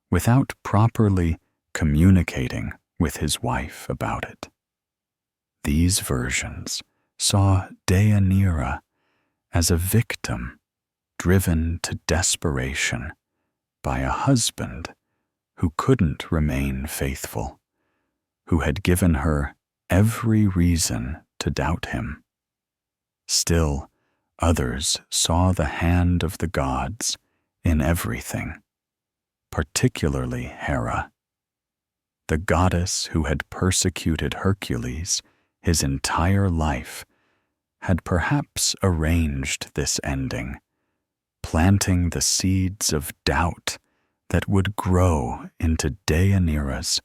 without properly communicating with his wife about it. These versions saw Deianira as a victim driven to desperation by a husband who couldn't remain faithful, who had given her every reason to doubt him. Still, others saw the hand of the gods in everything, particularly Hera, the goddess who had persecuted Hercules his entire life, had perhaps arranged this ending, planting the seeds of doubt that would grow into Deianira's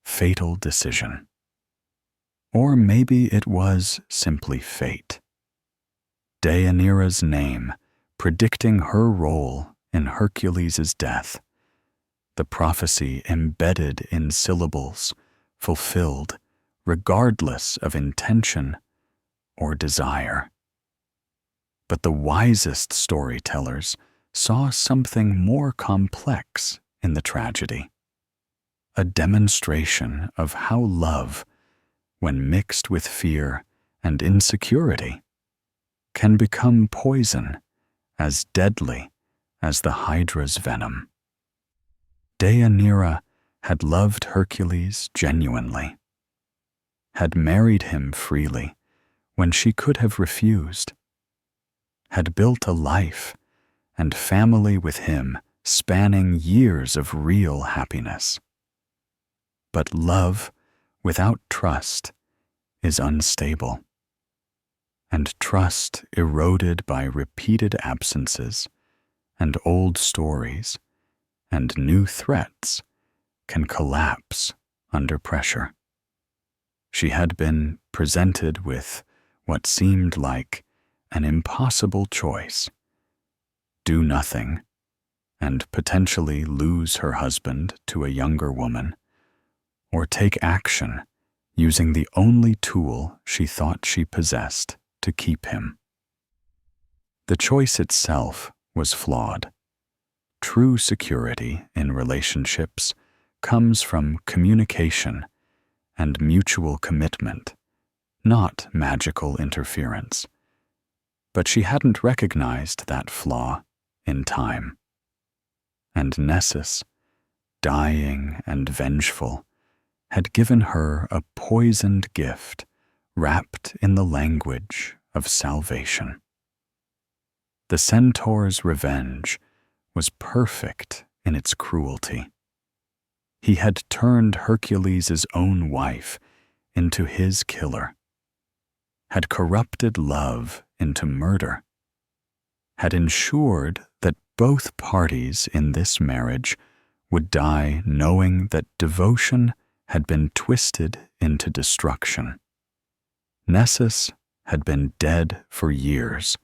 fatal decision. Or maybe it was simply fate. Deianira's name predicting her role in Hercules' death, the prophecy embedded in syllables, fulfilled regardless of intention or desire. But the wisest storytellers saw something more complex in the tragedy, a demonstration of how love, when mixed with fear and insecurity, can become poison as deadly as the Hydra's venom. Deianira had loved Hercules genuinely. had married him freely when she could have refused, had built a life and family with him spanning years of real happiness. But love without trust is unstable, and trust eroded by repeated absences and old stories and new threats can collapse under pressure. She had been presented with what seemed like an impossible choice: do nothing and potentially lose her husband to a younger woman, or take action using the only tool she thought she possessed to keep him. The choice itself was flawed. True security in relationships comes from communication and mutual commitment, not magical interference. But she hadn't recognized that flaw in time. And Nessus, dying and vengeful, had given her a poisoned gift wrapped in the language of salvation. The centaur's revenge was perfect in its cruelty. He had turned Hercules' own wife into his killer, had corrupted love into murder, had ensured that both parties in this marriage would die knowing that devotion had been twisted into destruction. Nessus had been dead for years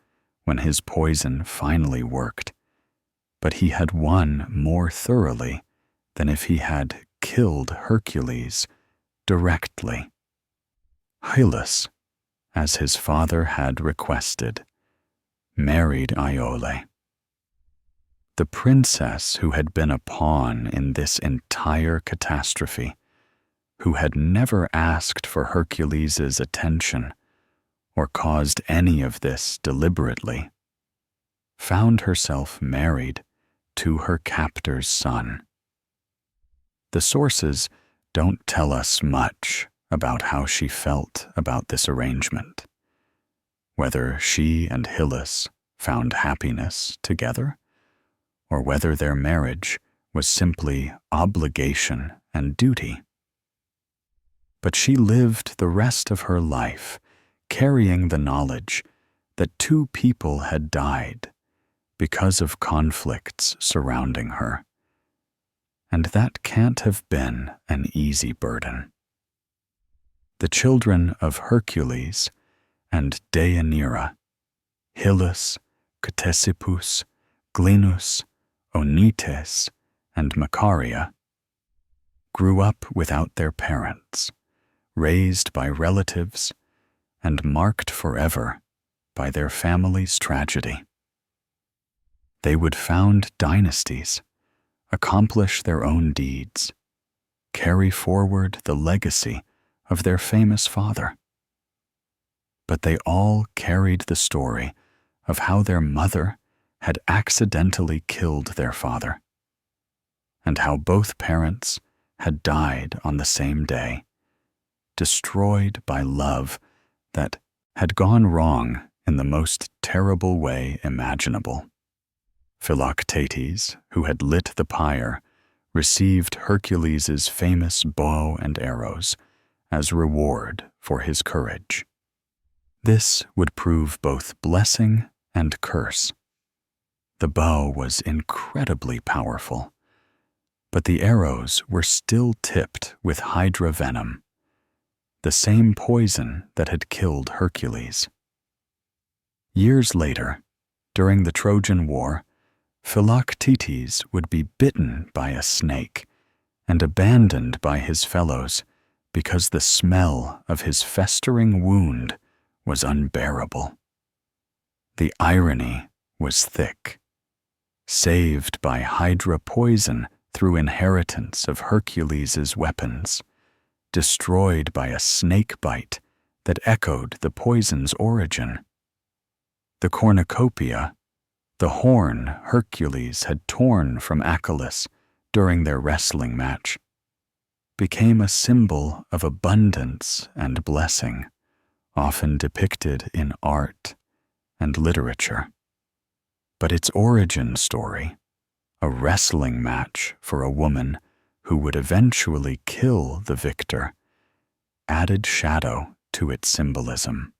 when his poison finally worked, but he had won more thoroughly than if he had killed Hercules directly. Achelous, as his father had requested, married Iole. The princess who had been a pawn in this entire catastrophe, who had never asked for Hercules' attention or caused any of this deliberately, found herself married to her captor's son. The sources don't tell us much about how she felt about this arrangement, whether she and Achelous found happiness together, or whether their marriage was simply obligation and duty. But she lived the rest of her life carrying the knowledge that two people had died because of conflicts surrounding her, and that can't have been an easy burden. The children of Hercules and Deianira, Hyllus, Ctesippus, Glinus, Onites, and Macaria, grew up without their parents, raised by relatives, and marked forever by their family's tragedy. They would found dynasties, accomplish their own deeds, carry forward the legacy of their famous father. But they all carried the story of how their mother had accidentally killed their father, and how both parents had died on the same day, destroyed by love that had gone wrong in the most terrible way imaginable. Philoctetes, who had lit the pyre, received Hercules' famous bow and arrows as reward for his courage. This would prove both blessing and curse. The bow was incredibly powerful, but the arrows were still tipped with hydra venom, the same poison that had killed Hercules. Years later, during the Trojan War, Philoctetes would be bitten by a snake and abandoned by his fellows because the smell of his festering wound was unbearable. The irony was thick. Saved by hydra poison through inheritance of Hercules' weapons, destroyed by a snake bite that echoed the poison's origin. The cornucopia, the horn Hercules had torn from Achelous during their wrestling match, became a symbol of abundance and blessing, often depicted in art and literature. But its origin story, a wrestling match for a woman who would eventually kill the victor, added shadow to its symbolism.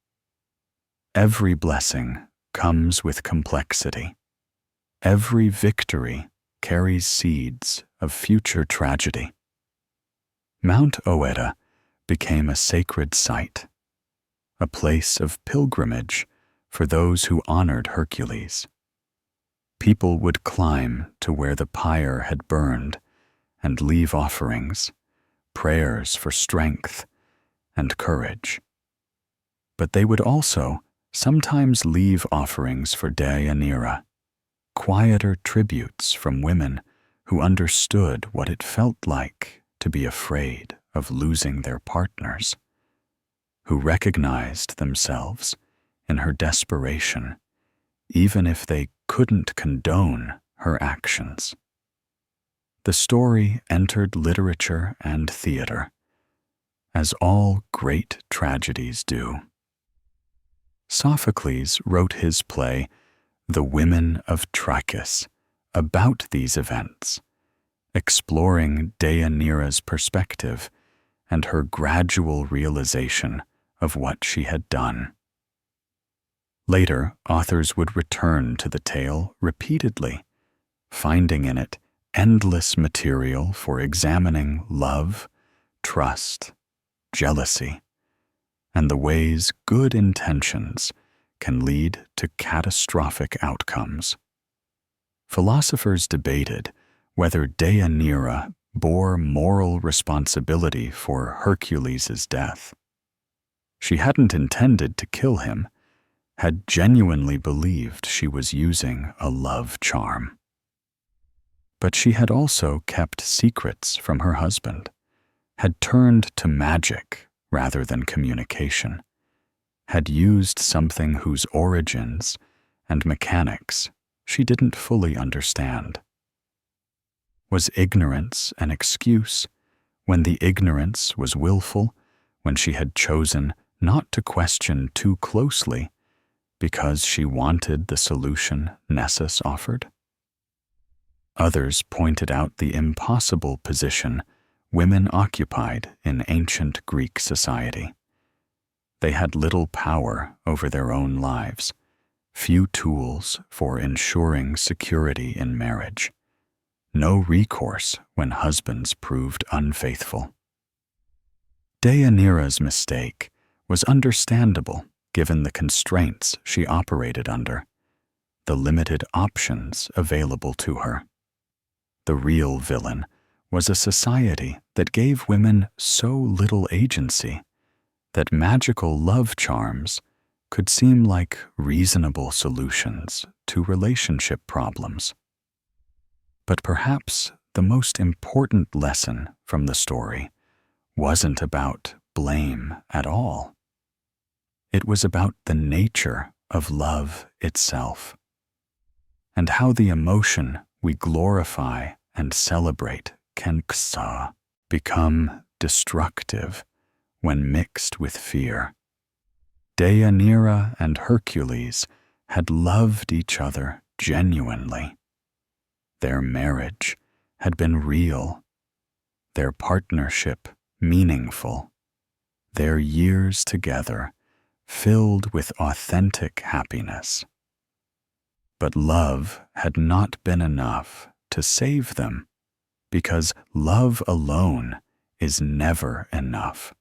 Every blessing comes with complexity. Every victory carries seeds of future tragedy. Mount Oeta became a sacred site, a place of pilgrimage for those who honored Hercules. People would climb to where the pyre had burned and leave offerings, prayers for strength and courage. But they would also sometimes leave offerings for Deianira, quieter tributes from women who understood what it felt like to be afraid of losing their partners, who recognized themselves in her desperation, even if they couldn't condone her actions. The story entered literature and theater, as all great tragedies do. Sophocles wrote his play, The Women of Trachis, about these events, exploring Deianira's perspective and her gradual realization of what she had done. Later, authors would return to the tale repeatedly, finding in it endless material for examining love, trust, jealousy, and the ways good intentions can lead to catastrophic outcomes. Philosophers debated whether Deianira bore moral responsibility for Hercules' death. She hadn't intended to kill him, had genuinely believed she was using a love charm. But she had also kept secrets from her husband, had turned to magic rather than communication, had used something whose origins and mechanics she didn't fully understand. Was ignorance an excuse when the ignorance was willful, when she had chosen not to question too closely because she wanted the solution Nessus offered? Others pointed out the impossible position women occupied in ancient Greek society. They had little power over their own lives, few tools for ensuring security in marriage, no recourse when husbands proved unfaithful. Deianira's mistake was understandable given the constraints she operated under, the limited options available to her. The real villain was a society that gave women so little agency that magical love charms could seem like reasonable solutions to relationship problems. But perhaps the most important lesson from the story wasn't about blame at all. It was about the nature of love itself, and how the emotion we glorify and celebrate can become destructive when mixed with fear. Deianira and Hercules had loved each other genuinely. Their marriage had been real, their partnership meaningful, their years together filled with authentic happiness. But love had not been enough to save them, because love alone is never enough.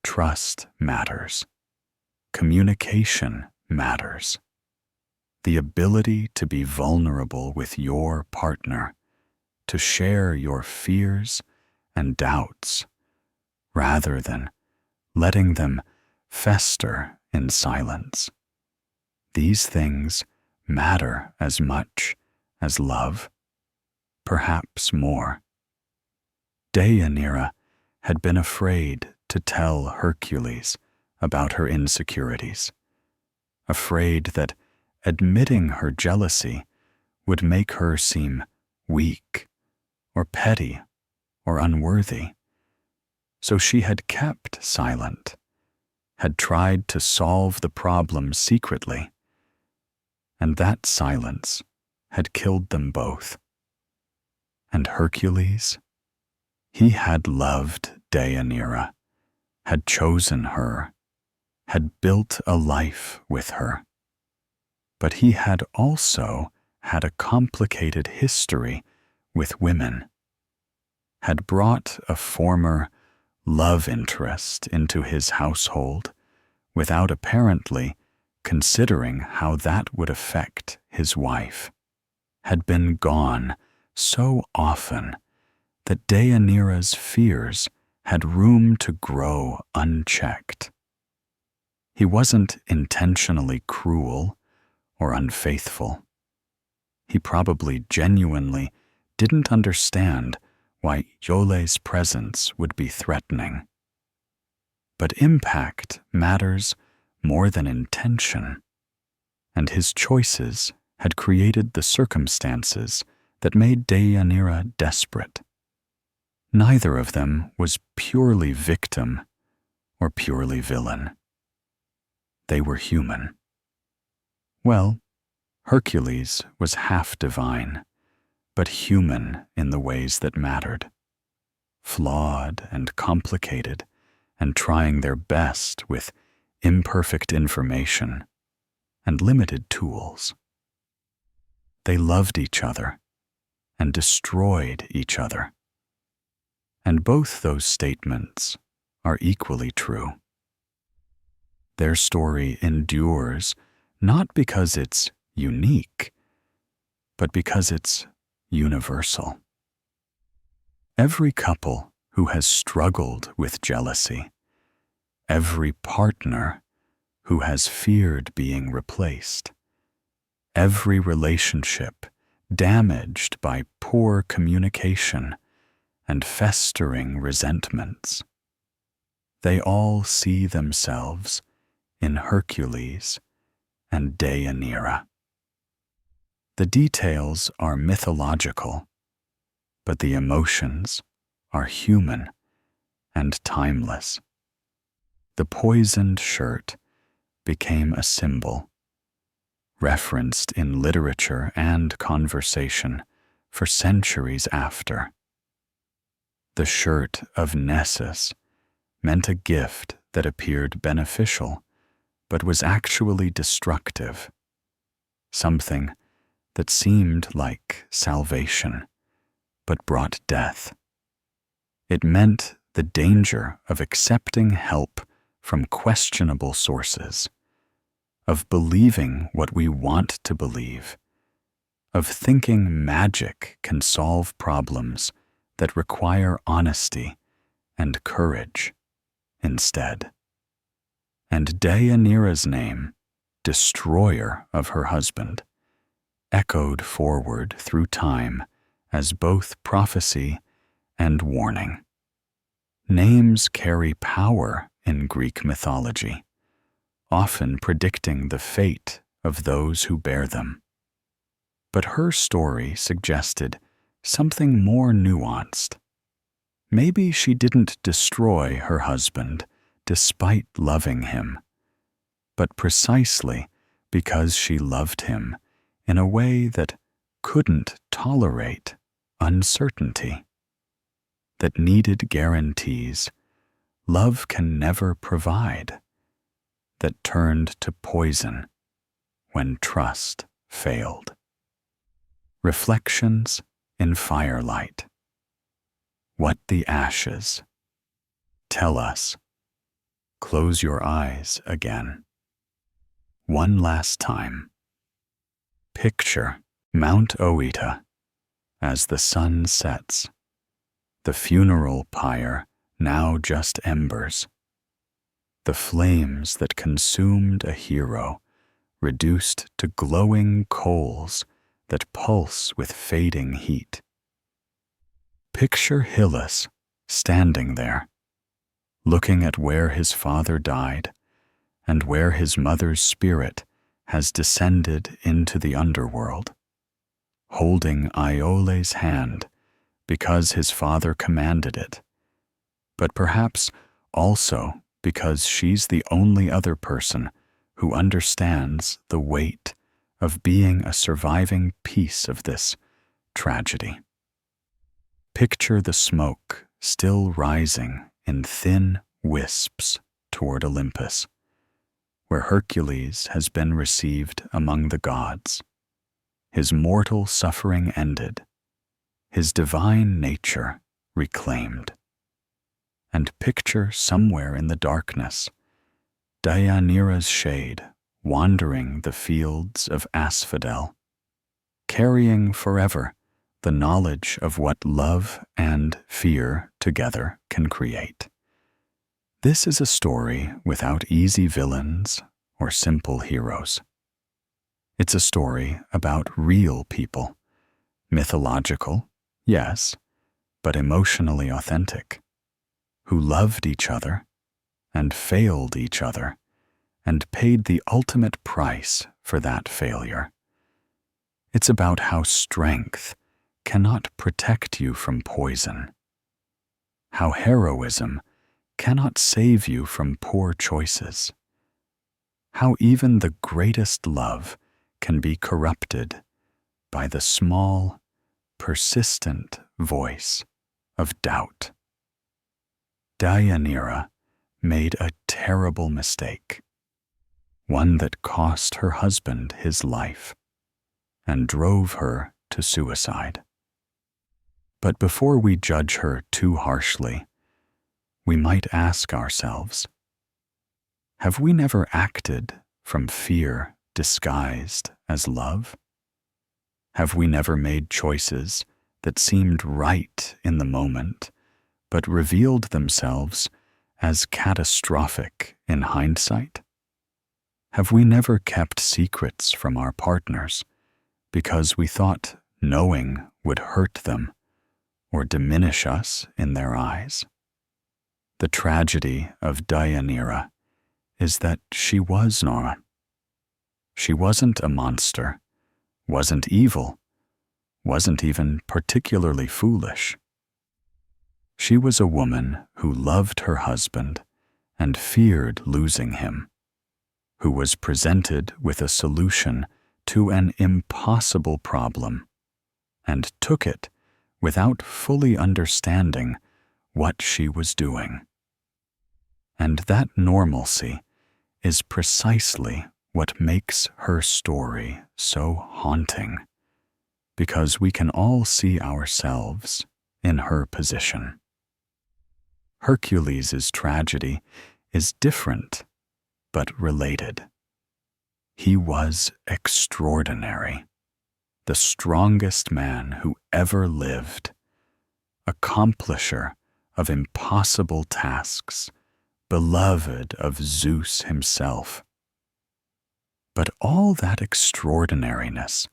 Trust matters. Communication matters. The ability to be vulnerable with your partner, to share your fears and doubts, rather than letting them fester in silence. These things matter as much as love, perhaps more. Deianira had been afraid to tell Hercules about her insecurities, afraid that admitting her jealousy would make her seem weak or petty or unworthy, So she had kept silent, had tried to solve the problem secretly, and that silence had killed them both. And Hercules? He had loved Deianira, had chosen her, had built a life with her. But he had also had a complicated history with women, had brought a former love interest into his household without apparently considering how that would affect his wife, had been gone so often that Deianira's fears had room to grow unchecked. He wasn't intentionally cruel or unfaithful. He probably genuinely didn't understand why Iole's presence would be threatening. But impact matters more than intention, and his choices had created the circumstances that made Deianira desperate. Neither of them was purely victim or purely villain. They were human. Well, Hercules was half divine, but human in the ways that mattered, flawed and complicated, and trying their best with imperfect information and limited tools. They loved each other and destroyed each other. And both those statements are equally true. Their story endures not because it's unique, but because it's universal. Every couple who has struggled with jealousy, every partner who has feared being replaced, every relationship damaged by poor communication and festering resentments, they all see themselves in Hercules and Deianira. The details are mythological, but the emotions are human and timeless. The poisoned shirt became a symbol, referenced in literature and conversation for centuries after. The shirt of Nessus meant a gift that appeared beneficial, but was actually destructive, something that seemed like salvation, but brought death. It meant the danger of accepting help from questionable sources, of believing what we want to believe, of thinking magic can solve problems that require honesty and courage instead. And Deianira's name, destroyer of her husband, echoed forward through time as both prophecy and warning. Names carry power in Greek mythology, often predicting the fate of those who bear them. But her story suggested something more nuanced. Maybe she didn't destroy her husband despite loving him, but precisely because she loved him in a way that couldn't tolerate uncertainty, that needed guarantees love can never provide, that turned to poison when trust failed. Reflections in firelight. What the ashes tell us. Close your eyes again. One last time. Picture Mount Oeta as the sun sets, the funeral pyre now just embers, the flames that consumed a hero reduced to glowing coals that pulse with fading heat. Picture Hylas standing there, looking at where his father died and where his mother's spirit has descended into the underworld, holding Iole's hand because his father commanded it, but perhaps also because she's the only other person who understands the weight of being a surviving piece of this tragedy. Picture the smoke still rising in thin wisps toward Olympus, where Hercules has been received among the gods, his mortal suffering ended, his divine nature reclaimed. And picture somewhere in the darkness Deianira's shade wandering the fields of asphodel, carrying forever the knowledge of what love and fear together can create. This is a story without easy villains or simple heroes. It's a story about real people, mythological, yes, but emotionally authentic, who loved each other and failed each other and paid the ultimate price for that failure. It's about how strength cannot protect you from poison, how heroism cannot save you from poor choices, how even the greatest love can be corrupted by the small, persistent voice of doubt. Deianira made a terrible mistake, one that cost her husband his life and drove her to suicide. But before we judge her too harshly, we might ask ourselves, have we never acted from fear disguised as love? Have we never made choices that seemed right in the moment, but revealed themselves as catastrophic in hindsight? Have we never kept secrets from our partners because we thought knowing would hurt them or diminish us in their eyes? The tragedy of Deianira is that she was not. She wasn't a monster, wasn't evil, wasn't even particularly foolish. She was a woman who loved her husband and feared losing him, who was presented with a solution to an impossible problem and took it without fully understanding what she was doing. And that normalcy is precisely what makes her story so haunting, because we can all see ourselves in her position. Hercules' tragedy is different, but related. He was extraordinary, the strongest man who ever lived, accomplisher of impossible tasks, beloved of Zeus himself. But all that extraordinariness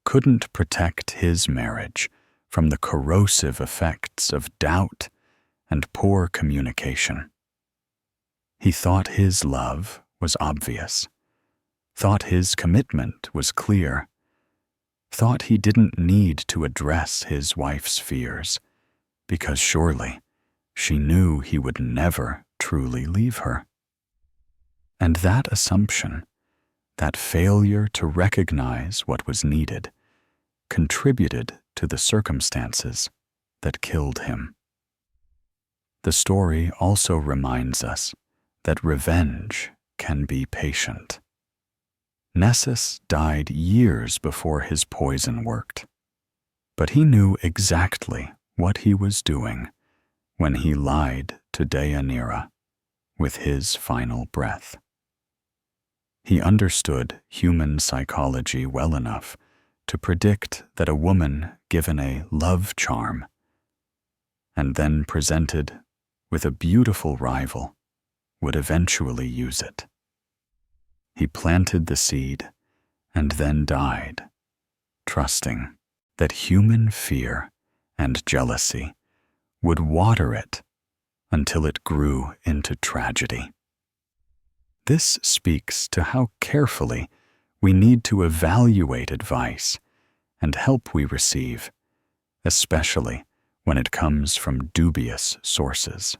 couldn't protect his marriage from the corrosive effects of doubt and poor communication. He thought his love was obvious, thought his commitment was clear, thought he didn't need to address his wife's fears, because surely she knew he would never truly leave her. And that assumption, that failure to recognize what was needed, contributed to the circumstances that killed him. The story also reminds us that revenge can be patient. Nessus died years before his poison worked, but he knew exactly what he was doing when he lied to Deianira with his final breath. He understood human psychology well enough to predict that a woman given a love charm and then presented with a beautiful rival would eventually use it. He planted the seed and then died, trusting that human fear and jealousy would water it until it grew into tragedy. This speaks to how carefully we need to evaluate advice and help we receive, especially when it comes from dubious sources.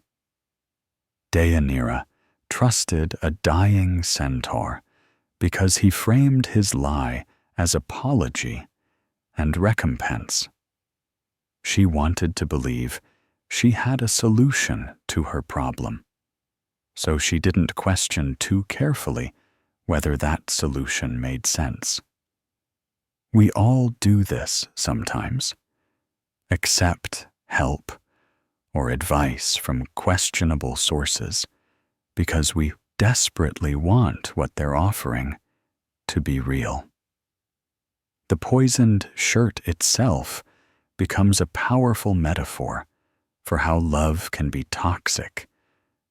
Deianira trusted a dying centaur because he framed his lie as apology and recompense. She wanted to believe she had a solution to her problem, so she didn't question too carefully whether that solution made sense. We all do this sometimes. Accept help or advice from questionable sources because we desperately want what they're offering to be real. The poisoned shirt itself becomes a powerful metaphor for how love can be toxic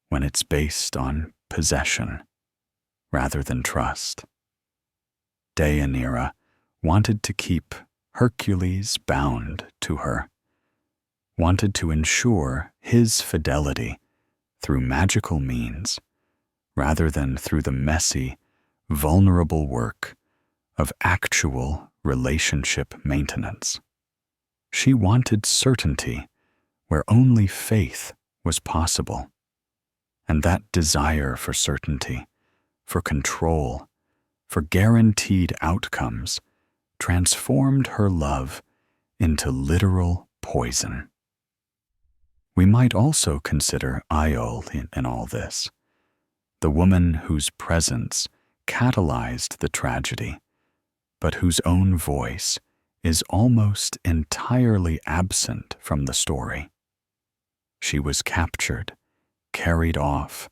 when it's based on possession rather than trust. Deianira wanted to keep Hercules bound to her, wanted to ensure his fidelity through magical means rather than through the messy, vulnerable work of actual relationship maintenance. She wanted certainty where only faith was possible, and that desire for certainty, for control, for guaranteed outcomes transformed her love into literal poison. We might also consider Iole in all this, the woman whose presence catalyzed the tragedy, but whose own voice is almost entirely absent from the story. She was captured, carried off,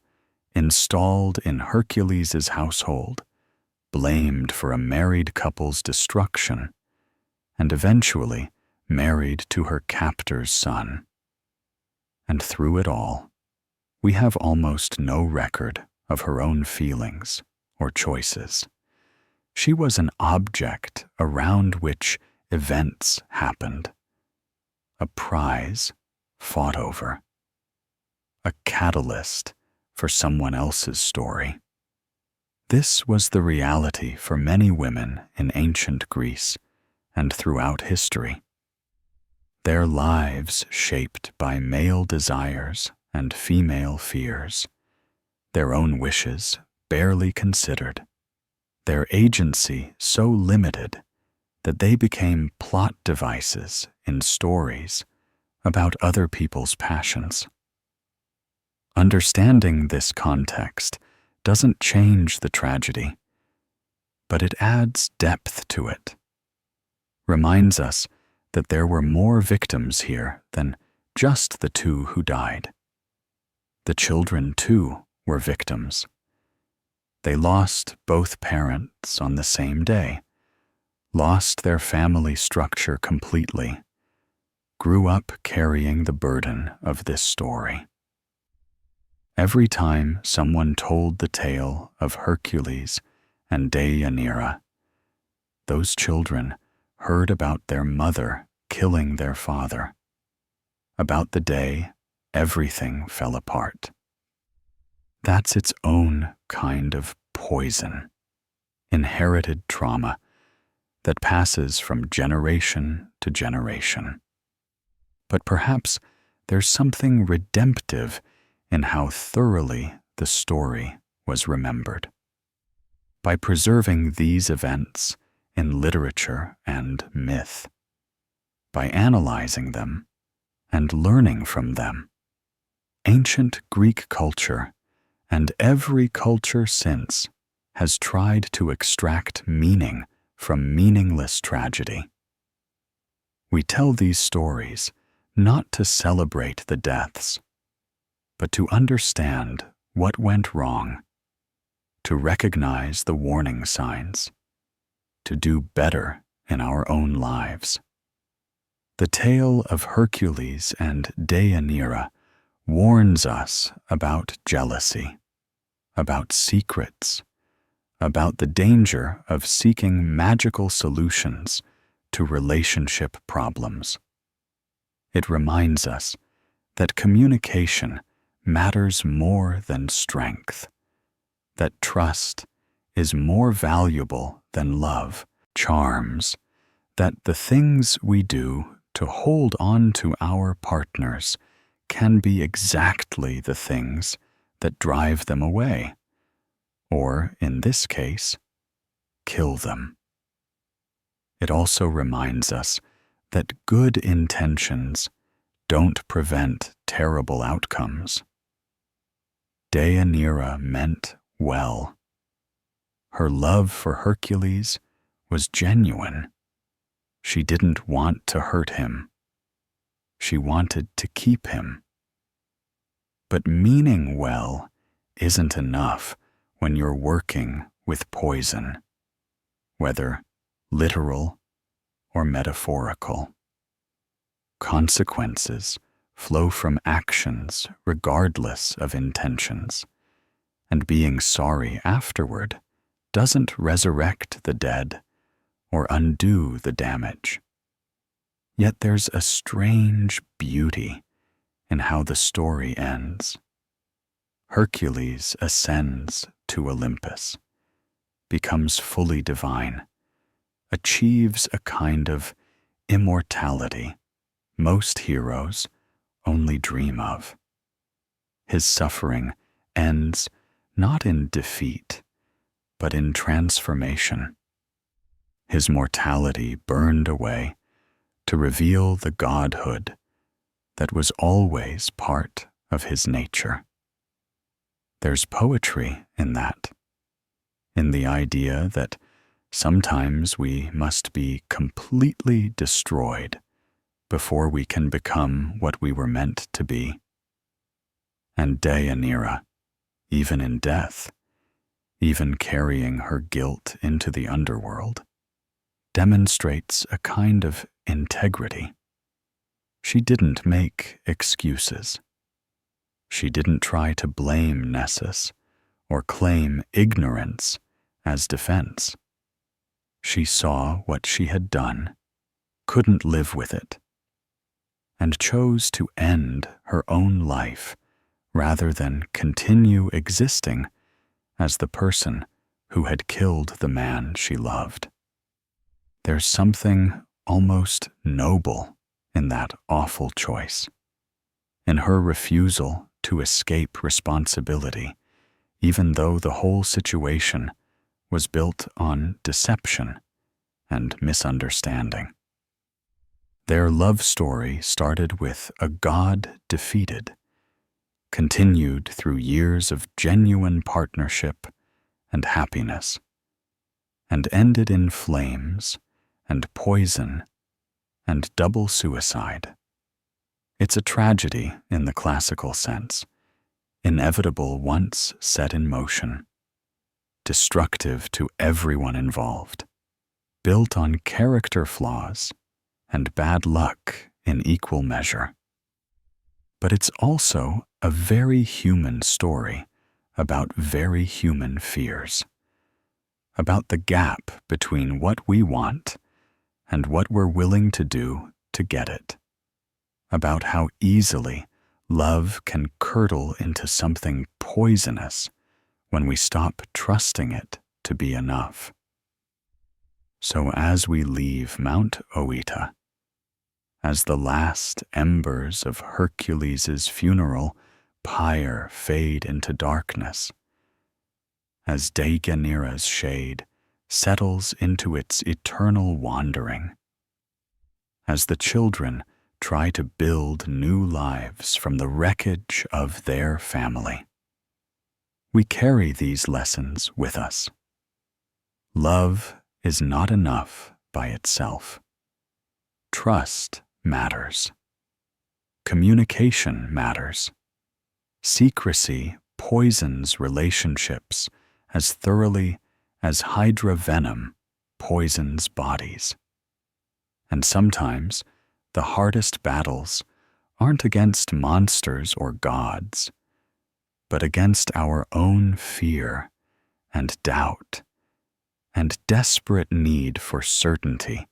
installed in Hercules' household, blamed for a married couple's destruction, and eventually married to her captor's son. And through it all, we have almost no record of her own feelings or choices. She was an object around which events happened, a prize fought over, a catalyst for someone else's story. This was the reality for many women in ancient Greece and throughout history. Their lives shaped by male desires and female fears, their own wishes barely considered, their agency so limited that they became plot devices in stories about other people's passions. Understanding this context doesn't change the tragedy, but it adds depth to it, reminds us that there were more victims here than just the two who died. The children, too, were victims. They lost both parents on the same day, lost their family structure completely, grew up carrying the burden of this story. Every time someone told the tale of Hercules and Deianira, those children heard about their mother killing their father, about the day everything fell apart. That's its own kind of poison, inherited trauma that passes from generation to generation. But perhaps there's something redemptive in how thoroughly the story was remembered. By preserving these events in literature and myth, by analyzing them and learning from them, ancient Greek culture and every culture since has tried to extract meaning from meaningless tragedy. We tell these stories not to celebrate the deaths, but to understand what went wrong, to recognize the warning signs, to do better in our own lives. The tale of Hercules and Deianira warns us about jealousy, about secrets, about the danger of seeking magical solutions to relationship problems. It reminds us that communication matters more than strength, that trust is more valuable than love, charms, that the things we do to hold on to our partners can be exactly the things that drive them away, or, in this case, kill them. It also reminds us that good intentions don't prevent terrible outcomes. Deianira meant well. Her love for Hercules was genuine. She didn't want to hurt him. She wanted to keep him. But meaning well isn't enough when you're working with poison, whether literal or metaphorical. Consequences flow from actions regardless of intentions, and being sorry afterward doesn't resurrect the dead or undo the damage. Yet there's a strange beauty in how the story ends. Hercules ascends to Olympus, becomes fully divine, achieves a kind of immortality most heroes only dream of. His suffering ends not in defeat, but in transformation. His mortality burned away to reveal the godhood that was always part of his nature. There's poetry in that, in the idea that sometimes we must be completely destroyed before we can become what we were meant to be. And Deianira, even in death, even carrying her guilt into the underworld, demonstrates a kind of integrity. She didn't make excuses. She didn't try to blame Nessus or claim ignorance as defense. She saw what she had done, couldn't live with it, and chose to end her own life rather than continue existing as the person who had killed the man she loved. There's something almost noble in that awful choice, in her refusal to escape responsibility, even though the whole situation was built on deception and misunderstanding. Their love story started with a god defeated, continued through years of genuine partnership and happiness, and ended in flames and poison and double suicide. It's a tragedy in the classical sense, inevitable once set in motion, destructive to everyone involved, built on character flaws and bad luck in equal measure. But it's also a very human story about very human fears, about the gap between what we want and what we're willing to do to get it, about how easily love can curdle into something poisonous when we stop trusting it to be enough. So as we leave Mount Oeta, as the last embers of Hercules' funeral pyre fade into darkness, as Deianira's shade settles into its eternal wandering, as the children try to build new lives from the wreckage of their family, we carry these lessons with us. Love is not enough by itself. Trust matters. Communication matters. Secrecy poisons relationships as thoroughly as Hydra venom poisons bodies. And sometimes the hardest battles aren't against monsters or gods, but against our own fear and doubt and desperate need for certainty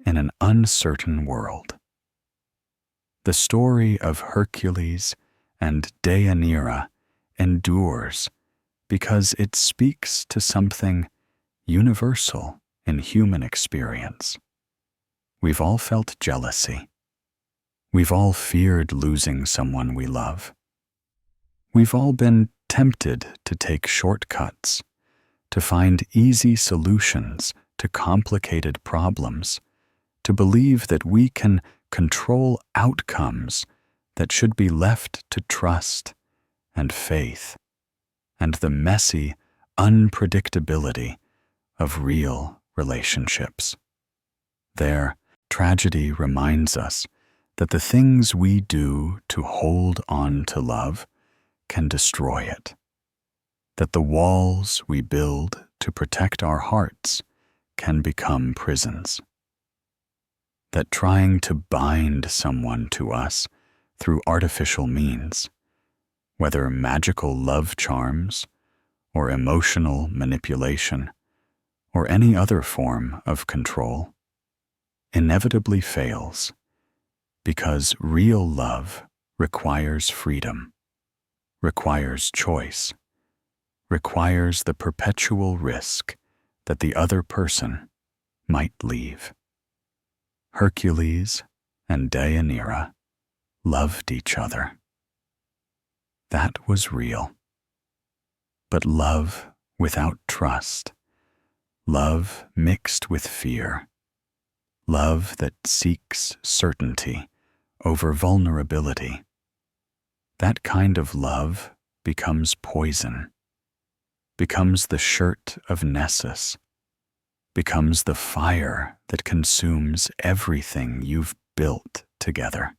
in an uncertain world. The story of Hercules and Deianira endures because it speaks to something universal in human experience. We've all felt jealousy. We've all feared losing someone we love. We've all been tempted to take shortcuts, to find easy solutions to complicated problems, to believe that we can control outcomes that should be left to trust and faith and the messy unpredictability of real relationships. There, tragedy reminds us that the things we do to hold on to love can destroy it, that the walls we build to protect our hearts can become prisons, that trying to bind someone to us through artificial means, whether magical love charms or emotional manipulation or any other form of control, inevitably fails, because real love requires freedom, requires choice, requires the perpetual risk that the other person might leave. Hercules and Deianira loved each other. That was real. But love without trust, love mixed with fear, love that seeks certainty over vulnerability, that kind of love becomes poison, becomes the shirt of Nessus, becomes the fire that consumes everything you've built together.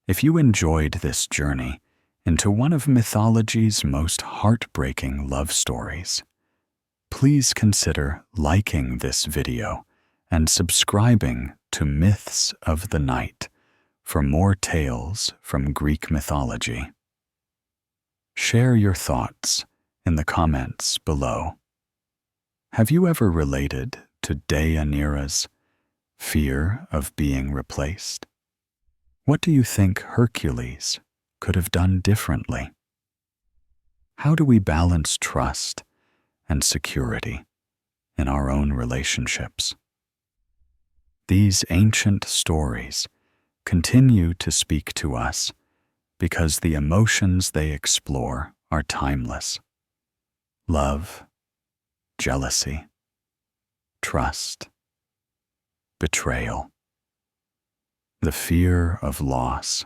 If you enjoyed this journey into one of mythology's most heartbreaking love stories, please consider liking this video and subscribing to Myths of the Night for more tales from Greek mythology. Share your thoughts in the comments below. Have you ever related to Deianira's fear of being replaced? What do you think Hercules could have done differently? How do we balance trust and security in our own relationships? These ancient stories continue to speak to us because the emotions they explore are timeless. Love, jealousy, trust, betrayal, the fear of loss,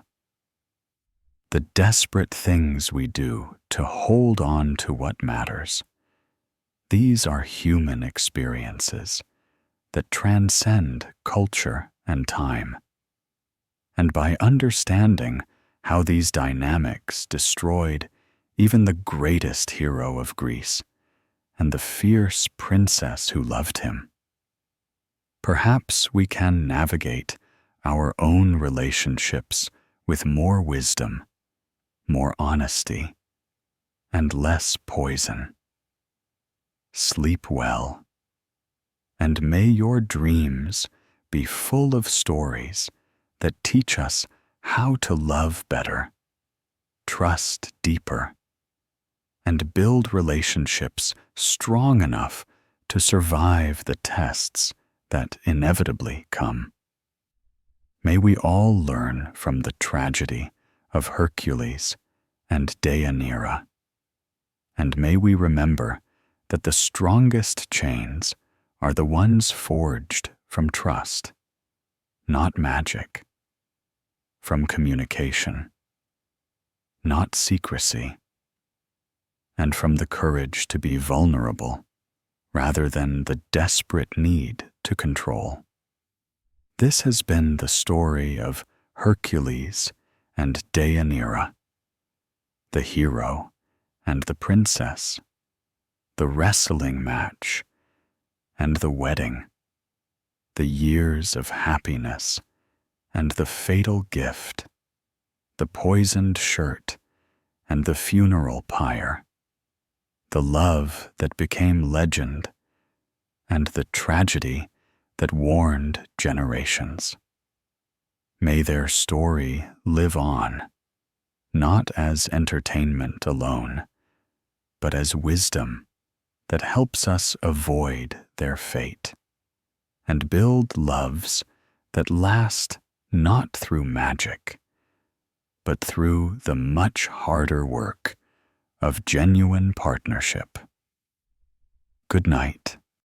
the desperate things we do to hold on to what matters. These are human experiences that transcend culture and time. And by understanding how these dynamics destroyed even the greatest hero of Greece and the fierce princess who loved him, perhaps we can navigate our own relationships with more wisdom, more honesty, and less poison. Sleep well, and may your dreams be full of stories that teach us how to love better, trust deeper, and build relationships strong enough to survive the tests that inevitably come. May we all learn from the tragedy of Hercules and Deianira, and may we remember that the strongest chains are the ones forged from trust, not magic, from communication, not secrecy, and from the courage to be vulnerable rather than the desperate need to control. This has been the story of Hercules and Deianira, the hero and the princess, the wrestling match and the wedding, the years of happiness and the fatal gift, the poisoned shirt and the funeral pyre, the love that became legend and the tragedy that warned generations. May their story live on, not as entertainment alone, but as wisdom that helps us avoid their fate and build loves that last not through magic, but through the much harder work of genuine partnership. Good night.